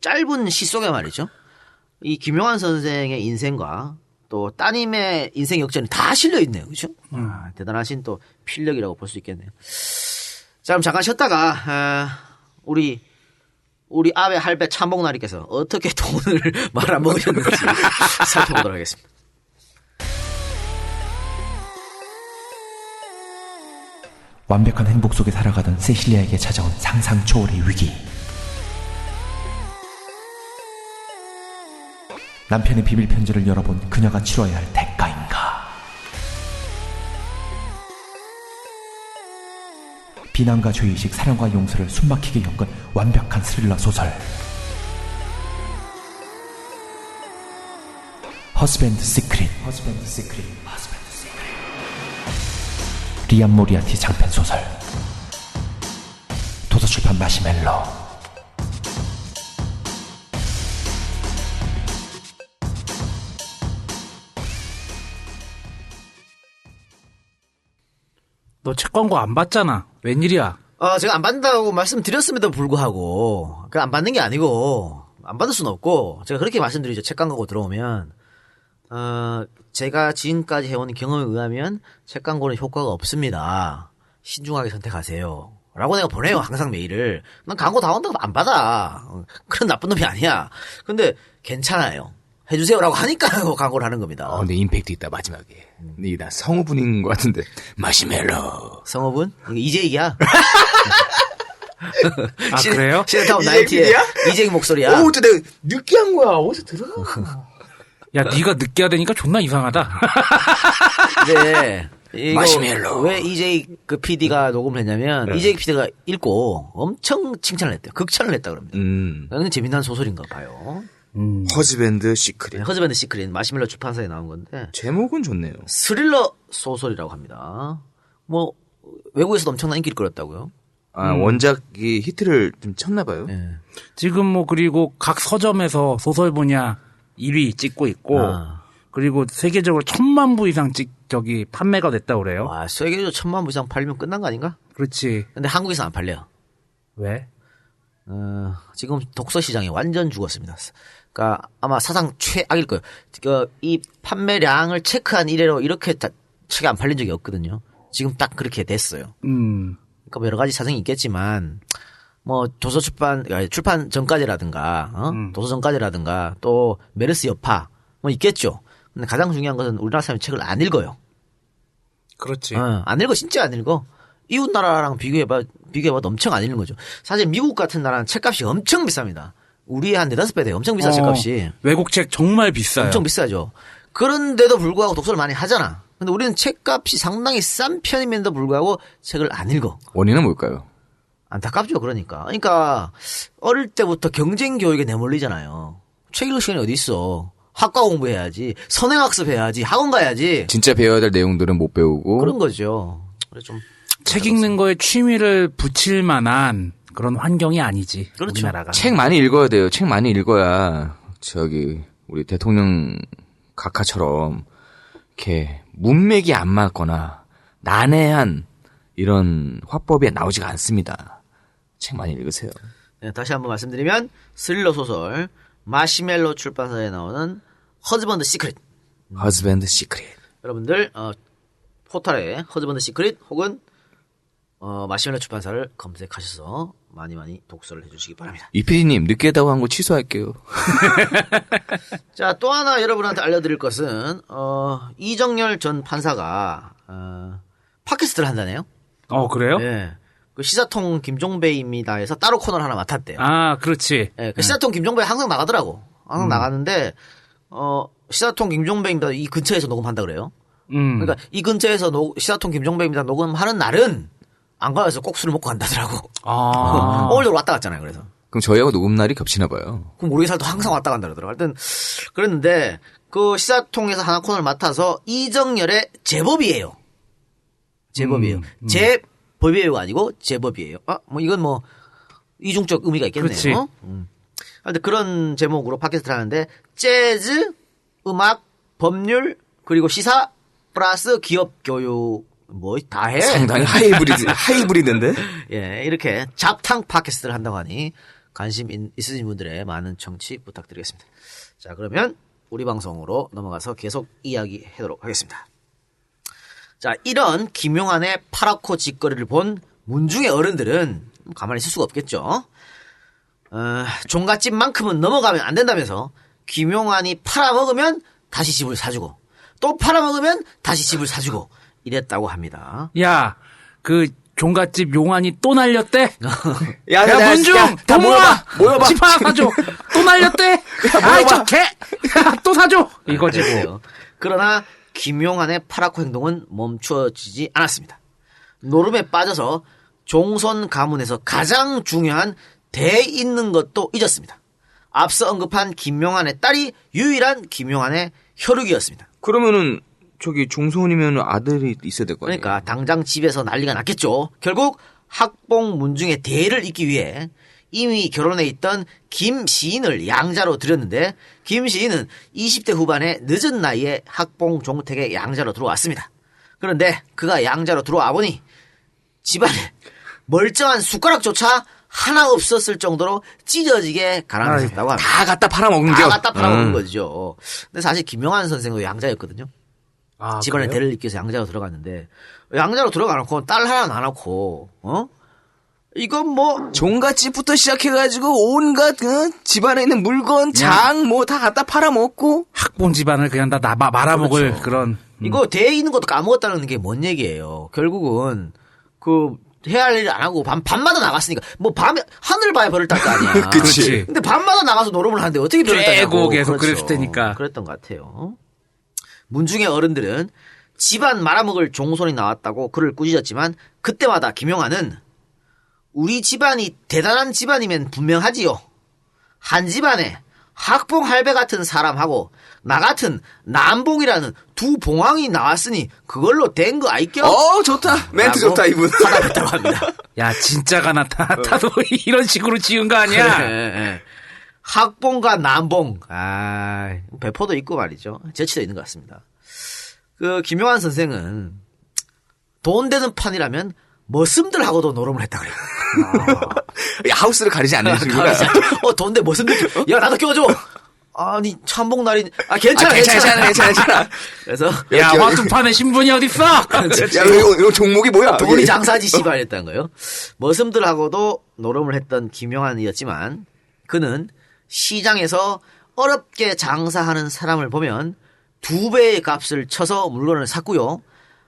짧은 시 속에 말이죠. 이 김용환 선생의 인생과 또 따님의 인생 역전이 다 실려있네요. 그죠? 대단하신 또 필력이라고 볼 수 있겠네요. 자, 그럼 잠깐 쉬었다가, 우리 우리 아베 할배 참복나리께서 어떻게 돈을 말아먹으셨는지 살펴보도록 하겠습니다. 완벽한 행복 속에 살아가던 세실리아에게 찾아온 상상 초월의 위기. 남편의 비밀 편지를 열어본 그녀가 치러야 할 대가인가? 비난과 죄의식, 사랑과 용서를 숨막히게 엮은 완벽한 스릴러 소설. 허즈밴드 시크릿. 리암 모리아티 장편 소설. 도서출판 마시멜로. 너 책 광고 안 봤잖아. 웬일이야? 제가 안 받는다고 말씀드렸음에도 불구하고, 안 받는 게 아니고, 안 받을 수는 없고, 제가 그렇게 말씀드리죠. 책 광고 들어오면, 제가 지금까지 해온 경험에 의하면, 책 광고는 효과가 없습니다. 신중하게 선택하세요. 라고 내가 보내요. 항상 메일을. 난 광고 다 온다고 안 받아. 그런 나쁜 놈이 아니야. 근데, 괜찮아요. 해주세요라고 하니까 광고를 하는 겁니다. 근데 임팩트 있다, 마지막에. 근데 나 성우분인 것 같은데. 마시멜로. 성우분? 이거 이재익이야. 아, 그래요? 시네타운 나이티의 이재익 목소리야. 오, 저 내가 느끼한 거야. 어디서 들어? 야, 네가 느끼하다니까 존나 이상하다. 네. 마시멜로. 왜 이재익 그 PD가 녹음을 했냐면, 이재익 PD가 읽고 엄청 칭찬을 했대요. 극찬을 했다 그럽니다. 굉장히 재미난 소설인가 봐요. 허즈밴드 시크릿. 네, 허즈밴드 시크릿 마시멜로 출판사에 나온 건데 제목은 좋네요. 스릴러 소설이라고 합니다. 뭐 외국에서도 엄청난 인기를 끌었다고요. 원작이 히트를 좀 쳤나 봐요. 네. 지금 뭐 그리고 각 서점에서 소설 분야 1위 찍고 있고 그리고 세계적으로 1000만 부 이상 판매가 됐다고 그래요. 와, 세계적으로 1000만 부 이상 팔리면 끝난 거 아닌가? 그렇지. 근데 한국에서 안 팔려요. 왜? 지금 독서 시장이 완전 죽었습니다. 그러니까 아마 사상 최악일 거예요. 이 판매량을 체크한 이래로 이렇게 책이 안 팔린 적이 없거든요. 지금 딱 그렇게 됐어요. 그러니까 여러 가지 사정이 있겠지만 뭐 출판 전까지라든가 도서 전까지라든가 또 메르스 여파 뭐 있겠죠. 근데 가장 중요한 것은 우리나라 사람이 책을 안 읽어요. 그렇지. 안 읽어. 진짜 안 읽어. 이웃 나라랑 비교해봐도 엄청 안 읽는 거죠. 사실 미국 같은 나라는 책값이 엄청 비쌉니다. 우리의 한 4-5배 돼요. 엄청 비싸 책값이. 외국 책 정말 비싸요. 엄청 비싸죠. 그런데도 불구하고 독서를 많이 하잖아. 근데 우리는 책값이 상당히 싼 편임에도 불구하고 책을 안 읽어. 원인은 뭘까요? 안타깝죠. 그러니까 어릴 때부터 경쟁 교육에 내몰리잖아요. 책 읽을 시간이 어디 있어. 학과 공부해야지. 선행학습해야지. 학원 가야지. 진짜 배워야 될 내용들은 못 배우고. 그런 거죠. 그래 좀 책 읽는 거에 취미를 붙일 만한 그런 환경이 아니지. 그렇죠. 우리나라가. 책 많이 읽어야 돼요. 책 많이 읽어야 우리 대통령 각하처럼 이렇게 문맥이 안 맞거나 난해한 이런 화법이 나오지가 않습니다. 책 많이 읽으세요. 네, 다시 한번 말씀드리면 스릴러 소설 마시멜로 출판사에 나오는 허즈밴드 시크릿. 허즈밴드 시크릿. 여러분들 포털에 허즈밴드 시크릿 혹은 마시멜로 출판사를 검색하셔서 많이 독서를 해주시기 바랍니다. 이PD님 늦게 했다고 한 거 취소할게요. 자, 또 하나 여러분한테 알려드릴 것은 이정열 전 판사가 팟캐스트를 한다네요. 그래요? 네. 그 시사통 김종배입니다에서 따로 코너를 하나 맡았대요. 아, 그렇지. 네, 그 시사통 김종배 항상 나가더라고. 항상 나가는데 시사통 김종배입니다 이 근처에서 녹음한다 그래요. 그러니까 이 근처에서 시사통 김종배입니다 녹음하는 날은 안 가서 꼭 술을 먹고 간다더라고. 오늘도 왔다 갔잖아요. 그래서. 그럼 저희하고 녹음 날이 겹치나 봐요. 그럼 우리 살도 항상 왔다 간다 그러더라고. 하여튼 그랬는데 그 시사통에서 하나 코너를 맡아서 이정열의 제법이에요. 제법이에요. 제법이에요가 아니고 제법이에요. 뭐 이건 뭐 이중적 의미가 있겠네요. 근데 그런 제목으로 팟캐스트를 하는데 재즈, 음악, 법률 그리고 시사 플러스 기업 교육 뭐 다 해. 상당히 하이브리드인데. 예, 이렇게 잡탕 팟캐스트를 한다고 하니 관심 있으신 분들의 많은 청취 부탁드리겠습니다. 자, 그러면 우리 방송으로 넘어가서 계속 이야기하도록 하겠습니다. 자, 이런 김용환의 파랗고 짓거리를 본 문중의 어른들은 가만히 있을 수가 없겠죠. 종갓집만큼은 넘어가면 안 된다면서 김용환이 팔아먹으면 다시 집을 사주고 또 팔아먹으면 다시 집을 사주고 이랬다고 합니다. 야, 그 종갓집 용환이 또 날렸대? 야, 문중! 더 모아! 집 하나 사줘! 또 날렸대? 아이, 저 개! 또 사줘! 이거지, 뭐. 그러나 김용환의 파라코 행동은 멈추어지지 않았습니다. 노름에 빠져서 종손 가문에서 가장 중요한 대 있는 것도 잊었습니다. 앞서 언급한 김용환의 딸이 유일한 김용환의 혈육이었습니다. 그러면은 저기 종손이면 아들이 있어야 될 거 아니에요? 그러니까 당장 집에서 난리가 났겠죠. 결국 학봉 문중의 대를 잇기 위해 이미 결혼해 있던 김 시인을 양자로 들였는데 김 시인은 20대 후반의 늦은 나이에 학봉 종택의 양자로 들어왔습니다. 그런데 그가 양자로 들어와 보니 집안에 멀쩡한 숟가락조차 하나 없었을 정도로 찢어지게 가라앉았다고 합니다. 다 갖다 팔아먹는 다 갖다 팔아먹는 거죠. 근데 사실 김용환 선생도 양자였거든요. 아, 집안에 그래요? 대를 잇기 위해서 양자로 들어갔는데 양자로 들어가놓고 딸 하나 놔놓고 이건 뭐 종갓집부터 시작해가지고 온갖 집안에 있는 물건, 장 뭐 다 갖다 팔아먹고 학본 집안을 그냥 다 말아먹을 그렇죠. 그런. 이거 대에 있는 것도 까먹었다는 게 뭔 얘기예요. 결국은 그 해야 할 일을 안 하고 밤마다 나갔으니까 뭐 밤에 하늘 봐야 별을 딸 거 아니야. 그치. 근데 밤마다 나가서 노름을 하는데 어떻게 별을 따냐고. 쬐고 계속 그랬을 테니까. 그랬던 것 같아요. 문중의 어른들은 집안 말아먹을 종손이 나왔다고 그를 꾸짖었지만 그때마다 김용환은 우리 집안이 대단한 집안이면 분명하지요. 한 집안에 학봉 할배 같은 사람하고 나 같은 남봉이라는 두 봉황이 나왔으니 그걸로 된 거 아이껴? 좋다. 멘트 좋다, 이분. 받아냈다고 합니다. 야, 진짜가 나타나도 이런 식으로 지은 거 아니야? 예. 학봉과 남봉. 배포도 있고 말이죠. 재치도 있는 것 같습니다. 그 김용환 선생은 돈 되는 판이라면 머슴들하고도 노름을 했다 그래요. 하우스를 가리지 않는 친구가. 돈데 머슴들. 야, 나도 껴줘. 아니, 참봉날이. 괜찮아. 그래서 야, 화투판에 신분이 어딨어? 야, 이거 종목이 뭐야? 돈이 장사지 씨발 했다는 거예요. 머슴들하고도 노름을 했던 김용환이었지만 그는 시장에서 어렵게 장사하는 사람을 보면 2배의 값을 쳐서 물건을 샀고요.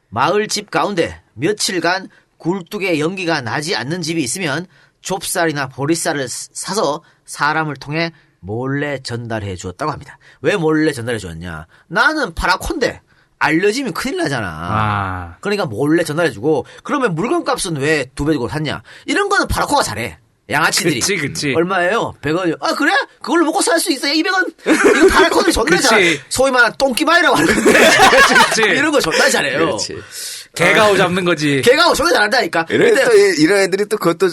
마을 집 가운데 며칠간 굴뚝에 연기가 나지 않는 집이 있으면 좁쌀이나 보리쌀을 사서 사람을 통해 몰래 전달해 주었다고 합니다. 왜 몰래 전달해 주었냐? 나는 파라콘데 알려지면 큰일 나잖아. 그러니까 몰래 전달해 주고 그러면 물건값은 왜 2배 주고 샀냐? 이런 거는 파라코가 잘해. 양아치들이. 그치. 얼마예요? 100원이요. 그래? 그걸로 먹고 살 수 있어. 200원. 이거 파라코들이 존나 잘해. 소위 말하는 똥기마이라고 하는 건데. 그치. 이런 거 존나 잘해요. 그렇지. 개가오 잡는 거지. 개가오 존나 잘한다니까. 이런 애들이 또 그것도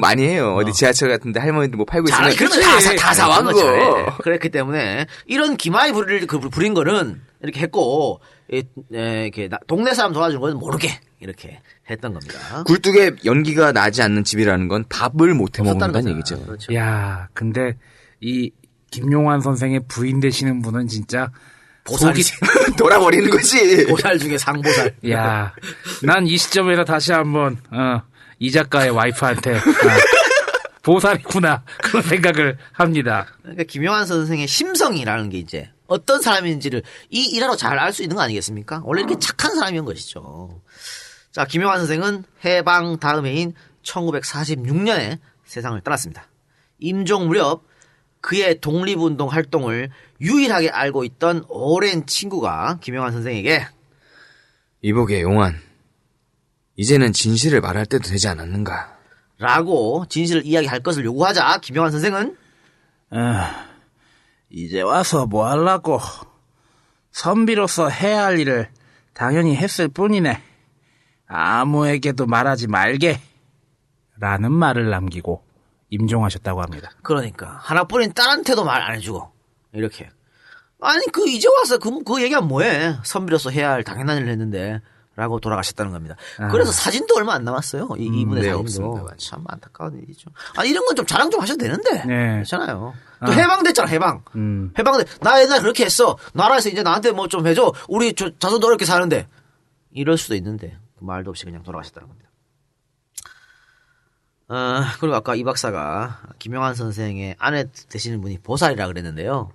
많이 해요. 어디 지하철 같은데 할머니들 뭐 팔고 있으면. 그러면 다 사와 그거. 그랬기 때문에 이런 기마이 부린 거는 이렇게 했고 이렇게 동네 사람 도와주는 건 모르게 이렇게 했던 겁니다. 굴뚝에 연기가 나지 않는 집이라는 건 밥을 못 해 먹는다는 얘기죠. 그렇죠. 야, 근데 이 김용환 선생의 부인 되시는 분은 진짜 보살이지. 돌아버리는 거지. 보살 중에 상보살. 야, 난 이 시점에서 다시 한번 이 작가의 와이프한테 보살이구나 그런 생각을 합니다. 그러니까 김용환 선생의 심성이라는 게 이제 어떤 사람인지를 이 일화로 잘 알 수 있는 거 아니겠습니까? 원래 이렇게 착한 사람이었던 것이죠. 자, 김용환 선생은 해방 다음해인 1946년에 세상을 떠났습니다. 임종 무렵 그의 독립운동 활동을 유일하게 알고 있던 오랜 친구가 김용환 선생에게 이보게 용환, 이제는 진실을 말할 때도 되지 않았는가? 라고 진실을 이야기할 것을 요구하자 김용환 선생은 이제 와서 뭐 하려고. 선비로서 해야 할 일을 당연히 했을 뿐이네. 아무에게도 말하지 말게. 라는 말을 남기고 임종하셨다고 합니다. 그러니까 하나뿐인 딸한테도 말 안 해주고 이렇게. 아니 이제 와서 그 얘기하면 뭐해. 선비로서 해야 할 당연한 일을 했는데 라고 돌아가셨다는 겁니다. 그래서 사진도 얼마 안 남았어요. 이분의 사진도. 없습니다. 참 안타까운 일이죠. 이런 건 좀 자랑 좀 하셔도 되는데. 네. 괜찮아요. 또 해방됐잖아, 해방. 음. 해방돼. 나 옛날에 그렇게 했어. 나라에서 이제 나한테 뭐 좀 해줘. 우리 자손도 어렵게 사는데. 이럴 수도 있는데 그 말도 없이 그냥 돌아가셨다는 겁니다. 그리고 아까 이 박사가 김용환 선생의 아내 되시는 분이 보살이라 그랬는데요.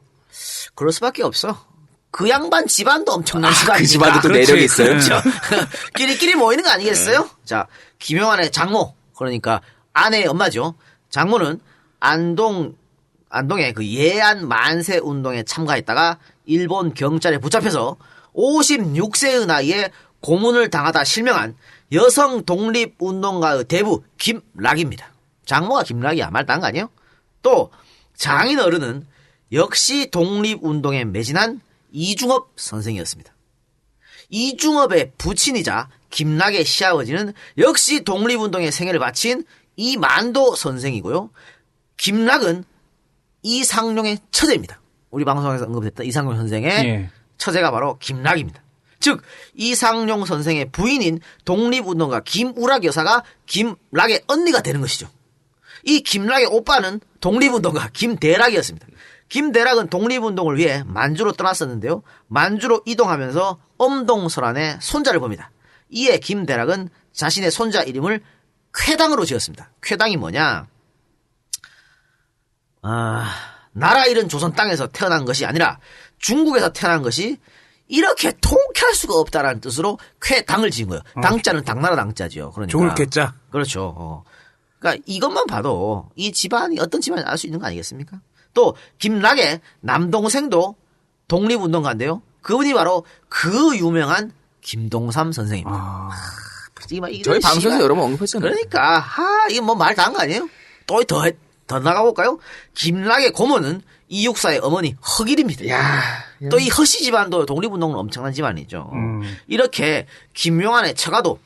그럴 수밖에 없어. 그 양반 집안도 엄청난 집안이니까. 그 집안도 또 매력이 있어요. 그렇죠. 끼리끼리 모이는 거 아니겠어요? 자, 김용환의 장모, 그러니까 아내의 엄마죠. 장모는 안동의 그 예안 만세 운동에 참가했다가 일본 경찰에 붙잡혀서 56세의 나이에 고문을 당하다 실명한 여성 독립운동가의 대부 김락입니다. 장모가 김락이야. 말 딴 거 아니에요? 또 장인 어른은 역시 독립운동에 매진한 이중업 선생이었습니다. 이중업의 부친이자 김락의 시아버지는 역시 독립운동에 생애를 바친 이만도 선생이고요. 김락은 이상룡의 처제입니다. 우리 방송에서 언급했던 이상룡 선생의 처제가 바로 김락입니다. 즉 이상룡 선생의 부인인 독립운동가 김우락 여사가 김락의 언니가 되는 것이죠. 이 김락의 오빠는 독립운동가 김대락이었습니다. 김대락은 독립운동을 위해 만주로 떠났었는데요. 만주로 이동하면서 엄동설안의 손자를 봅니다. 이에 김대락은 자신의 손자 이름을 쾌당으로 지었습니다. 쾌당이 뭐냐? 나라 잃은 조선 땅에서 태어난 것이 아니라 중국에서 태어난 것이 이렇게 통쾌할 수가 없다라는 뜻으로 쾌당을 지은 거예요. 당자는 당나라 당자지요. 그러니까 좋을 쾌자. 그렇죠. 그러니까 이것만 봐도 이 집안이 어떤 집안인지 알 수 있는 거 아니겠습니까? 또 김락의 남동생도 독립운동가인데요. 그분이 바로 그 유명한 김동삼 선생입니다. 저희 방송에서 여러 번 언급했잖아요. 그러니까 이게 뭐 말 다 한 거 아니에요? 또 더 나가볼까요? 김락의 고모는 이육사의 어머니 허길입니다. 또 이 허씨 집안도 독립운동은 엄청난 집안이죠. 이렇게 김용환의 처가도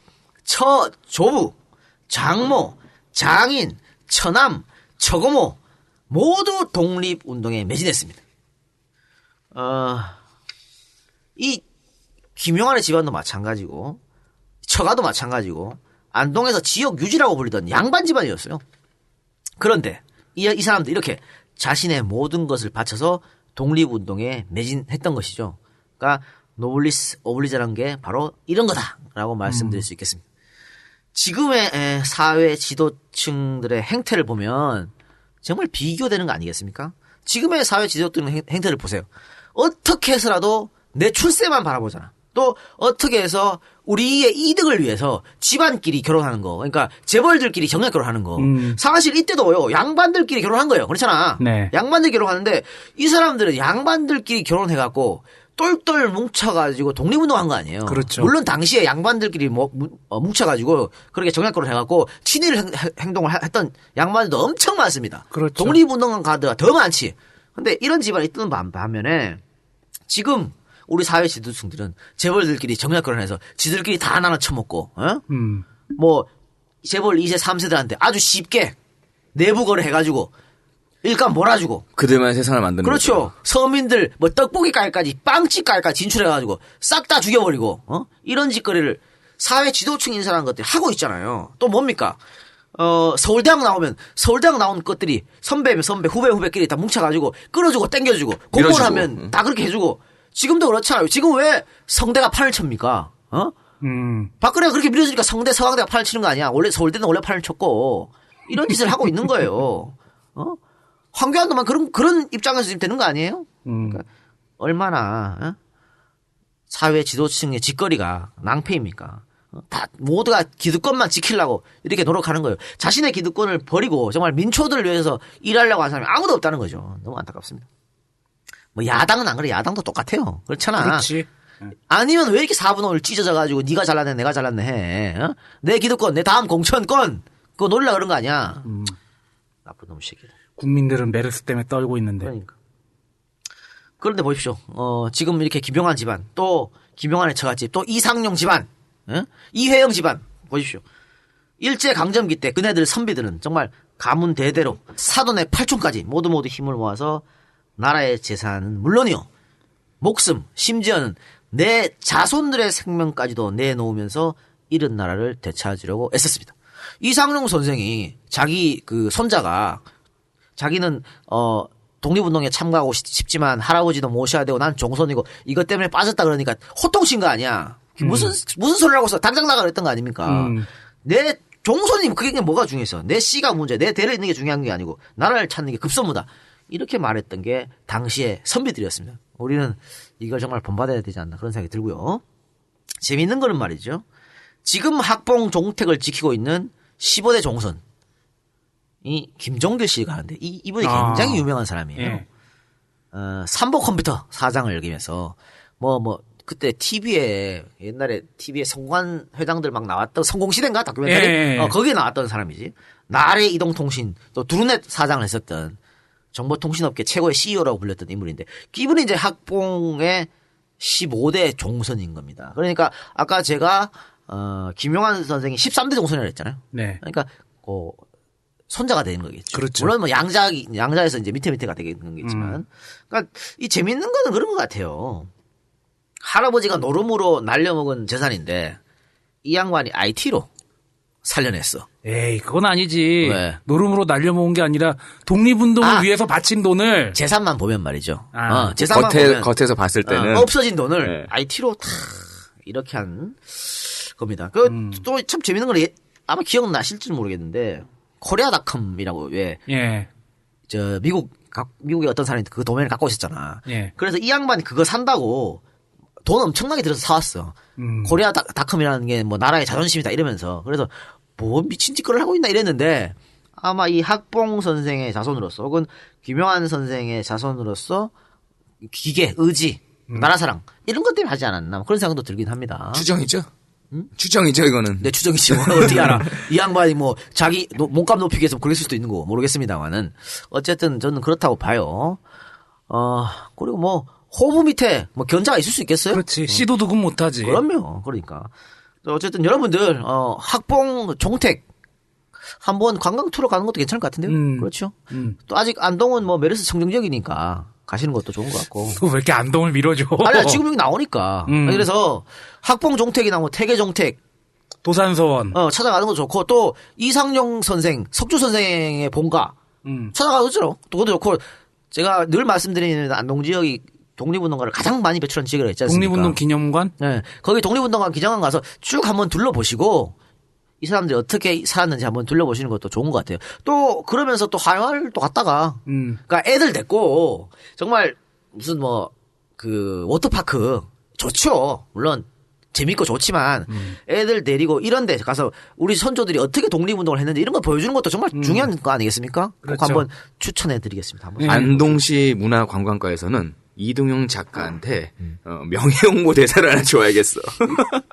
처조부, 장모, 장인, 처남, 처고모 모두 독립운동에 매진했습니다. 이 김용환의 집안도 마찬가지고 처가도 마찬가지고 안동에서 지역 유지라고 불리던 양반 집안이었어요. 그런데 이 사람들 이렇게 자신의 모든 것을 바쳐서 독립운동에 매진했던 것이죠. 그러니까 노블리스 오블리자라는 게 바로 이런 거다라고 말씀드릴 수 있겠습니다. 지금의 사회 지도층들의 행태를 보면 정말 비교되는 거 아니겠습니까? 지금의 사회 지도층의 행태를 보세요. 어떻게 해서라도 내 출세만 바라보잖아. 또 어떻게 해서 우리의 이득을 위해서 집안끼리 결혼하는 거, 그러니까 재벌들끼리 정략 결혼하는 거. 사실 이때도요 양반들끼리 결혼한 거예요. 그렇잖아. 네. 양반들 결혼하는데 이 사람들은 양반들끼리 결혼해갖고 똘똘 뭉쳐가지고 독립운동한 거 아니에요. 그렇죠. 물론 당시에 양반들끼리 뭉쳐가지고 그렇게 정략 결혼해갖고 친일 행동을 했던 양반들도 엄청 많습니다. 그렇죠. 독립운동가들가 더 많지. 근데 이런 집안이 있던 반면에 지금 우리 사회 지도층들은 재벌들끼리 정략 결혼해서 지들끼리 다 나눠 처먹고, 뭐 재벌 2세, 3세들한테 아주 쉽게 내부 거래해가지고 일감 몰아주고. 그들만 세상을 만드는 그렇죠. 거죠. 서민들 뭐 떡볶이 가게까지 빵집 가게까지 진출해가지고 싹 다 죽여버리고 이런 짓거리를 사회 지도층 인사라는 것들이 하고 있잖아요. 또 뭡니까? 서울대학 나오면 서울대학 나온 것들이 선배면 선배, 후배끼리 다 뭉쳐가지고 끌어주고 땡겨주고 공부를 하면 다 그렇게 해주고. 지금도 그렇잖아요. 지금 왜 성대가 판을 칩니까? 박근혜가 그렇게 밀어주니까 성대, 서강대가 판을 치는 거 아니야? 원래 서울대는 원래 판을 쳤고 이런 짓을 하고 있는 거예요. 황교안도만 그런 입장에서 지금 되는 거 아니에요? 그러니까 얼마나 사회 지도층의 짓거리가 낭패입니까? 다 모두가 기득권만 지키려고 이렇게 노력하는 거예요. 자신의 기득권을 버리고 정말 민초들을 위해서 일하려고 하는 사람이 아무도 없다는 거죠. 너무 안타깝습니다. 뭐 야당은 안 그래. 야당도 똑같아요. 그렇잖아. 그렇지. 아니면 왜 이렇게 4분 5일 찢어져가지고 네가 잘났네 내가 잘났네 해. 내 기득권 내 다음 공천권 그거 노리려고 그런 거 아니야. 나쁜 놈 새끼들. 국민들은 메르스 때문에 떨고 있는데. 그러니까. 그런데 보십시오. 지금 이렇게 김용환 집안 또 김용환의 처갓집 또 이상용 집안 이회영 집안 보십시오. 일제강점기 때 그네들 선비들은 정말 가문 대대로 사돈의 팔촌까지 모두 힘을 모아서 나라의 재산은 물론이요. 목숨, 심지어는 내 자손들의 생명까지도 내놓으면서 잃은 나라를 되찾으려고 애썼습니다. 이상용 선생이 자기 그 손자가 자기는 독립운동에 참가하고 싶지만 할아버지도 모셔야 되고 난 종손이고 이것 때문에 빠졌다 그러니까 호통친 거 아니야. 무슨 소리를 하고서 당장 나가 그랬던 거 아닙니까? 내 종선이 그게 뭐가 중요했어? 내 씨가 문제, 내 대를 있는 게 중요한 게 아니고 나라를 찾는 게 급선무다. 이렇게 말했던 게 당시의 선비들이었습니다. 우리는 이걸 정말 본받아야 되지 않나 그런 생각이 들고요. 재미있는 거는 말이죠. 지금 학봉 종택을 지키고 있는 15대 종선. 이 김종길 씨가 하는데 이분이 굉장히 유명한 사람이에요. 예. 삼보 컴퓨터 사장을 여기면서 그때 옛날에 TV에 성관 회장들 막 나왔던 성공시대인가 다큐멘터리? 예. 거기에 나왔던 사람이지. 나래 이동통신 또 두루넷 사장을 했었던 정보통신업계 최고의 CEO라고 불렸던 인물인데 이분이 이제 학봉의 15대 종선인 겁니다. 그러니까 아까 제가 김용환 선생이 13대 종선이라고 했잖아요. 네. 그러니까 손자가 되는 거겠죠. 그렇죠. 물론 뭐 양자에서 이제 밑에가 되는 거겠지만, 그러니까 이 재밌는 거는 그런 것 같아요. 할아버지가 노름으로 날려먹은 재산인데 이 양반이 IT로 살려냈어. 에이, 그건 아니지. 왜? 노름으로 날려먹은 게 아니라 독립운동을 위해서 바친 돈을 재산만 보면 말이죠. 아, 재산만 보면 겉에서 봤을 때는 없어진 돈을 네. IT로 다 이렇게 한 겁니다. 또 참 재밌는 건 아마 기억나실지 모르겠는데 코리아닷컴이라고 미국의 어떤 사람이 그 도메인을 갖고 있었잖아. 예. 그래서 이 양반이 그거 산다고 돈 엄청나게 들여서 사왔어. 코리아닷컴이라는 게 뭐 나라의 자존심이다 이러면서 그래서 뭐 미친 짓거리를 하고 있나 이랬는데 아마 이 학봉 선생의 자손으로서 혹은 김용환 선생의 자손으로서 기계, 의지, 나라 사랑 이런 것 때문에 하지 않았나 그런 생각도 들긴 합니다. 추정이죠? 추정이죠, 이거는. 내 추정이지 뭐 어떻게 알아. 이 양반이 뭐 자기 몸값 높이기 위해서 그랬을 수도 있는 거고 모르겠습니다만은 어쨌든 저는 그렇다고 봐요. 그리고 뭐 호부 밑에 뭐 견자가 있을 수 있겠어요? 그렇지. 씨도둑은 못하지. 그럼요. 그러니까 어쨌든 여러분들 학봉 종택 한번 관광 투어 가는 것도 괜찮을 것 같은데요. 그렇죠. 또 아직 안동은 뭐 메르스 청정 지역이니까 가시는 것도 좋은 것 같고. 왜 이렇게 안동을 밀어줘? 아니 지금 여기 나오니까. 그래서 학봉 종택이나 뭐 태계 종택 도산서원 찾아가는 것도 좋고 또 이상용 선생, 석주 선생의 본가 찾아가도 좋죠. 또 그것도 좋고 제가 늘 말씀드리는 안동 지역이 독립운동가를 가장 많이 배출한 지역이라고 했지 않습니까? 독립운동 기념관? 네. 거기 독립운동가 기념관 가서 쭉 한번 둘러보시고 이 사람들이 어떻게 살았는지 한번 둘러보시는 것도 좋은 것 같아요. 또 그러면서 또 하회를 또 갔다가 그러니까 애들 데리고 정말 무슨 워터파크 좋죠. 물론 재밌고 좋지만 애들 데리고 이런 데 가서 우리 선조들이 어떻게 독립운동을 했는지 이런 거 보여주는 것도 정말 중요한 거 아니겠습니까? 그렇죠. 꼭 한번 추천해 드리겠습니다. 한번. 안동시 문화관광과에서는 이동영 작가한테 명예 홍보 대사를 하나 줘야겠어.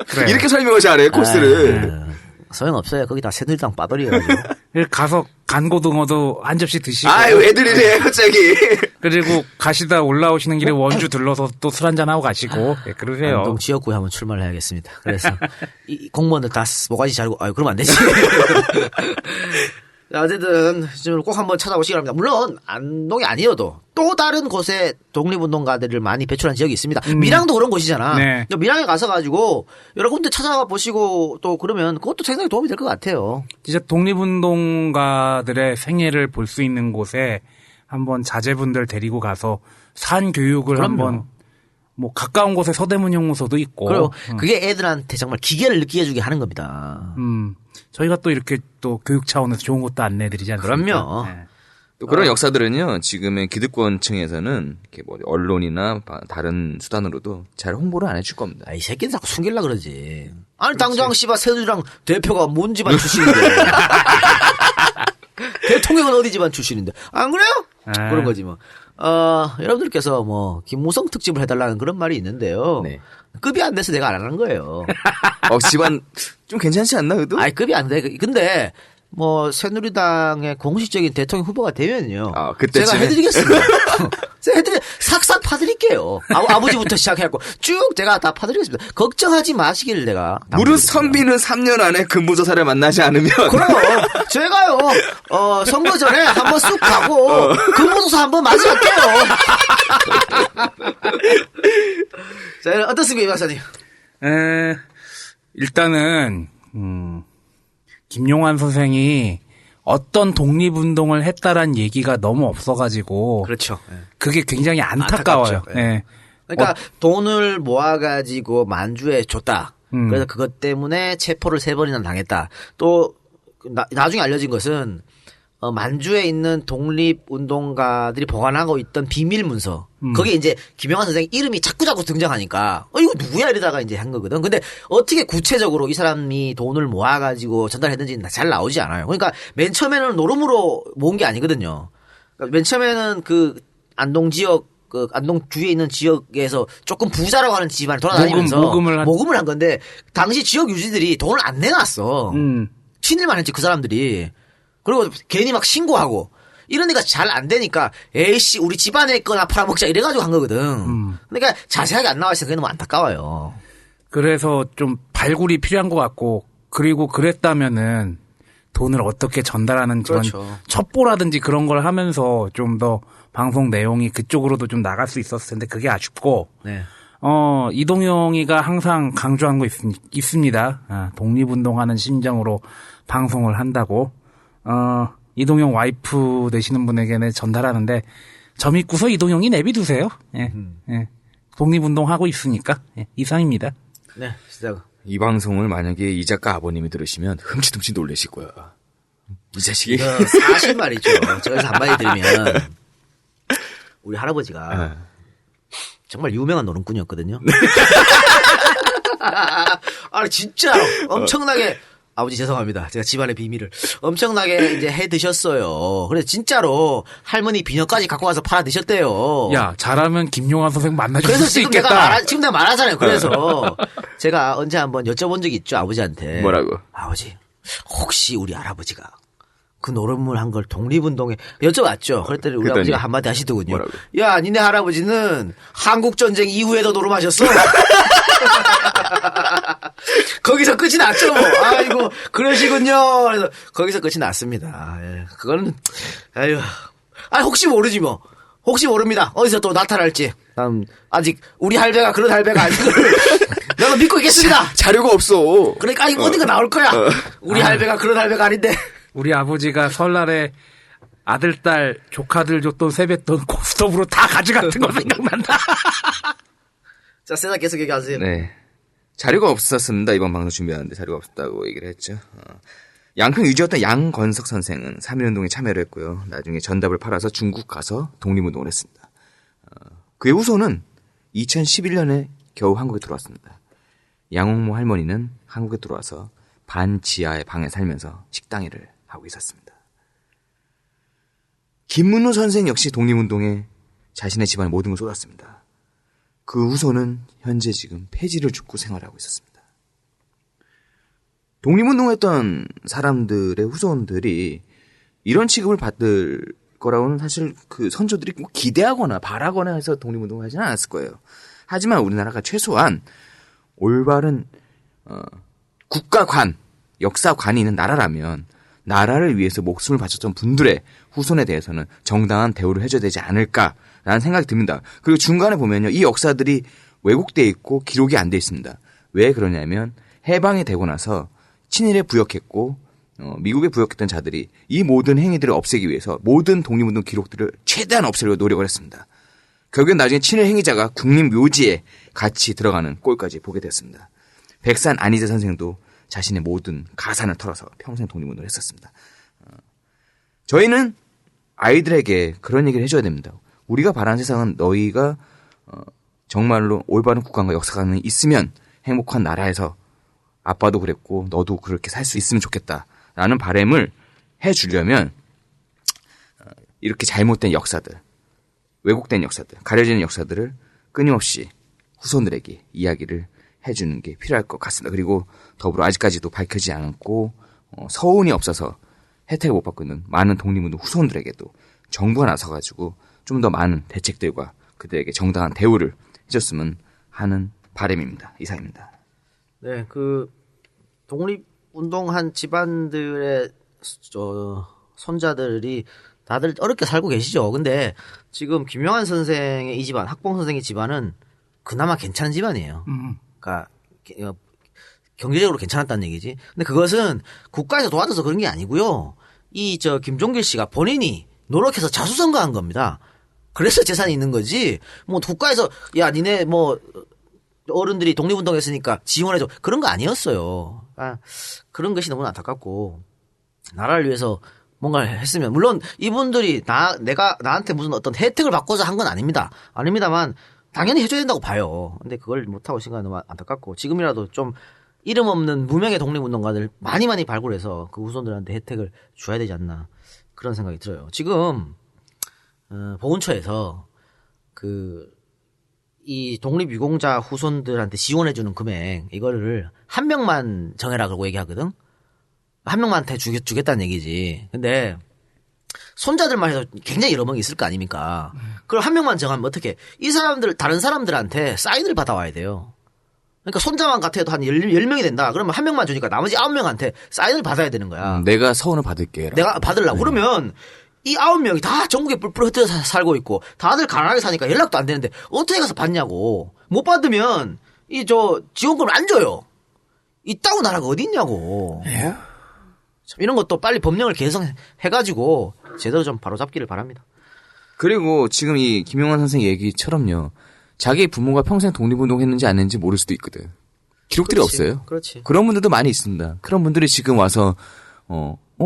그래. 이렇게 설명을 잘해 코스를. 소용없어요. 거기 다 새누리당 빠돌이여가지고. 가서 간고등어도 한 접시 드시고. 아유 애들이래 갑자기. 그리고 가시다 올라오시는 길에 원주 들러서 또 술 한잔 하고 가시고. 네, 그러세요. 안동 지역구에 한번 출마를 해야겠습니다. 그래서 이 공무원들 다 모가지 자르고 그러면 안 되지. 어쨌든 지금 꼭 한번 찾아보시기 바랍니다. 물론 안동이 아니어도 또 다른 곳에 독립운동가들을 많이 배출한 지역이 있습니다. 밀양도 그런 곳이잖아. 네. 밀양에 가서 가지고 여러 군데 찾아가 보시고 또 그러면 그것도 상당히 도움이 될 것 같아요. 진짜 독립운동가들의 생애를 볼 수 있는 곳에 한번 자제분들 데리고 가서 산 교육을 그럼요. 한번 뭐 가까운 곳에 서대문 형무소도 있고. 그리고 그게 애들한테 정말 기계를 느끼게 해주게 하는 겁니다. 저희가 또 이렇게 또 교육 차원에서 좋은 것도 안내해드리지 않습니까? 그럼요. 네. 또 그런 역사들은요 지금의 기득권층에서는 이렇게 뭐 언론이나 다른 수단으로도 잘 홍보를 안 해줄 겁니다. 이 새끼는 자꾸 숨길라 그러지. 아니 당장 씨발 새누리당 대표가 뭔 집안 출신인데. 대통령은 어디 집안 출신인데. 안 그래요? 그런 거지 뭐. 여러분들께서 뭐 김무성 특집을 해달라는 그런 말이 있는데요. 네. 급이 안 돼서 내가 안 하는 거예요. 집안 좀 괜찮지 않나 그래도? 급이 안 돼. 근데 뭐 새누리당의 공식적인 대통령 후보가 되면요. 그때쯤에? 제가 해드리겠습니다. 제가 싹싹 파드릴게요. 아버지부터 시작해갖고 쭉 제가 다 파드리겠습니다. 걱정하지 마시길 내가. 무릇 선비는 3년 안에 근무조사를 만나지 않으면. 그래요. 제가요. 선거 전에 한번 쑥 가고 근무조사 한번 맞이할게요. 자, 어떻습니까, 이 박사님? 일단은 김용환 선생이 어떤 독립운동을 했다란 얘기가 너무 없어가지고. 그렇죠. 그게 굉장히 안타까워요. 안타깝죠. 네. 그러니까 돈을 모아가지고 만주에 줬다. 그래서 그것 때문에 체포를 3번이나 당했다. 또 나중에 알려진 것은 만주에 있는 독립운동가들이 보관하고 있던 비밀 문서. 거기에 이제 김영환 선생 이름이 자꾸 등장하니까 이거 누구야 이러다가 이제 한 거거든. 근데 어떻게 구체적으로 이 사람이 돈을 모아가지고 전달했는지 잘 나오지 않아요. 그러니까 맨 처음에는 노름으로 모은 게 아니거든요. 그러니까 맨 처음에는 그 안동 지역 안동 주위에 있는 지역에서 조금 부자라고 하는 집안에 돌아다니면서 모금을 한 건데 당시 지역 유지들이 돈을 안 내놨어. 친일만 했지 그 사람들이. 그리고 괜히 막 신고하고 이러니까 잘 안 되니까 에이씨 우리 집안에 거나 팔아먹자 이래가지고 한 거거든. 그러니까 자세하게 안 나와 있어서 그게 너무 안타까워요. 그래서 좀 발굴이 필요한 것 같고 그리고 그랬다면은 돈을 어떻게 전달하는 그런 그렇죠. 첩보라든지 그런 걸 하면서 좀 더 방송 내용이 그쪽으로도 좀 나갈 수 있었을 텐데 그게 아쉽고 네. 이동영이가 항상 강조한 거 있습니다. 독립운동하는 심정으로 방송을 한다고. 이동영 와이프 되시는 분에게는 전달하는데 점 있고서 이동영이 내비두세요. 예. 예. 독립운동하고 있으니까. 예. 이상입니다. 네, 진짜. 이 방송을 만약에 이 작가 아버님이 들으시면 흠칫흠칫 놀라실 거야. 이 자식이. 사실 말이죠. 제가 여기서 한마디 드리면 우리 할아버지가 정말 유명한 노름꾼이었거든요. 아니 진짜 엄청나게 아버지 죄송합니다. 제가 집안의 비밀을 엄청나게 이제 해 드셨어요. 그래서 진짜로 할머니 비녀까지 갖고 와서 팔아 드셨대요. 야, 잘하면 김용환 선생 만나줄 그래서 수 지금 있겠다. 지금 내가 말하잖아요. 그래서 제가 언제 한번 여쭤본 적이 있죠. 아버지한테. 뭐라고? 아버지, 혹시 우리 할아버지가 그 노름을 한 걸 독립운동에 여쭤봤죠. 그랬더니 우리 아버지가 한마디 하시더군요. 뭐라고? 야, 니네 할아버지는 한국전쟁 이후에도 노름하셨어? 거기서 끝이 났죠. 뭐. 아이고 그러시군요. 그래서 거기서 끝이 났습니다. 예, 그거는 아유, 혹시 모르지 뭐. 혹시 모릅니다. 어디서 또 나타날지. 아직 우리 할배가 그런 할배가 아닌 걸 나는 믿고 있겠습니다. 자료가 없어. 그러니까 이거 어딘가 나올 거야. 우리 할배가 그런 할배가 아닌데. 우리 아버지가 설날에 아들, 딸, 조카들 줬던 세뱃돈 고스톱으로 다 가져갔던 거 생각난다. 자, 세상 계속 얘기하세요. 네. 자료가 없었습니다. 이번 방송 준비하는데 자료가 없었다고 얘기를 했죠. 양평 유지였던 양건석 선생은 3.1운동에 참여를 했고요. 나중에 전답을 팔아서 중국 가서 독립운동을 했습니다. 그의 후손은 2011년에 겨우 한국에 들어왔습니다. 양옥모 할머니는 한국에 들어와서 반 지하의 방에 살면서 식당 일을 하고 있었습니다. 김문호 선생 역시 독립운동에 자신의 집안의 모든 걸 쏟았습니다. 그 후손은 현재 지금 폐지를 줍고 생활하고 있었습니다. 독립운동했던 사람들의 후손들이 이런 취급을 받을 거라고는 사실 그 선조들이 꼭 기대하거나 바라거나 해서 독립운동을 하지는 않았을 거예요. 하지만 우리나라가 최소한 올바른 국가관, 역사관이 있는 나라라면 나라를 위해서 목숨을 바쳤던 분들의 후손에 대해서는 정당한 대우를 해줘야 되지 않을까라는 생각이 듭니다. 그리고 중간에 보면요. 이 역사들이 왜곡되어 있고 기록이 안 돼 있습니다. 왜 그러냐면 해방이 되고 나서 친일에 부역했고 미국에 부역했던 자들이 이 모든 행위들을 없애기 위해서 모든 독립운동 기록들을 최대한 없애려고 노력을 했습니다. 결국엔 나중에 친일 행위자가 국립묘지에 같이 들어가는 꼴까지 보게 됐습니다. 백산 안희재 선생도 자신의 모든 가산을 털어서 평생 독립운동을 했었습니다. 저희는 아이들에게 그런 얘기를 해줘야 됩니다. 우리가 바라는 세상은 너희가 정말로 올바른 국가과 역사관이 있으면 행복한 나라에서 아빠도 그랬고 너도 그렇게 살 수 있으면 좋겠다라는 바람을 해주려면 이렇게 잘못된 역사들, 왜곡된 역사들, 가려지는 역사들을 끊임없이 후손들에게 이야기를 해주는 게 필요할 것 같습니다. 그리고 더불어 아직까지도 밝혀지지 않고 서운이 없어서 혜택을 못 받고 있는 많은 독립운동 후손들에게도 정부가 나서가지고 좀 더 많은 대책들과 그들에게 정당한 대우를 해줬으면 하는 바람입니다. 이상입니다. 네, 그 독립운동한 집안들의 손자들이 다들 어렵게 살고 계시죠. 근데 지금 김용환 선생의 이 집안, 학봉 선생의 집안은 그나마 괜찮은 집안이에요. 그러니까 경제적으로 괜찮았다는 얘기지. 근데 그것은 국가에서 도와줘서 그런 게 아니고요. 김종길 씨가 본인이 노력해서 자수성가한 겁니다. 그래서 재산이 있는 거지. 뭐 국가에서 야 니네 뭐 어른들이 독립운동했으니까 지원해줘 그런 거 아니었어요. 그러니까 그런 것이 너무 안타깝고 나라를 위해서 뭔가를 했으면, 물론 이분들이 내가 나한테 무슨 어떤 혜택을 받고자 한 건 아닙니다만 당연히 해줘야 된다고 봐요. 근데 그걸 못하고 있으니까 너무 안타깝고, 지금이라도 좀 이름 없는 무명의 독립운동가들 많이 발굴해서 그 후손들한테 혜택을 줘야 되지 않나, 그런 생각이 들어요. 지금 보훈처에서 이 독립유공자 후손들한테 지원해주는 금액, 이거를 한 명만 정해라 그러고 얘기하거든. 한 명만한테 주겠다는 얘기지. 근데 손자들만 해도 굉장히 여러 명이 있을 거 아닙니까? 그럼 한 명만 정하면 어떻게? 이 사람들, 다른 사람들한테 사인을 받아와야 돼요. 그러니까 손자만 같아도 한 10명이 된다. 그러면 한 명만 주니까 나머지 9명한테 사인을 받아야 되는 거야. 내가 서원을 받을게. 내가 받으려고. 그러면 이 9명이 다 전국에 뿔뿔 흩어져 살고 있고 다들 가난하게 사니까 연락도 안 되는데 어떻게 가서 받냐고. 못 받으면 지원금을 안 줘요. 있다고 나라가 어디 있냐고. 참 이런 것도 빨리 법령을 개정해가지고 제대로 좀 바로잡기를 바랍니다. 그리고 지금 이 김용환 선생 얘기처럼요. 자기 부모가 평생 독립운동 했는지 안 했는지 모를 수도 있거든. 기록들이 없어요. 그렇지. 그런 분들도 많이 있습니다. 그런 분들이 지금 와서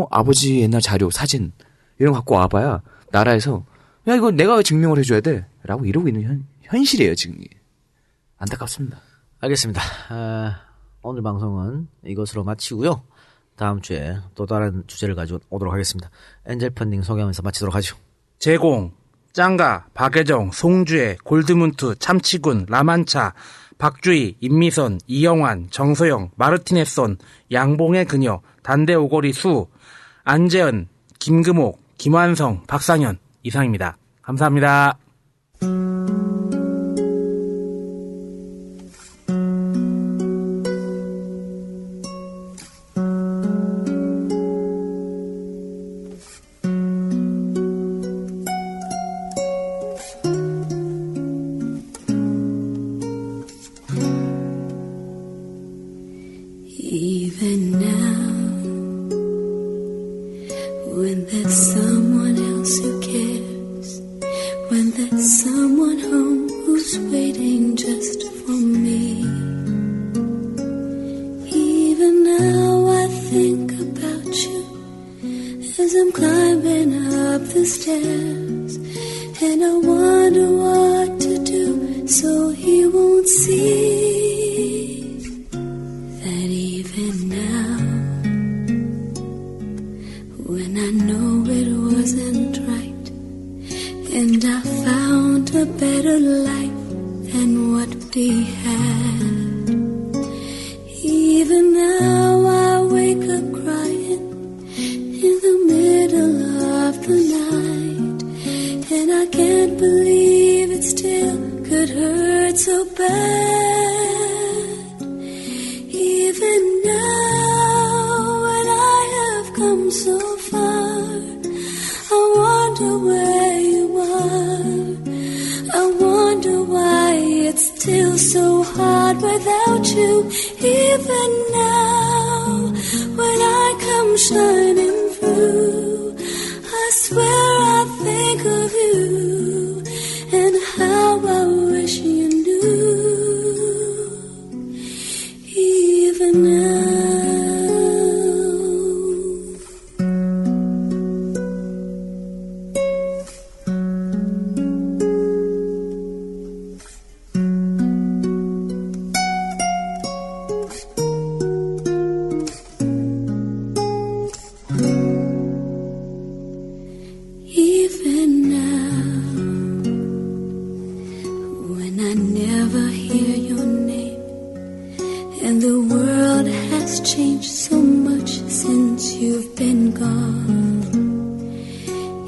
아버지 옛날 자료, 사진 이런 거 갖고 와봐야 나라에서 야 이거 내가 왜 증명을 해줘야 돼? 라고 이러고 있는 현실이에요 지금. 안타깝습니다. 알겠습니다. 오늘 방송은 이것으로 마치고요. 다음 주에 또 다른 주제를 가지고 오도록 하겠습니다. 엔젤 펀딩 소개하면서 마치도록 하죠. 제공, 짱가, 박예정, 송주혜, 골드문트, 참치군, 라만차, 박주희, 임미선, 이영환, 정소영, 마르티네손, 양봉의 그녀, 단대 오거리 수, 안재은, 김금옥, 김완성, 박상현 이상입니다. 감사합니다. Even now, when there's someone else who cares, when there's someone home who's waiting just for me, even now I think about you as I'm climbing up the stairs, and I wonder what to do so he won't see. Even now, when I know it wasn't right, and I found a better life than what we had, even now I wake up crying in the middle of the night, and I can't believe it still could hurt so bad. Even now, when I have come so far, I wonder where you are. I wonder why it's still so hard without you. Even now, when I come shining through, I swear I think of you and how I wish you knew. Even now. Even now, when I never hear your name, and the world has changed so much since you've been gone.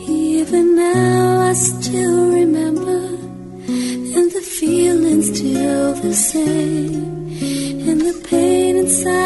Even now I still remember, and the feeling's still the same, and the pain inside